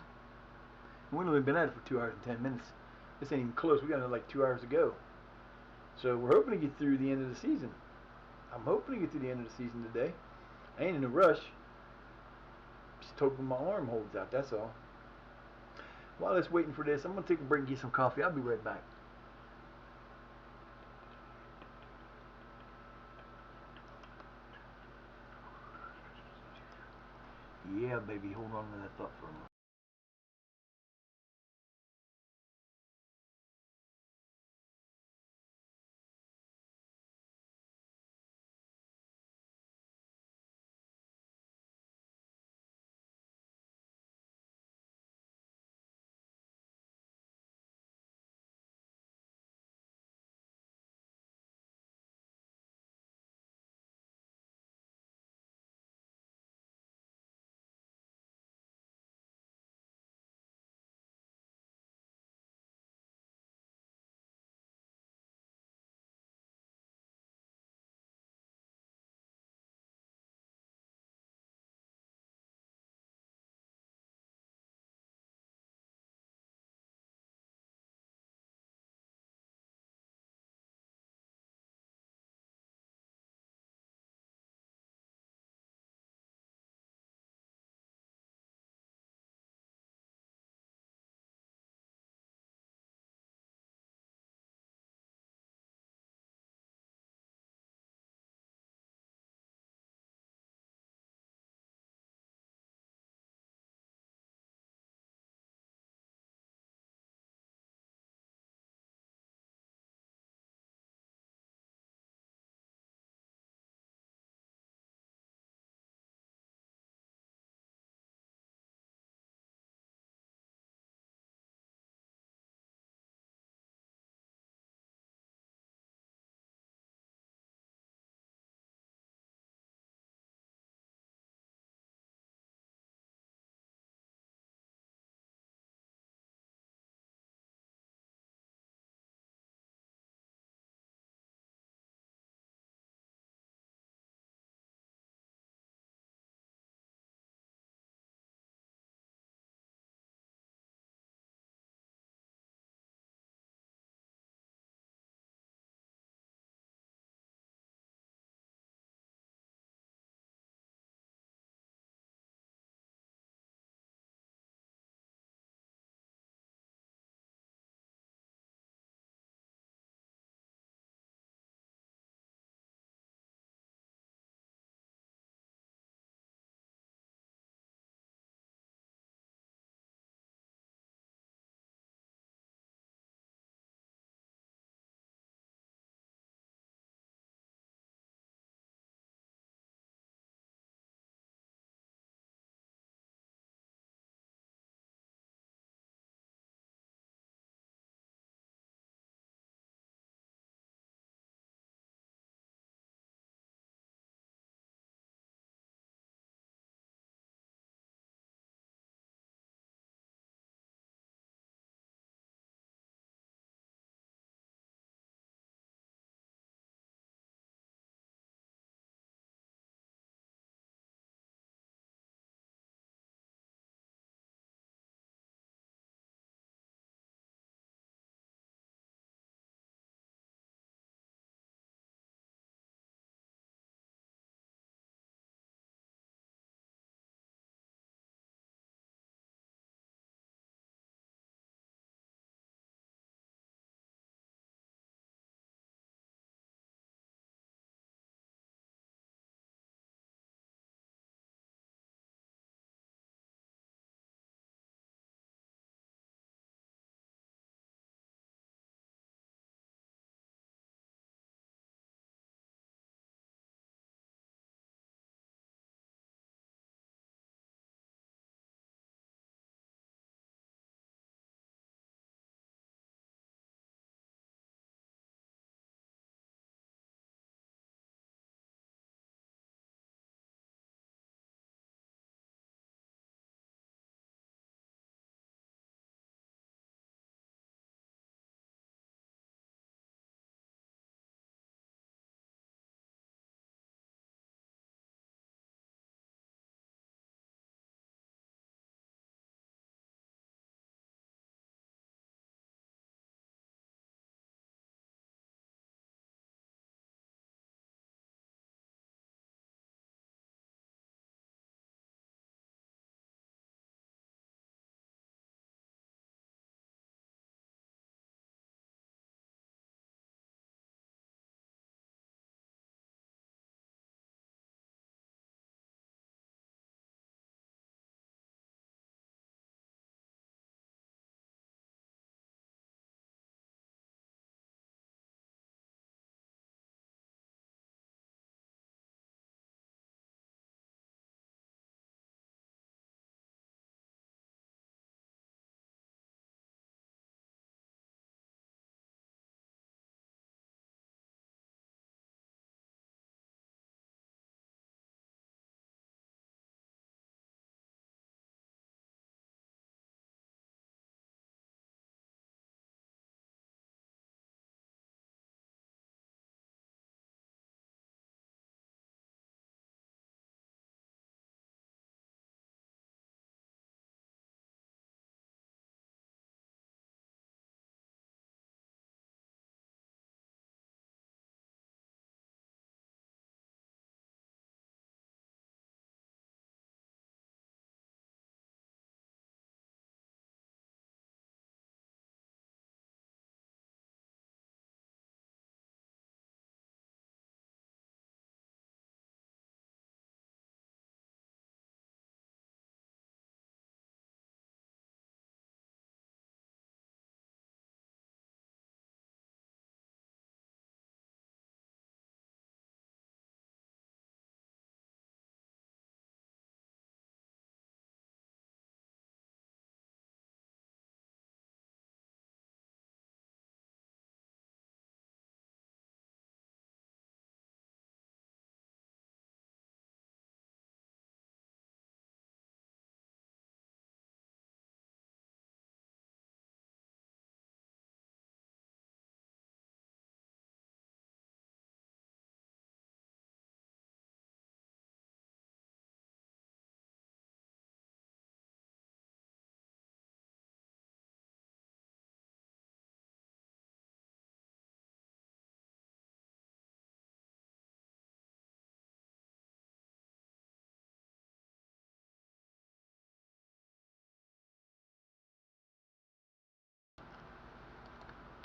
We've only been at it for 2 hours and 10 minutes. This ain't even close. We got another like 2 hours to go. So we're hoping to get through the end of the season. I'm hoping to get to the end of the season today. I ain't in a rush. Just hoping my arm holds out. That's all. While it's waiting for this, I'm gonna take a break and get some coffee. I'll be right back. Yeah, baby. Hold on to that thought for a moment.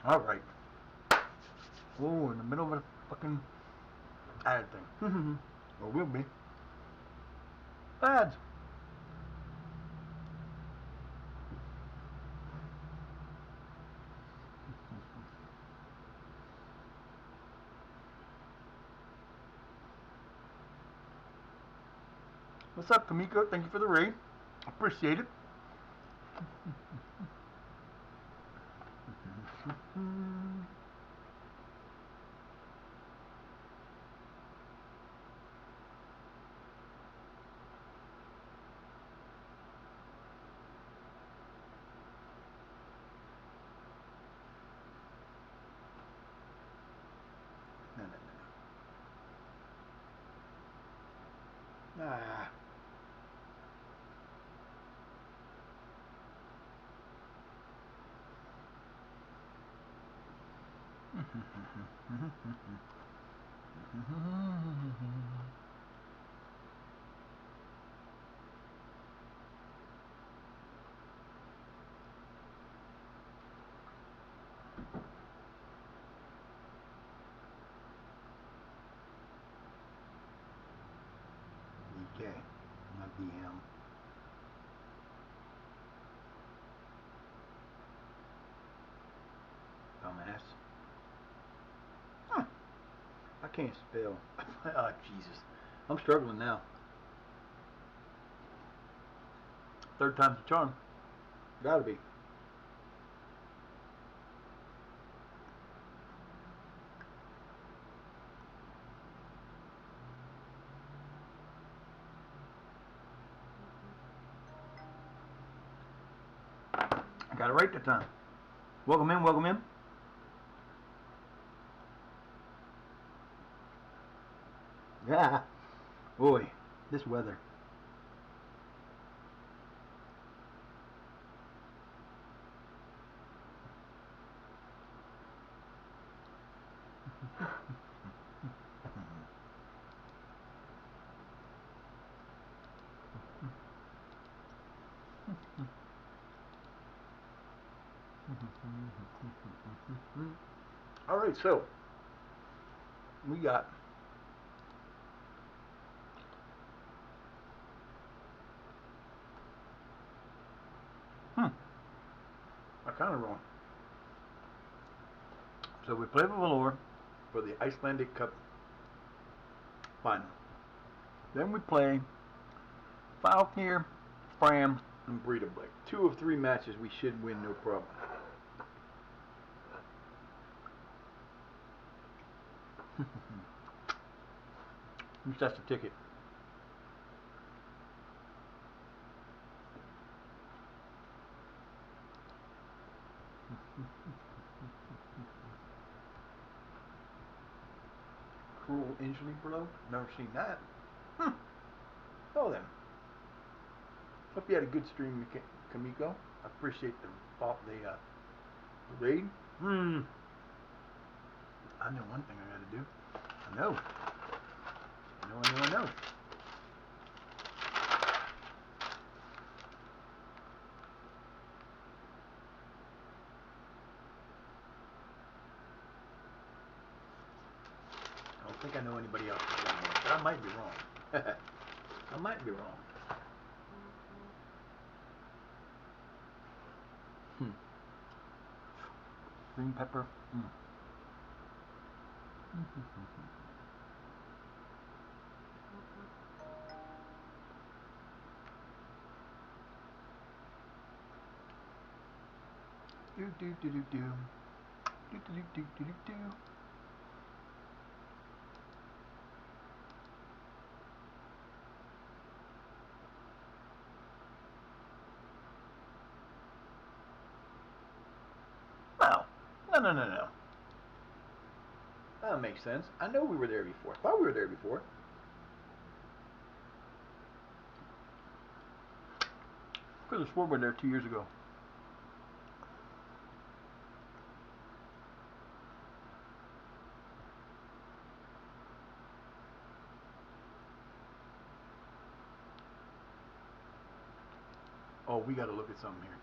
Alright. Oh, in the middle of a fucking ad thing. Or will be. Ads. What's up, Kamiko? Thank you for the raid. Appreciate it. No. Ah. DK, not DM. Dumbass. Huh. I can't spell. Oh, Jesus. I'm struggling now. Third time's the charm. Gotta be. I got it right that time. Welcome in, welcome in. Yeah. Boy, this weather. All right, so we got I kind of wrong. So we play Valor for the Icelandic Cup final. Then we play Falkir, Fram, and Breedablick. 2 of 3 matches we should win, no problem. At least that's the ticket. Cruel injury blow? Never seen that. Oh then. Hope you had a good stream, Kamiko. I appreciate the raid. I know one thing I gotta do. I know. I know. I don't think I know anybody else, but I might be wrong. I might be wrong. Green pepper. Do do do do do. Do do do do do do. No. That makes sense. I know we were there before. Thought we were there before. Could have swore we were there 2 years ago. Oh, we got to look at something here.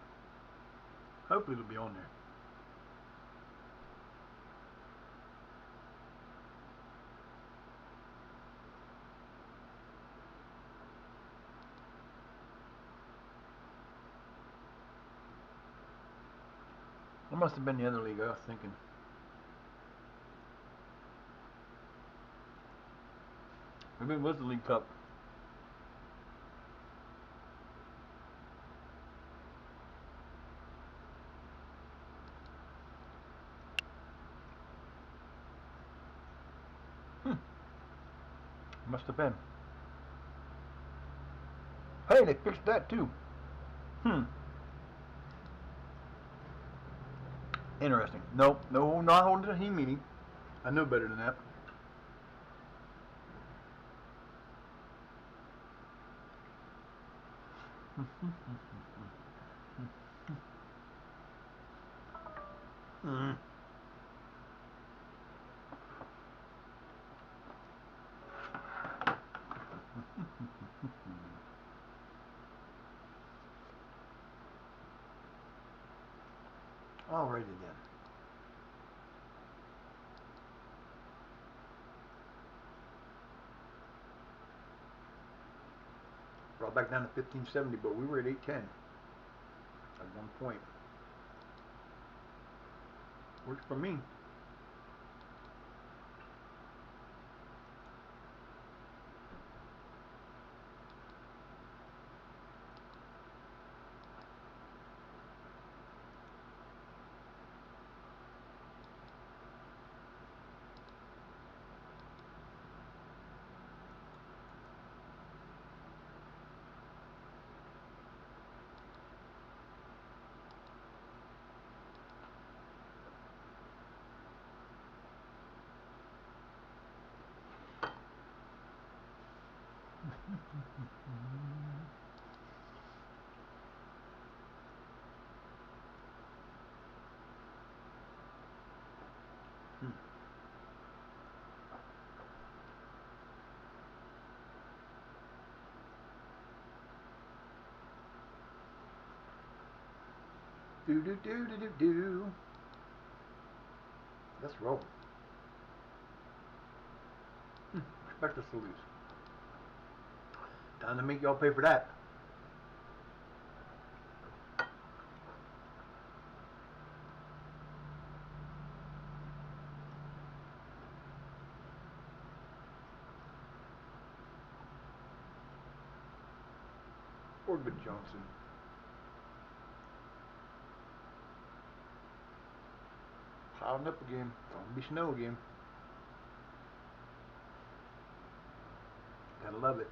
Hopefully it'll be on there. must have been the other league I was thinking. Maybe it was the League Cup. Must have been. Hey, they fixed that too. Interesting. Nope, no, not holding a team meeting. I know better than that. Alrighty then. Brought back down to 1570, but we were at 810 at one point. Works for me. Do do do do do do. Let's roll. Expect us to lose. Time to make y'all pay for that. Or good Johnson. Piling up again. Gonna be snow again. Gotta love it.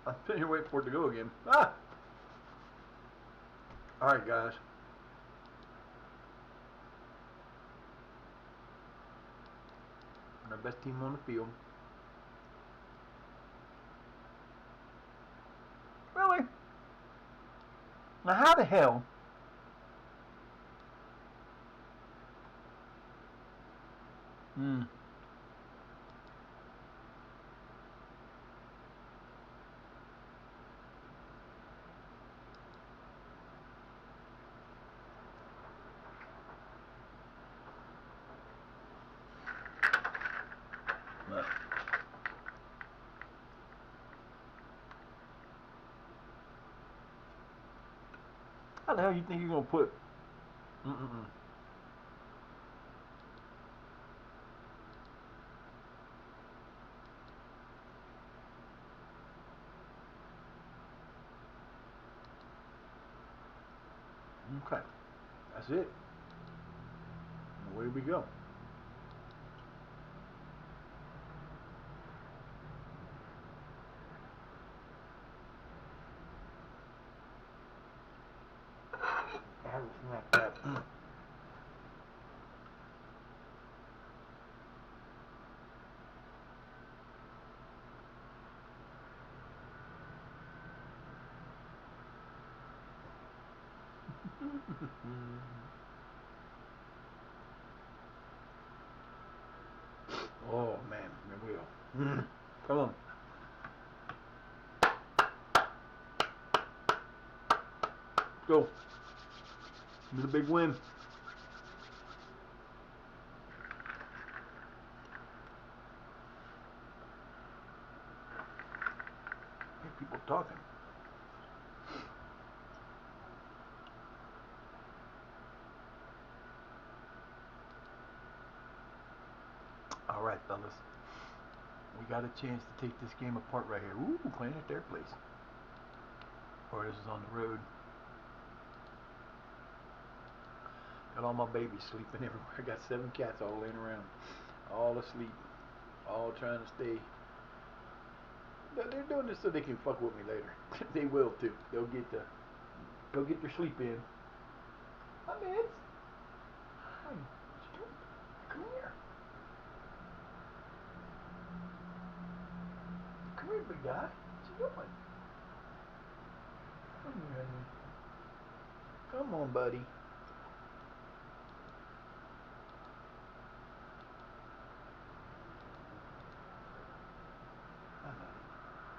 I'm sitting here waiting for it to go again. Ah! Alright, guys. Our best team on the field. Really? Now, how the hell? How the hell you think you're gonna put? Okay, that's it. And away we go. I haven't snapped that. Oh man, here we go. Come on. Go. This is a big win. talking. All right, fellas. We got a chance to take this game apart right here. Ooh, playing at their place. Or this is on the road. Got all my babies sleeping everywhere. I got 7 cats all laying around. All asleep. All trying to stay. They're doing this so they can fuck with me later. They will too. They'll get their sleep in. Hi, Mids. Hi. What you doing? Come here. Come here, big guy. What you doing? Come here, honey. Come on, buddy.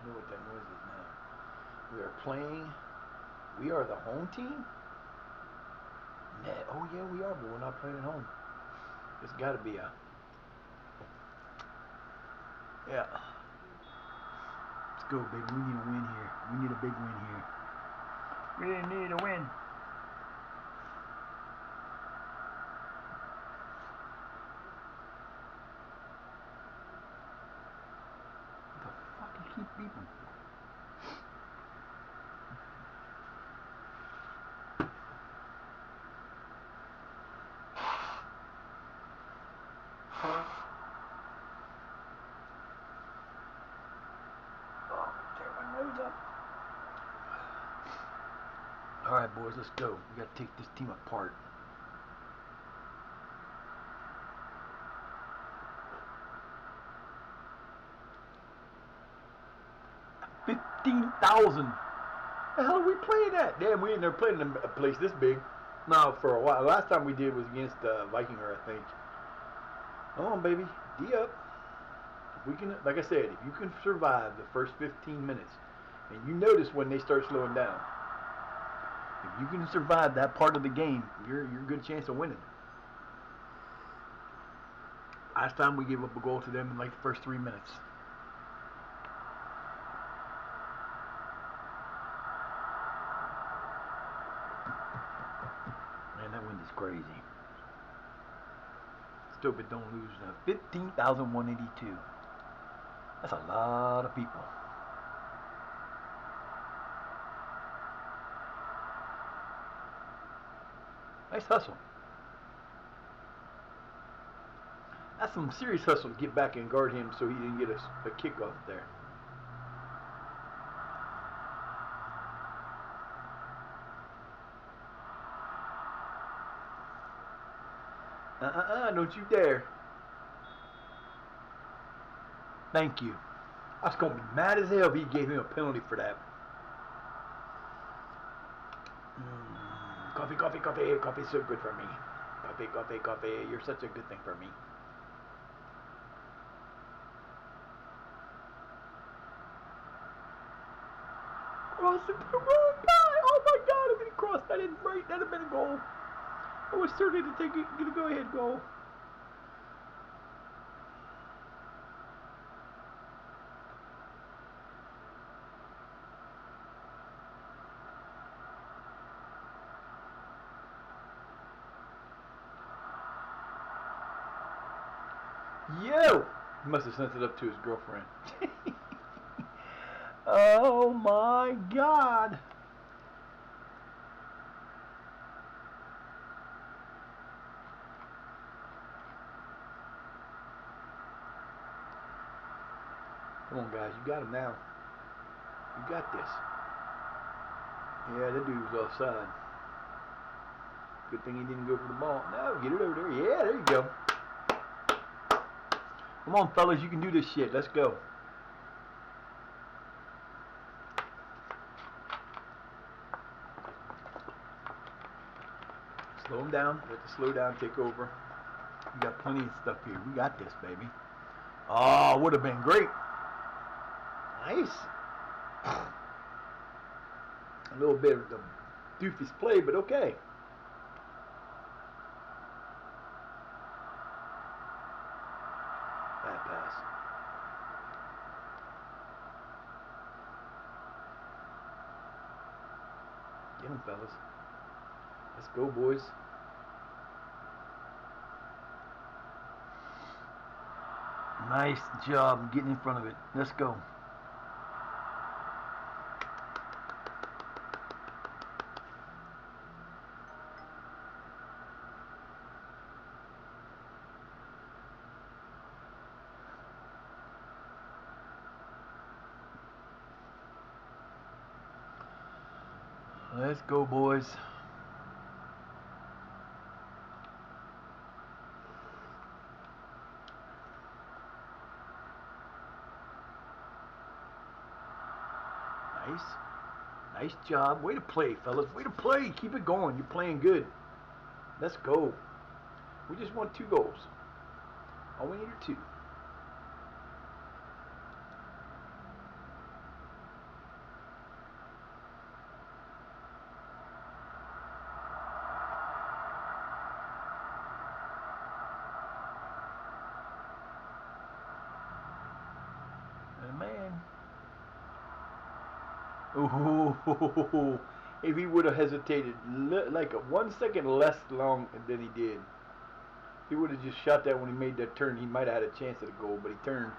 I know what that noise is now. We are playing. We are the home team? Oh, yeah, we are, but we're not playing at home. It's got to be a... Yeah. Let's go, baby. We need a win here. We need a big win here. We need a win. What the fuck? You keep beeping. Alright, boys, let's go. We gotta take this team apart. $15,000. The hell are we playing at? Damn, we ain't never played in a place this big. No, for a while. Last time we did was against Vikinger, I think. Come on, baby. D up. If we can, like I said, if you can survive the first 15 minutes, and you notice when they start slowing down, if you can survive that part of the game, you're a good chance of winning. Last time we gave up a goal to them in like the first 3 minutes. Man, that wind is crazy. Stupid, don't lose. 15,182. That's a lot of people. Nice hustle. That's some serious hustle to get back and guard him so he didn't get a kickoff there. Don't you dare. Thank you. I was going to be mad as hell if he gave him a penalty for that. Coffee, coffee, coffee. Coffee's so good for me. Coffee, coffee, coffee. You're such a good thing for me. Crossing the wrong guy. Oh my God, if he crossed that in right, that'd have been a goal. I was certain to take it, get a go-ahead goal. Yo! He must have sent it up to his girlfriend. Oh my God! Come on, guys, you got him now. You got this. Yeah, that dude was offside. Good thing he didn't go for the ball. No, get it over there. Yeah, there you go. Come on, fellas, you can do this shit. Let's go. Slow him down. Let the slow down take over. We got plenty of stuff here. We got this, baby. Oh, would have been great. Nice. A little bit of the doofus play, but okay. Bad pass. Come on, fellas. Let's go, boys. Nice job getting in front of it. Let's go. Let's go, boys. Nice. Nice job. Way to play, fellas. Way to play. Keep it going. You're playing good. Let's go. We just want 2 goals. All we need are 2. And man. Ooh, if he would have hesitated like 1 second less long than he did, he would have just shot that when he made that turn. He might have had a chance at a goal, but he turned.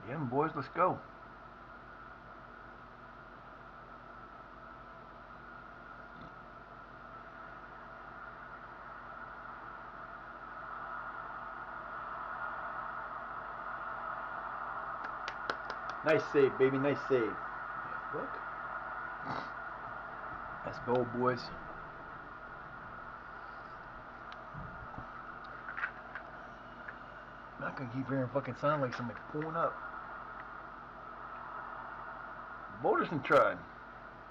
Yeah, boys, let's go. Nice save, baby. Nice save. Look. Let's go, boys. I'm not gonna keep hearing fucking sound like somebody pulling up. Boulderson tried.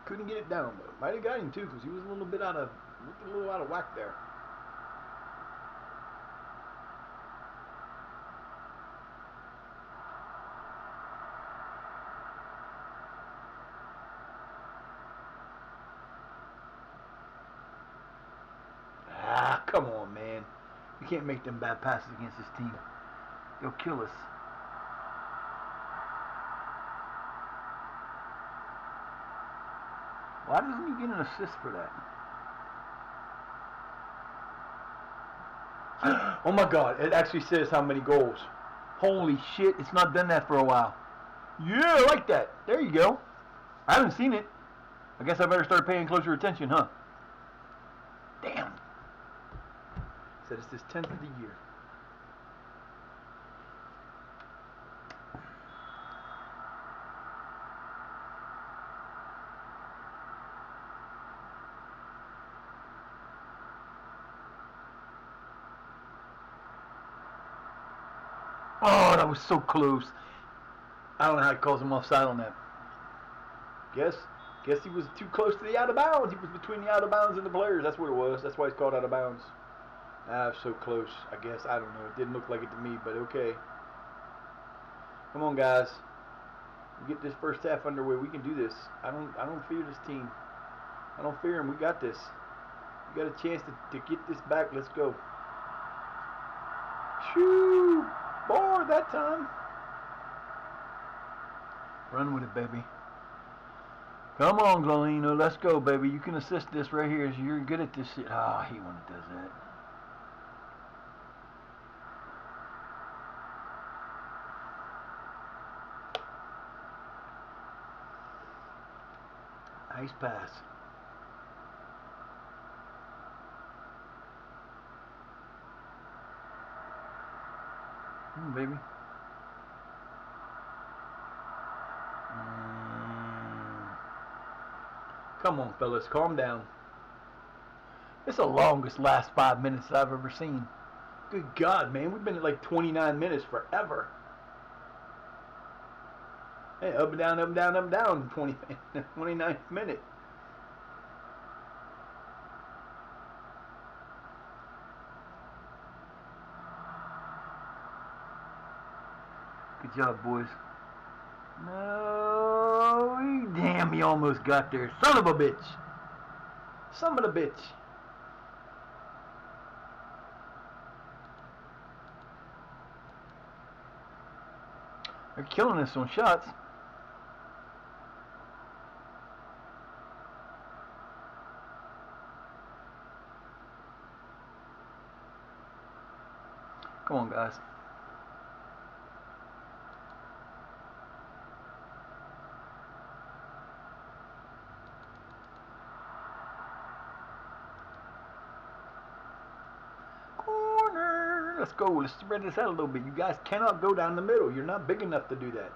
Couldn't get it down, but might have got him too, because he was a little bit out of whack there. Ah, come on, man. You can't make them bad passes against this team. They'll kill us. Why doesn't he get an assist for that? Oh my god, it actually says how many goals. Holy shit, it's not done that for a while. Yeah, I like that. There you go. I haven't seen it. I guess I better start paying closer attention, huh? Damn. Said it's his 10th of the year. Oh, that was so close. I don't know how he calls him offside on that. Guess he was too close to the out of bounds. He was between the out of bounds and the players. That's what it was. That's why it's called out of bounds. Ah, so close. I guess. I don't know. It didn't look like it to me, but okay. Come on, guys. We get this first half underway. We can do this. I don't fear this team. I don't fear him. We got this. We got a chance to get this back. Let's go. Shoo! Board that time. Run with it, baby. Come on, Galino. Let's go, baby. You can assist this right here. You're good at this shit. Oh, I hate when it does that. Nice pass. Baby. Come on, fellas. Calm down. It's the longest last 5 minutes I've ever seen. Good God, man. We've been at like 29 minutes forever. Hey, up and down, up and down, up and down. 29th minute. Good job, boys. No, damn, he almost got there. Son of a bitch. Son of a bitch. They're killing us on shots. Come on, guys. Corner. Let's go. Let's spread this out a little bit. You guys cannot go down the middle. You're not big enough to do that.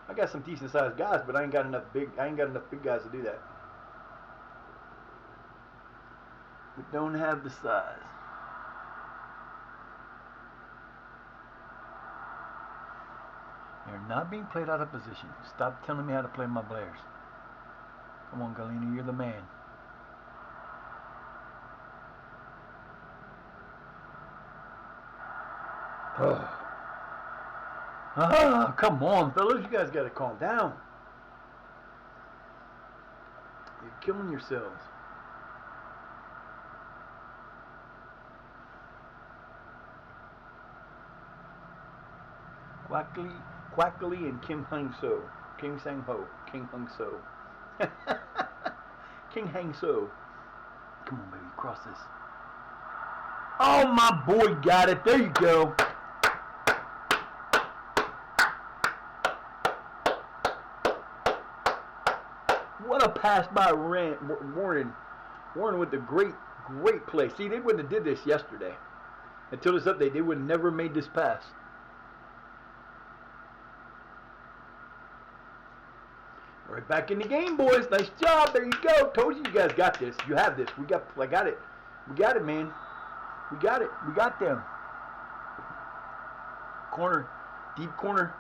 I got some decent sized guys, but I ain't got enough big guys to do that. We don't have the size. You're not being played out of position. Stop telling me how to play my players. Come on, Galena, you're the man. Oh. Ah, come on, fellas. You guys got to calm down. You're killing yourselves. Quackly and Kim Hang So. King Sang Ho. King Hung So. King Hang So. Come on, baby. Cross this. Oh, my boy got it. There you go. What a pass by Warren. Warren with the great play. See, they wouldn't have did this yesterday. Until this update, they would have never made this pass. Right back in the game, boys. Nice job. There you go. Told you guys got this. You have this. I got it. We got it, man. We got it. We got them. Corner. Deep corner.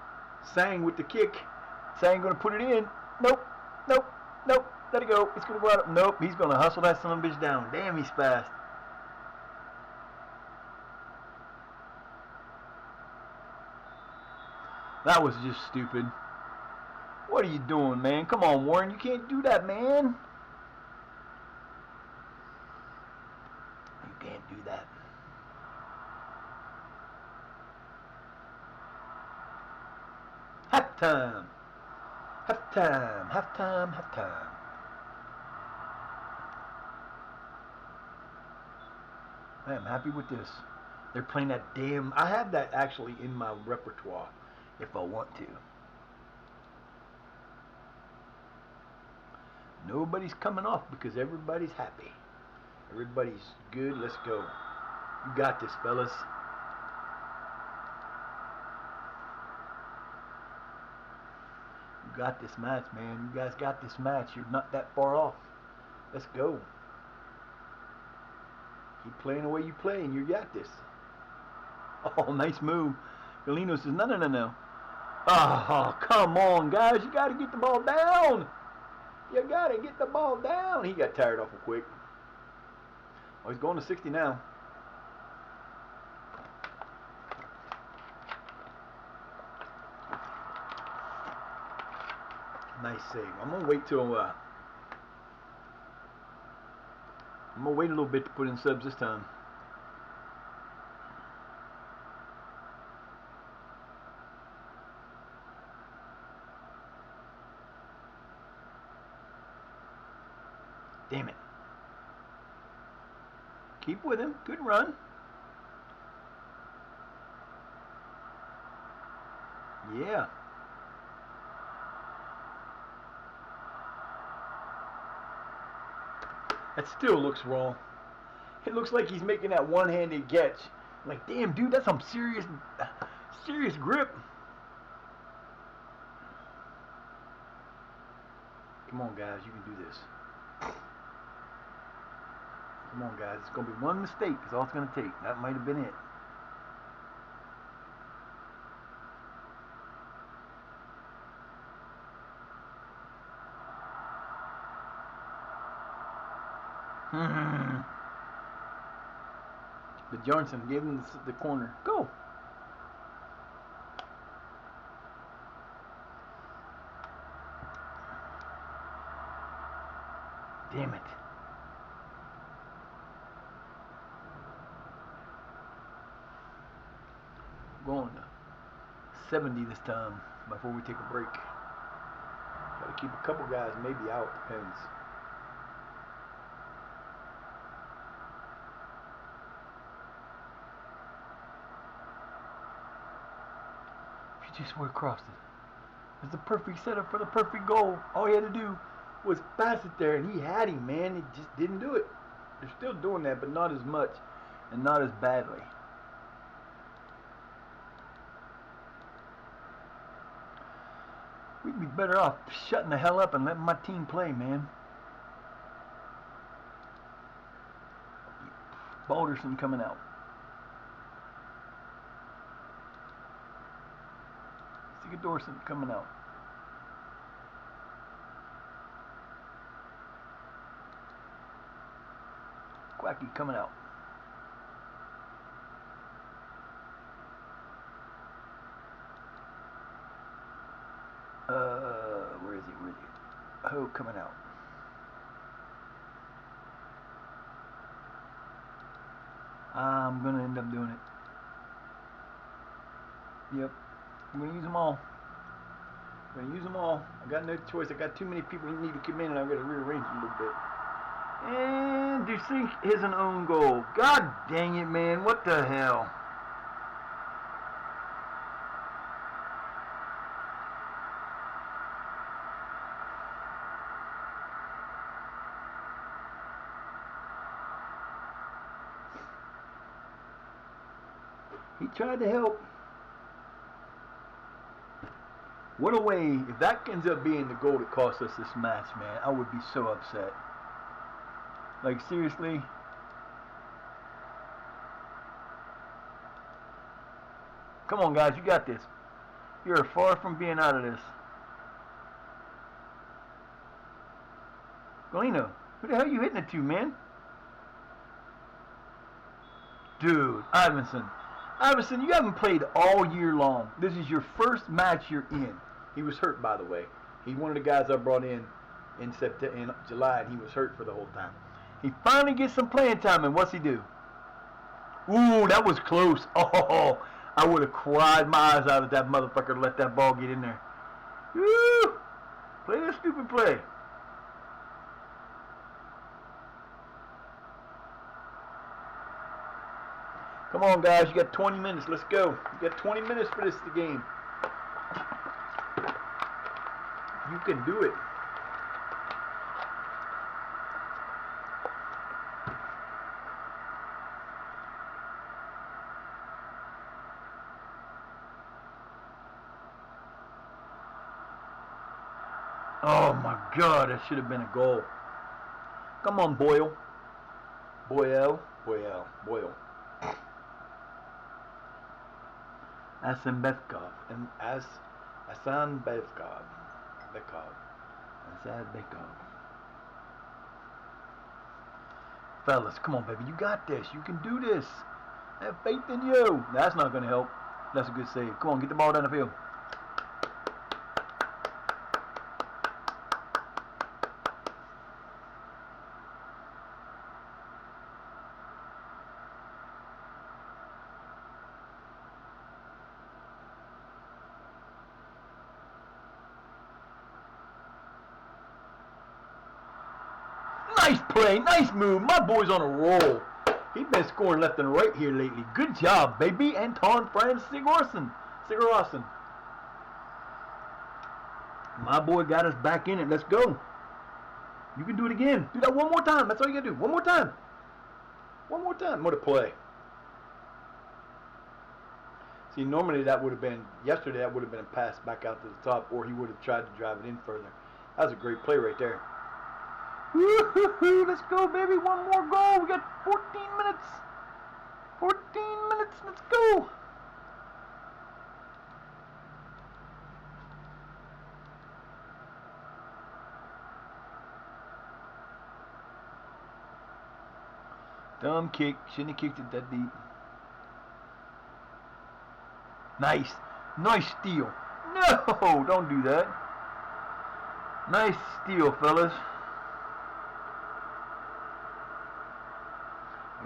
Sang with the kick. Sang going to put it in. Nope. Nope. Nope. Let it go. It's going to go out. Nope. He's going to hustle that son of a bitch down. Damn, he's fast. That was just stupid. What are you doing, man? Come on, Warren. You can't do that, man. You can't do that. Halftime. Halftime. Halftime. Halftime. I'm happy with this. They're playing that damn... I have that actually in my repertoire if I want to. Nobody's coming off because everybody's happy. Everybody's good. Let's go. You got this, fellas. You got this match, man. You guys got this match. You're not that far off. Let's go. Keep playing the way you play, and you got this. Oh, nice move. Galeno says, no. Oh, come on, guys. You got to get the ball down. You got to get the ball down. He got tired awful quick. Oh, he's going to 60 now. Nice save. I'm going to wait till... I'm going to wait a little bit to put in subs this time. Damn it. Keep with him. Good run. Yeah. That still looks wrong. It looks like he's making that one-handed catch. I'm like, damn, dude, that's some serious grip. Come on, guys, you can do this. Come on, guys. It's going to be one mistake. That's all it's going to take. That might have been it. But Johnson gave him the corner. Go. Damn it. Going to 70 this time before we take a break. Try to keep a couple guys maybe out, depends. If you just would have crossed it. It's the perfect setup for the perfect goal. All he had to do was pass it there, and he had him, man. He just didn't do it. They're still doing that, but not as much and not as badly. We'd be better off shutting the hell up and letting my team play, man. Balderson coming out. Sigurdson coming out. Quacky coming out. Where is he? Ho coming out. I'm gonna end up doing it. Yep. I'm gonna use them all. I got no choice. I got too many people who need to come in, and I've got to rearrange a little bit. And Dusink is an own goal. God dang it, man. What the hell? He tried to help. What a way. If that ends up being the goal that cost us this match, man, I would be so upset. Like, seriously? Come on, guys. You got this. You're far from being out of this. Galeno, who the hell are you hitting it to, man? Dude, Iverson, you haven't played all year long. This is your first match you're in. He was hurt, by the way. He's one of the guys I brought in July, and he was hurt for the whole time. He finally gets some playing time, and what's he do? Ooh, that was close. Oh, I would have cried my eyes out if that motherfucker let that ball get in there. Woo! Play that stupid play. Come on, guys. You got 20 minutes. Let's go. You got 20 minutes for this game. You can do it. Oh my God, that should have been a goal. Come on, Boyle. Boyle. Asanbekov. Fellas, come on, baby. You got this. You can do this. I have faith in you. That's not going to help. That's a good save. Come on, get the ball down the field. Nice play, nice move. My boy's on a roll. He's been scoring left and right here lately. Good job, baby. Anton Franz Sigurdsson. My boy got us back in it. Let's go. You can do it again. Do that one more time. That's all you gotta do. One more time. What a play. See, normally yesterday that would have been a pass back out to the top, or he would have tried to drive it in further. That was a great play right there. Woo-hoo-hoo, let's go, baby. One more goal. We got 14 minutes. 14 minutes. Let's go. Dumb kick. Shouldn't have kicked it that deep. Nice. Nice steal. No, don't do that. Nice steal, fellas.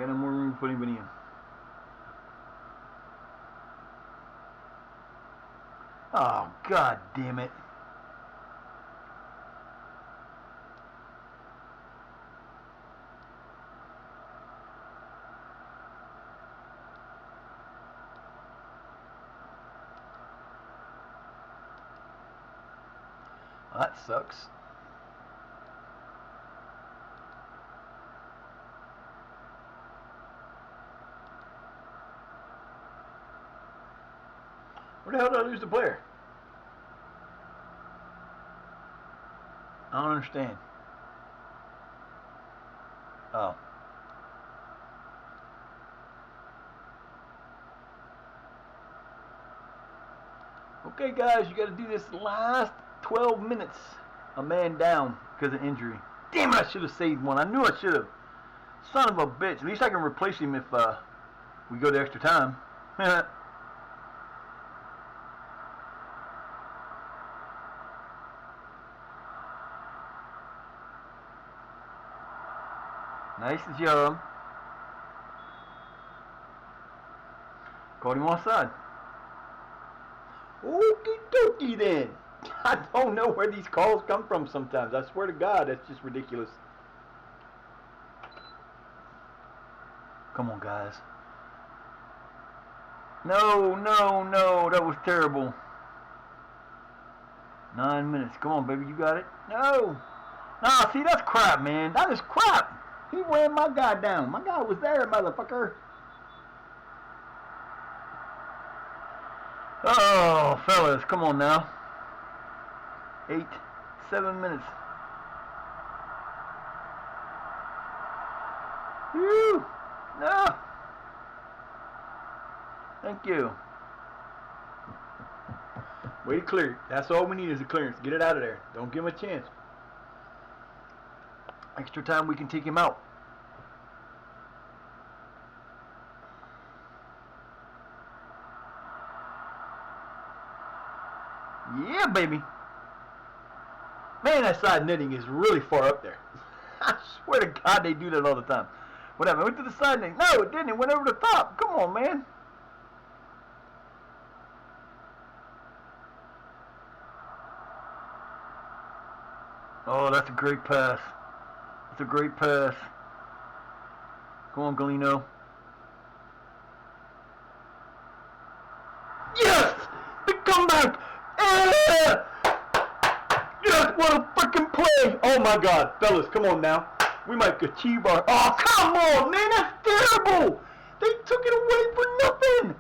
got no more room to put anybody in. Oh, god damn it. Well, that sucks. Where the hell did I lose the player? I don't understand. Oh. Okay, guys, you got to do this last 12 minutes. A man down because of injury. Damn it, I should have saved one. I knew I should have. Son of a bitch. At least I can replace him if we go to extra time. Nice job. Caught him offside. Okie dokie then. I don't know where these calls come from sometimes. I swear to God, that's just ridiculous. Come on, guys. No, no, no. That was terrible. 9 minutes. Come on, baby. You got it. No. Nah, see, that's crap, man. That is crap. He ran my guy down. My guy was there, motherfucker. Oh, fellas. Come on now. 8, 7 minutes. Woo! No. Thank you. Way to clear. That's all we need is a clearance. Get it out of there. Don't give him a chance. Extra time, we can take him out. Yeah, baby. Man, that side netting is really far up there. I swear to God, they do that all the time. Whatever. I went to the side netting. No, it didn't. It went over the top. Come on, man. Oh, that's a great pass. That's a great pass. Come on, Galeno. Yes! The comeback! Yes, what a freaking play! Oh my God, fellas, come on now. We might achieve our... Oh, come on, man, that's terrible! They took it away for nothing!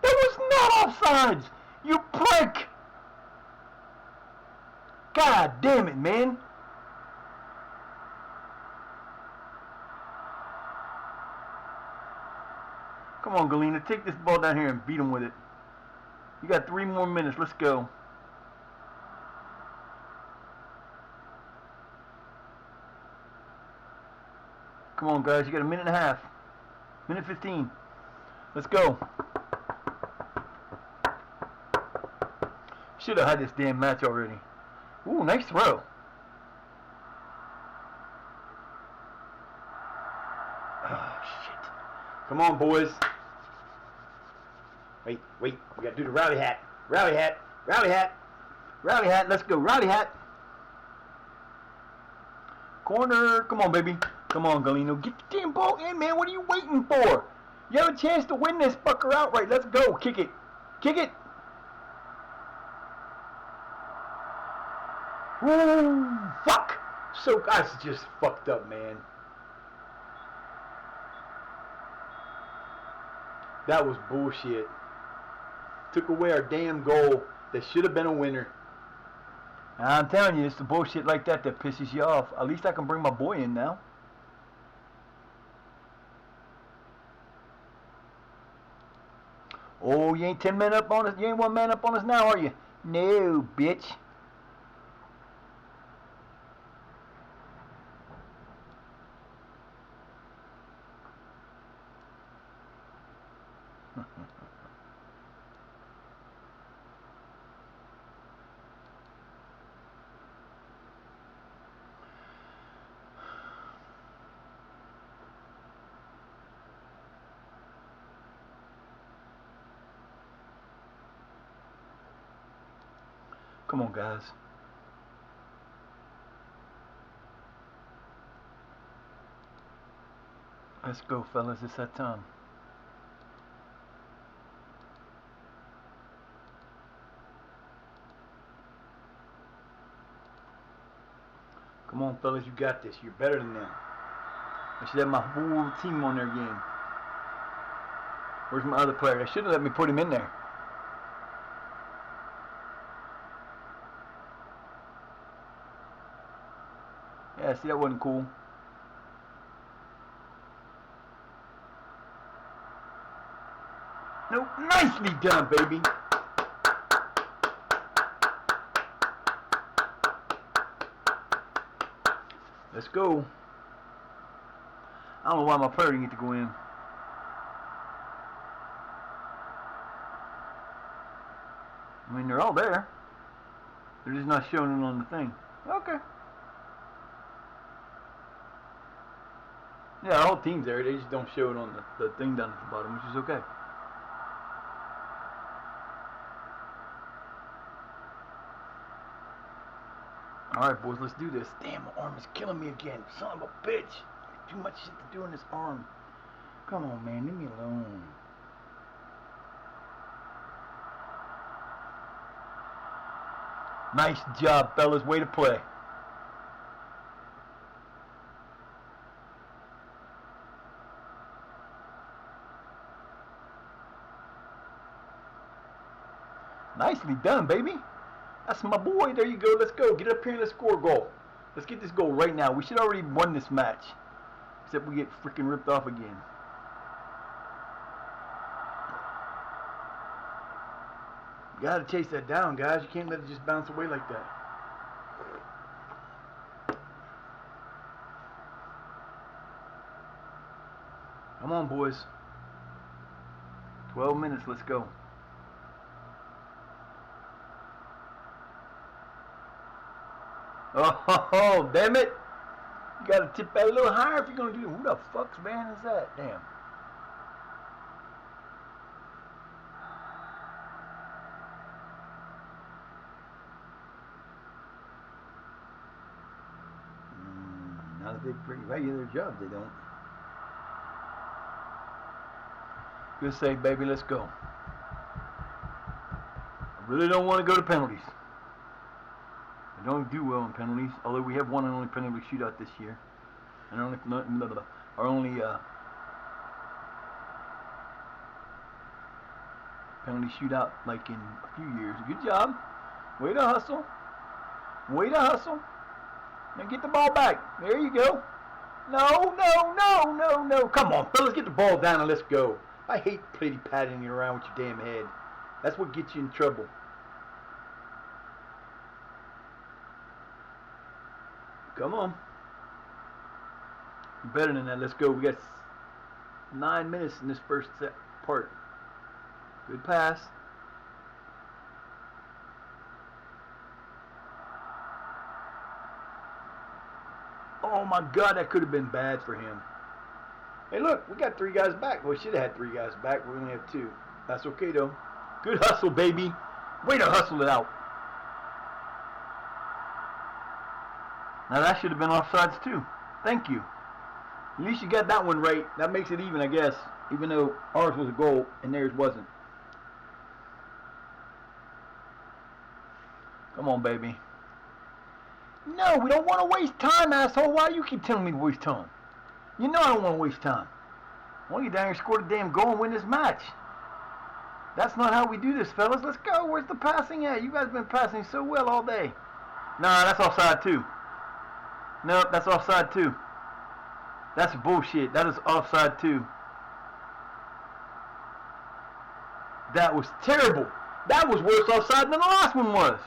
That was not offsides! You prick! God damn it, man. Come on, Galena, take this ball down here and beat him with it. You got 3 more minutes. Let's go. Come on, guys. You got a minute and a half. Minute 15. Let's go. Should have had this damn match already. Ooh, nice throw. Oh, shit. Come on, boys. Wait. We got to do the rowdy hat. Rowdy hat. Rowdy hat. Rowdy hat. Let's go. Rowdy hat. Corner. Come on, baby. Come on, Galeno. Get the damn ball in, man. What are you waiting for? You have a chance to win this fucker outright. Let's go. Kick it. Kick it. Ooh, fuck. So, that's just fucked up, man. That was bullshit. Took away our damn goal. That should have been a winner. I'm telling you, it's the bullshit like that that pisses you off. At least I can bring my boy in now. Oh, you ain't 10 men up on us? You ain't 1 man up on us now, are you? No, bitch. Come on, guys. Let's go, fellas. It's that time. Come on, fellas. You got this. You're better than them. I should have my whole team on their game. Where's my other player? They should have let me put him in there. Yeah, see, that wasn't cool. Nope, nicely done, baby. Let's go. I don't know why my player didn't get to go in. I mean, they're all there. They're just not showing it on the thing. Okay. Yeah, the whole team's there. They just don't show it on the thing down at the bottom, which is okay. Alright, boys, let's do this. Damn, my arm is killing me again. Son of a bitch. Too much shit to do in this arm. Come on, man. Leave me alone. Nice job, fellas. Way to play. Nicely done, baby. That's my boy. There you go. Let's go. Get up here and let's score a goal. Let's get this goal right now. We should already won this match. Except we get freaking ripped off again. You gotta chase that down, guys. You can't let it just bounce away like that. Come on, boys. 12 minutes. Let's go. Oh, damn it. You gotta tip that a little higher if you're gonna do it. Who the fuck's man is that? Damn. Now that they value their job, they don't. Good save, baby. Let's go. I really don't want to go to penalties. I don't do well in penalties, although we have one and only penalty shootout this year. And our only penalty shootout like in a few years. Good job. Way to hustle. Way to hustle. Now get the ball back. There you go. No. Come on, fellas, get the ball down and let's go. I hate patting you around with your damn head. That's what gets you in trouble. Come on. Better than that. Let's go. We got 9 minutes in this first part. Good pass. Oh my God, that could have been bad for him. Hey, look, we got 3 guys back. Well, we should have had 3 guys back. We only have 2. That's okay though. Good hustle, baby. Way to hustle it out. Now that should have been offsides too. Thank you. At least you got that one right. That makes it even, I guess. Even though ours was a goal and theirs wasn't. Come on, baby. No, we don't want to waste time, asshole. Why do you keep telling me to waste time? You know I don't want to waste time. I want you down here score the damn goal and win this match. That's not how we do this, fellas. Let's go. Where's the passing at? You guys have been passing so well all day. Nah, that's offside too. No, that's offside too. That's bullshit. That is offside too. That was terrible. That was worse offside than the last one was.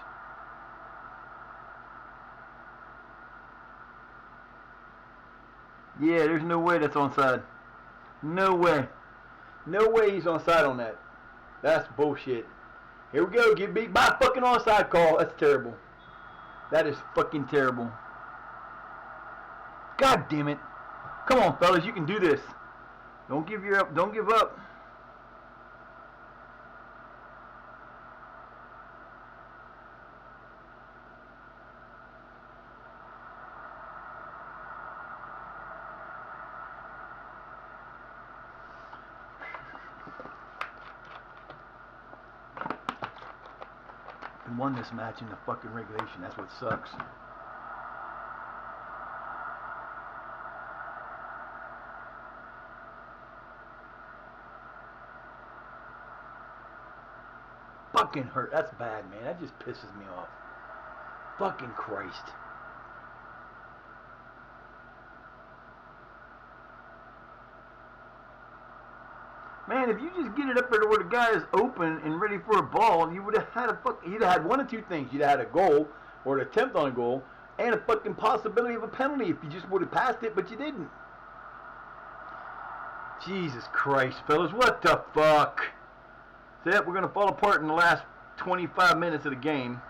Yeah, there's no way that's onside. No way. No way he's onside on that. That's bullshit. Here we go. Get beat by a fucking onside call. That's terrible. That is fucking terrible. God damn it. Come on, fellas. You can do this. Don't give up. Don't give up. won this match in the fucking regulation. That's what sucks. Fucking hurt. That's bad, man. That just pisses me off. Fucking Christ. Man, if you just get it up there to where the guy is open and ready for a ball, you would have had you'd have had one of two things. You'd have had a goal or an attempt on a goal and a fucking possibility of a penalty if you just would have passed it, but you didn't. Jesus Christ, fellas, what the fuck? So, yep, we're going to fall apart in the last 25 minutes of the game.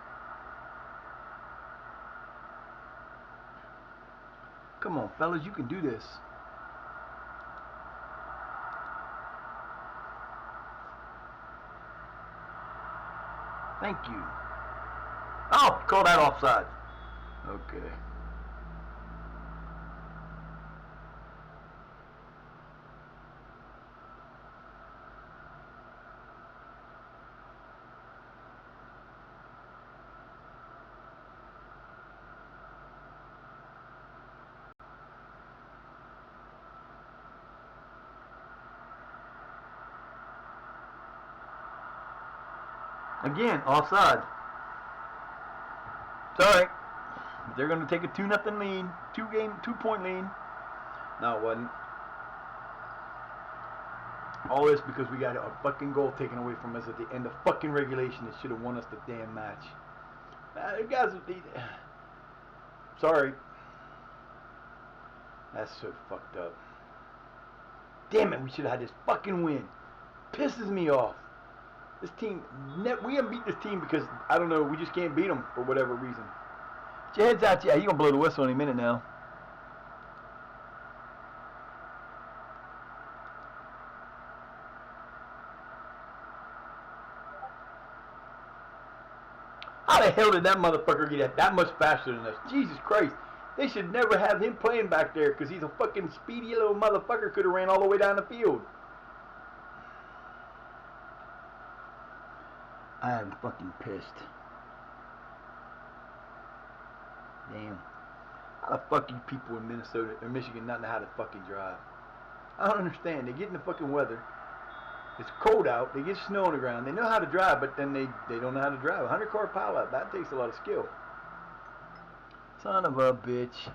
Come on, fellas, you can do this. Thank you. Oh, call that offside. Okay. Again, offside. Sorry. They're going to take a 2-0 lead. 2-point lead. No, it wasn't. All this because we got a fucking goal taken away from us at the end of fucking regulation. It should have won us the damn match. Guys, sorry. That's so fucked up. Damn it, we should have had this fucking win. Pisses me off. This team, we haven't beat this team because, I don't know, we just can't beat them for whatever reason. Get your heads out, yeah, you're going to blow the whistle any minute now. How the hell did that motherfucker get that much faster than us? Jesus Christ. They should never have him playing back there because he's a fucking speedy little motherfucker. Could have ran all the way down the field. I am fucking pissed. Damn. How the fuck you people in Minnesota or Michigan not know how to fucking drive? I don't understand. They get in the fucking weather. It's cold out. They get snow on the ground. They know how to drive, but then they don't know how to drive. 100-car pileup. That takes a lot of skill. Son of a bitch.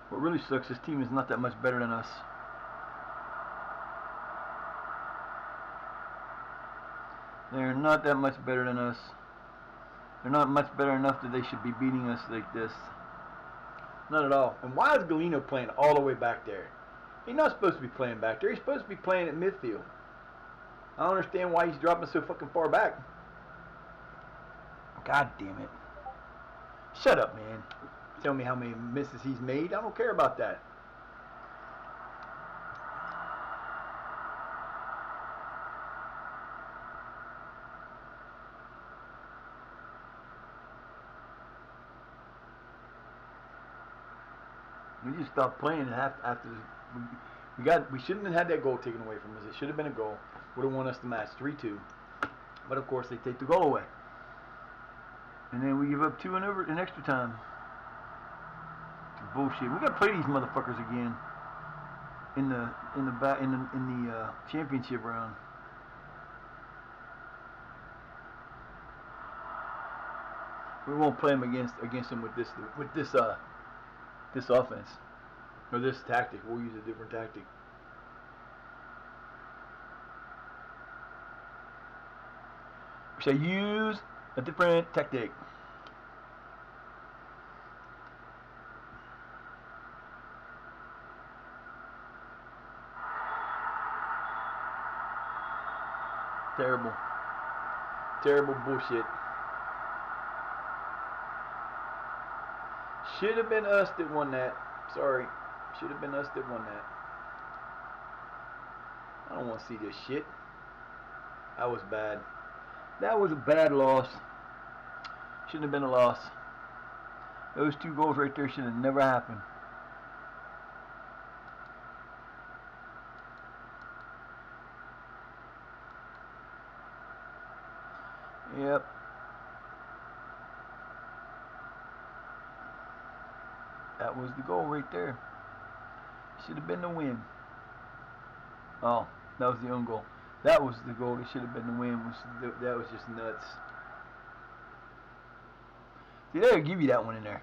What really sucks, this team is not that much better than us. They're not that much better than us. They're not much better enough that they should be beating us like this. Not at all. And why is Galeno playing all the way back there? He's not supposed to be playing back there. He's supposed to be playing at midfield. I don't understand why he's dropping so fucking far back. God damn it. Shut up, man. Tell me how many misses he's made. I don't care about that. We just stopped playing after we shouldn't have had that goal taken away from us. It should have been a goal. Would have won us the match 3-2. But of course they take the goal away. And then we give up 2 in extra time. Bullshit. We gotta play these motherfuckers again in the championship round. We won't play them against them with this offense or this tactic. We'll use a different tactic. We shall use a different tactic. Terrible. Terrible bullshit. Should have been us that won that. Sorry. Should have been us that won that. I don't want to see this shit. That was bad. That was a bad loss. Shouldn't have been a loss. Those 2 goals right there should have never happened. Yep. That was the goal right there. Should have been the win. Oh, that was the own goal. That was the goal that should have been the win. That was just nuts. See, they'll give you that one in there.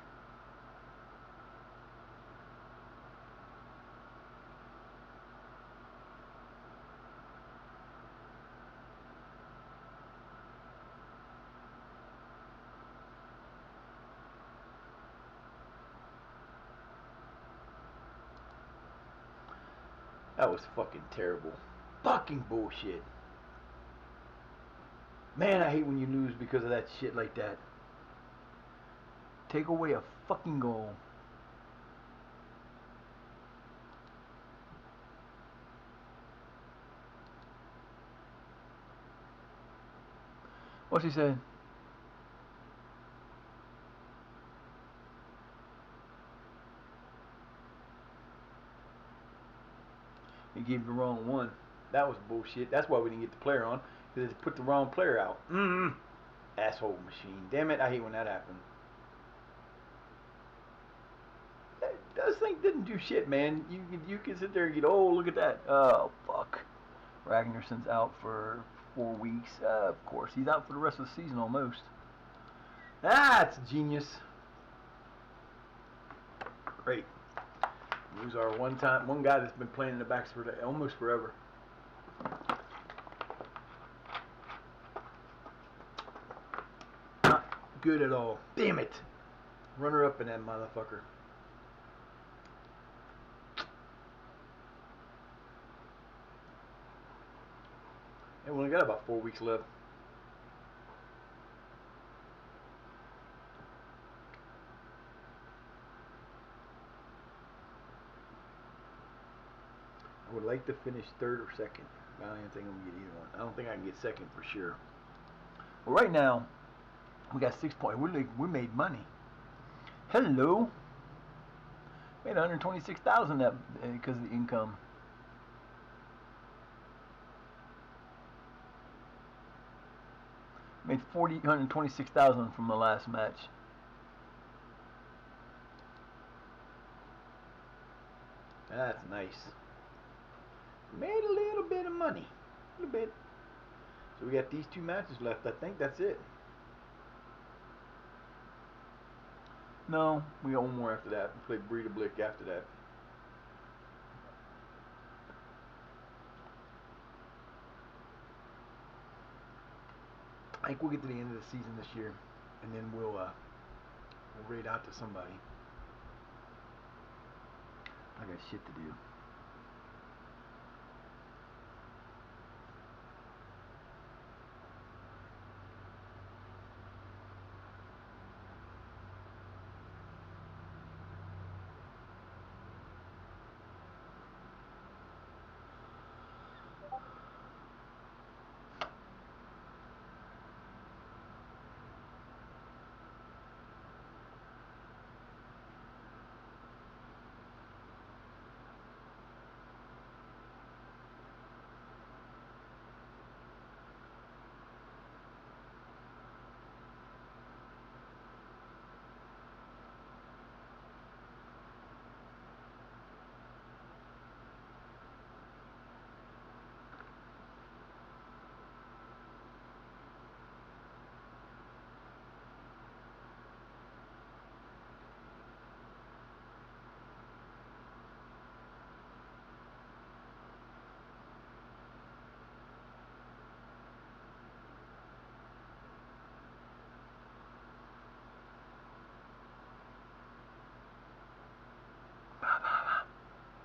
That was fucking terrible. Fucking bullshit. Man, I hate when you lose because of that shit like that. Take away a fucking goal. What's he saying? He gave the wrong one. That was bullshit. That's why we didn't get the player on. Because they put the wrong player out. Asshole machine. Damn it, I hate when that happens. Those things didn't do shit, man. You can sit there and get, oh, look at that. Oh, fuck. Ragnarson's out for 4 weeks. Of course, he's out for the rest of the season almost. That's genius. Great. Lose our one guy that's been playing in the backs for almost forever. Not good at all. Damn it. Runner up in that motherfucker. And we only got about 4 weeks left. I would like to finish third or second. I don't even think I'm gonna get either one. I don't think I can get second for sure. Well, right now we got 6 points. We made money. Hello. Made 126,000 that because of the income. Made 126,000 from the last match. That's nice. Made a little bit of money. A little bit. So we got these 2 matches left. I think that's it. No, we got one more after that. We play Breeder Blick after that. I think we'll get to the end of the season this year, and then we'll raid out to somebody. I got shit to do.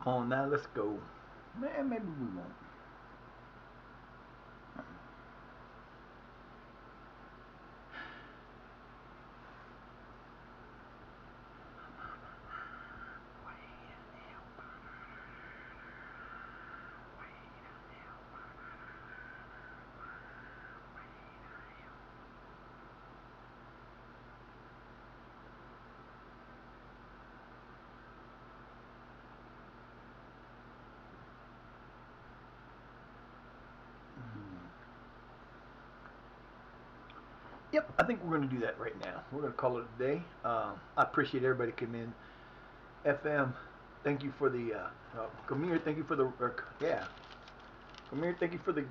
Come on now, let's go. Man, maybe we won't. Yep, I think we're going to do that right now. We're going to call it a day. I appreciate everybody coming in. FM, thank you for the, Kamir, thank you for the, yeah. Kamir, thank you for the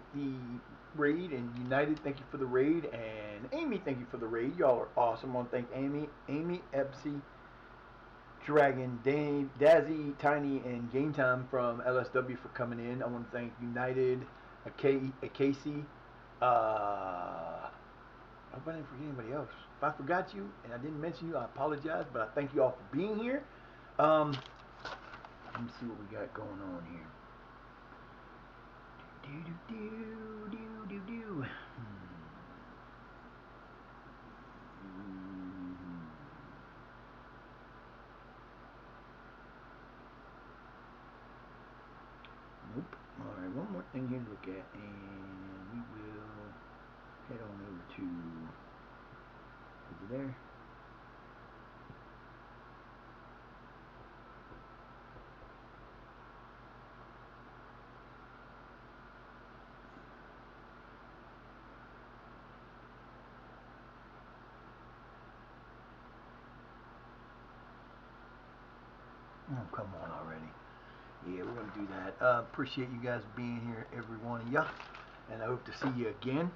raid, and United, thank you for the raid, and Amy, thank you for the raid. Y'all are awesome. I want to thank Amy, Epsy, Dragon, Dave, Dazzy, Tiny, and Game Time from LSW for coming in. I want to thank United, Casey, I hope I didn't forget anybody else. If I forgot you and I didn't mention you, I apologize, but I thank you all for being here. Let me see what we got going on here. Nope. Alright, one more thing here to look at, and we will head on over to over there. Oh, come on already. Yeah, we're going to do that. Appreciate you guys being here, every one of ya, and I hope to see you again.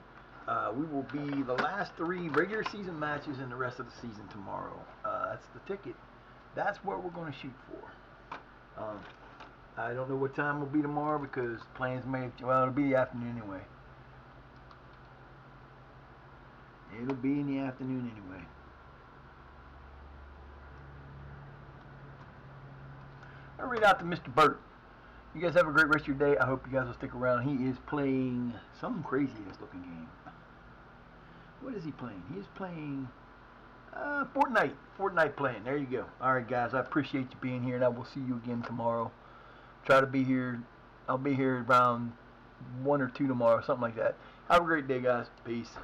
We will be the last 3 regular season matches and the rest of the season tomorrow. That's the ticket. That's what we're going to shoot for. I don't know what time will be tomorrow because plans may, well, it'll be the afternoon anyway. It'll be in the afternoon anyway. I'll read out to Mr. Burt. You guys have a great rest of your day. I hope you guys will stick around. He is playing some crazy ass looking game. What is he playing? He is playing Fortnite. Fortnite playing. There you go. Alright guys, I appreciate you being here, and I will see you again tomorrow. Try to be here. I'll be here around 1 or 2 tomorrow, something like that. Have a great day guys. Peace.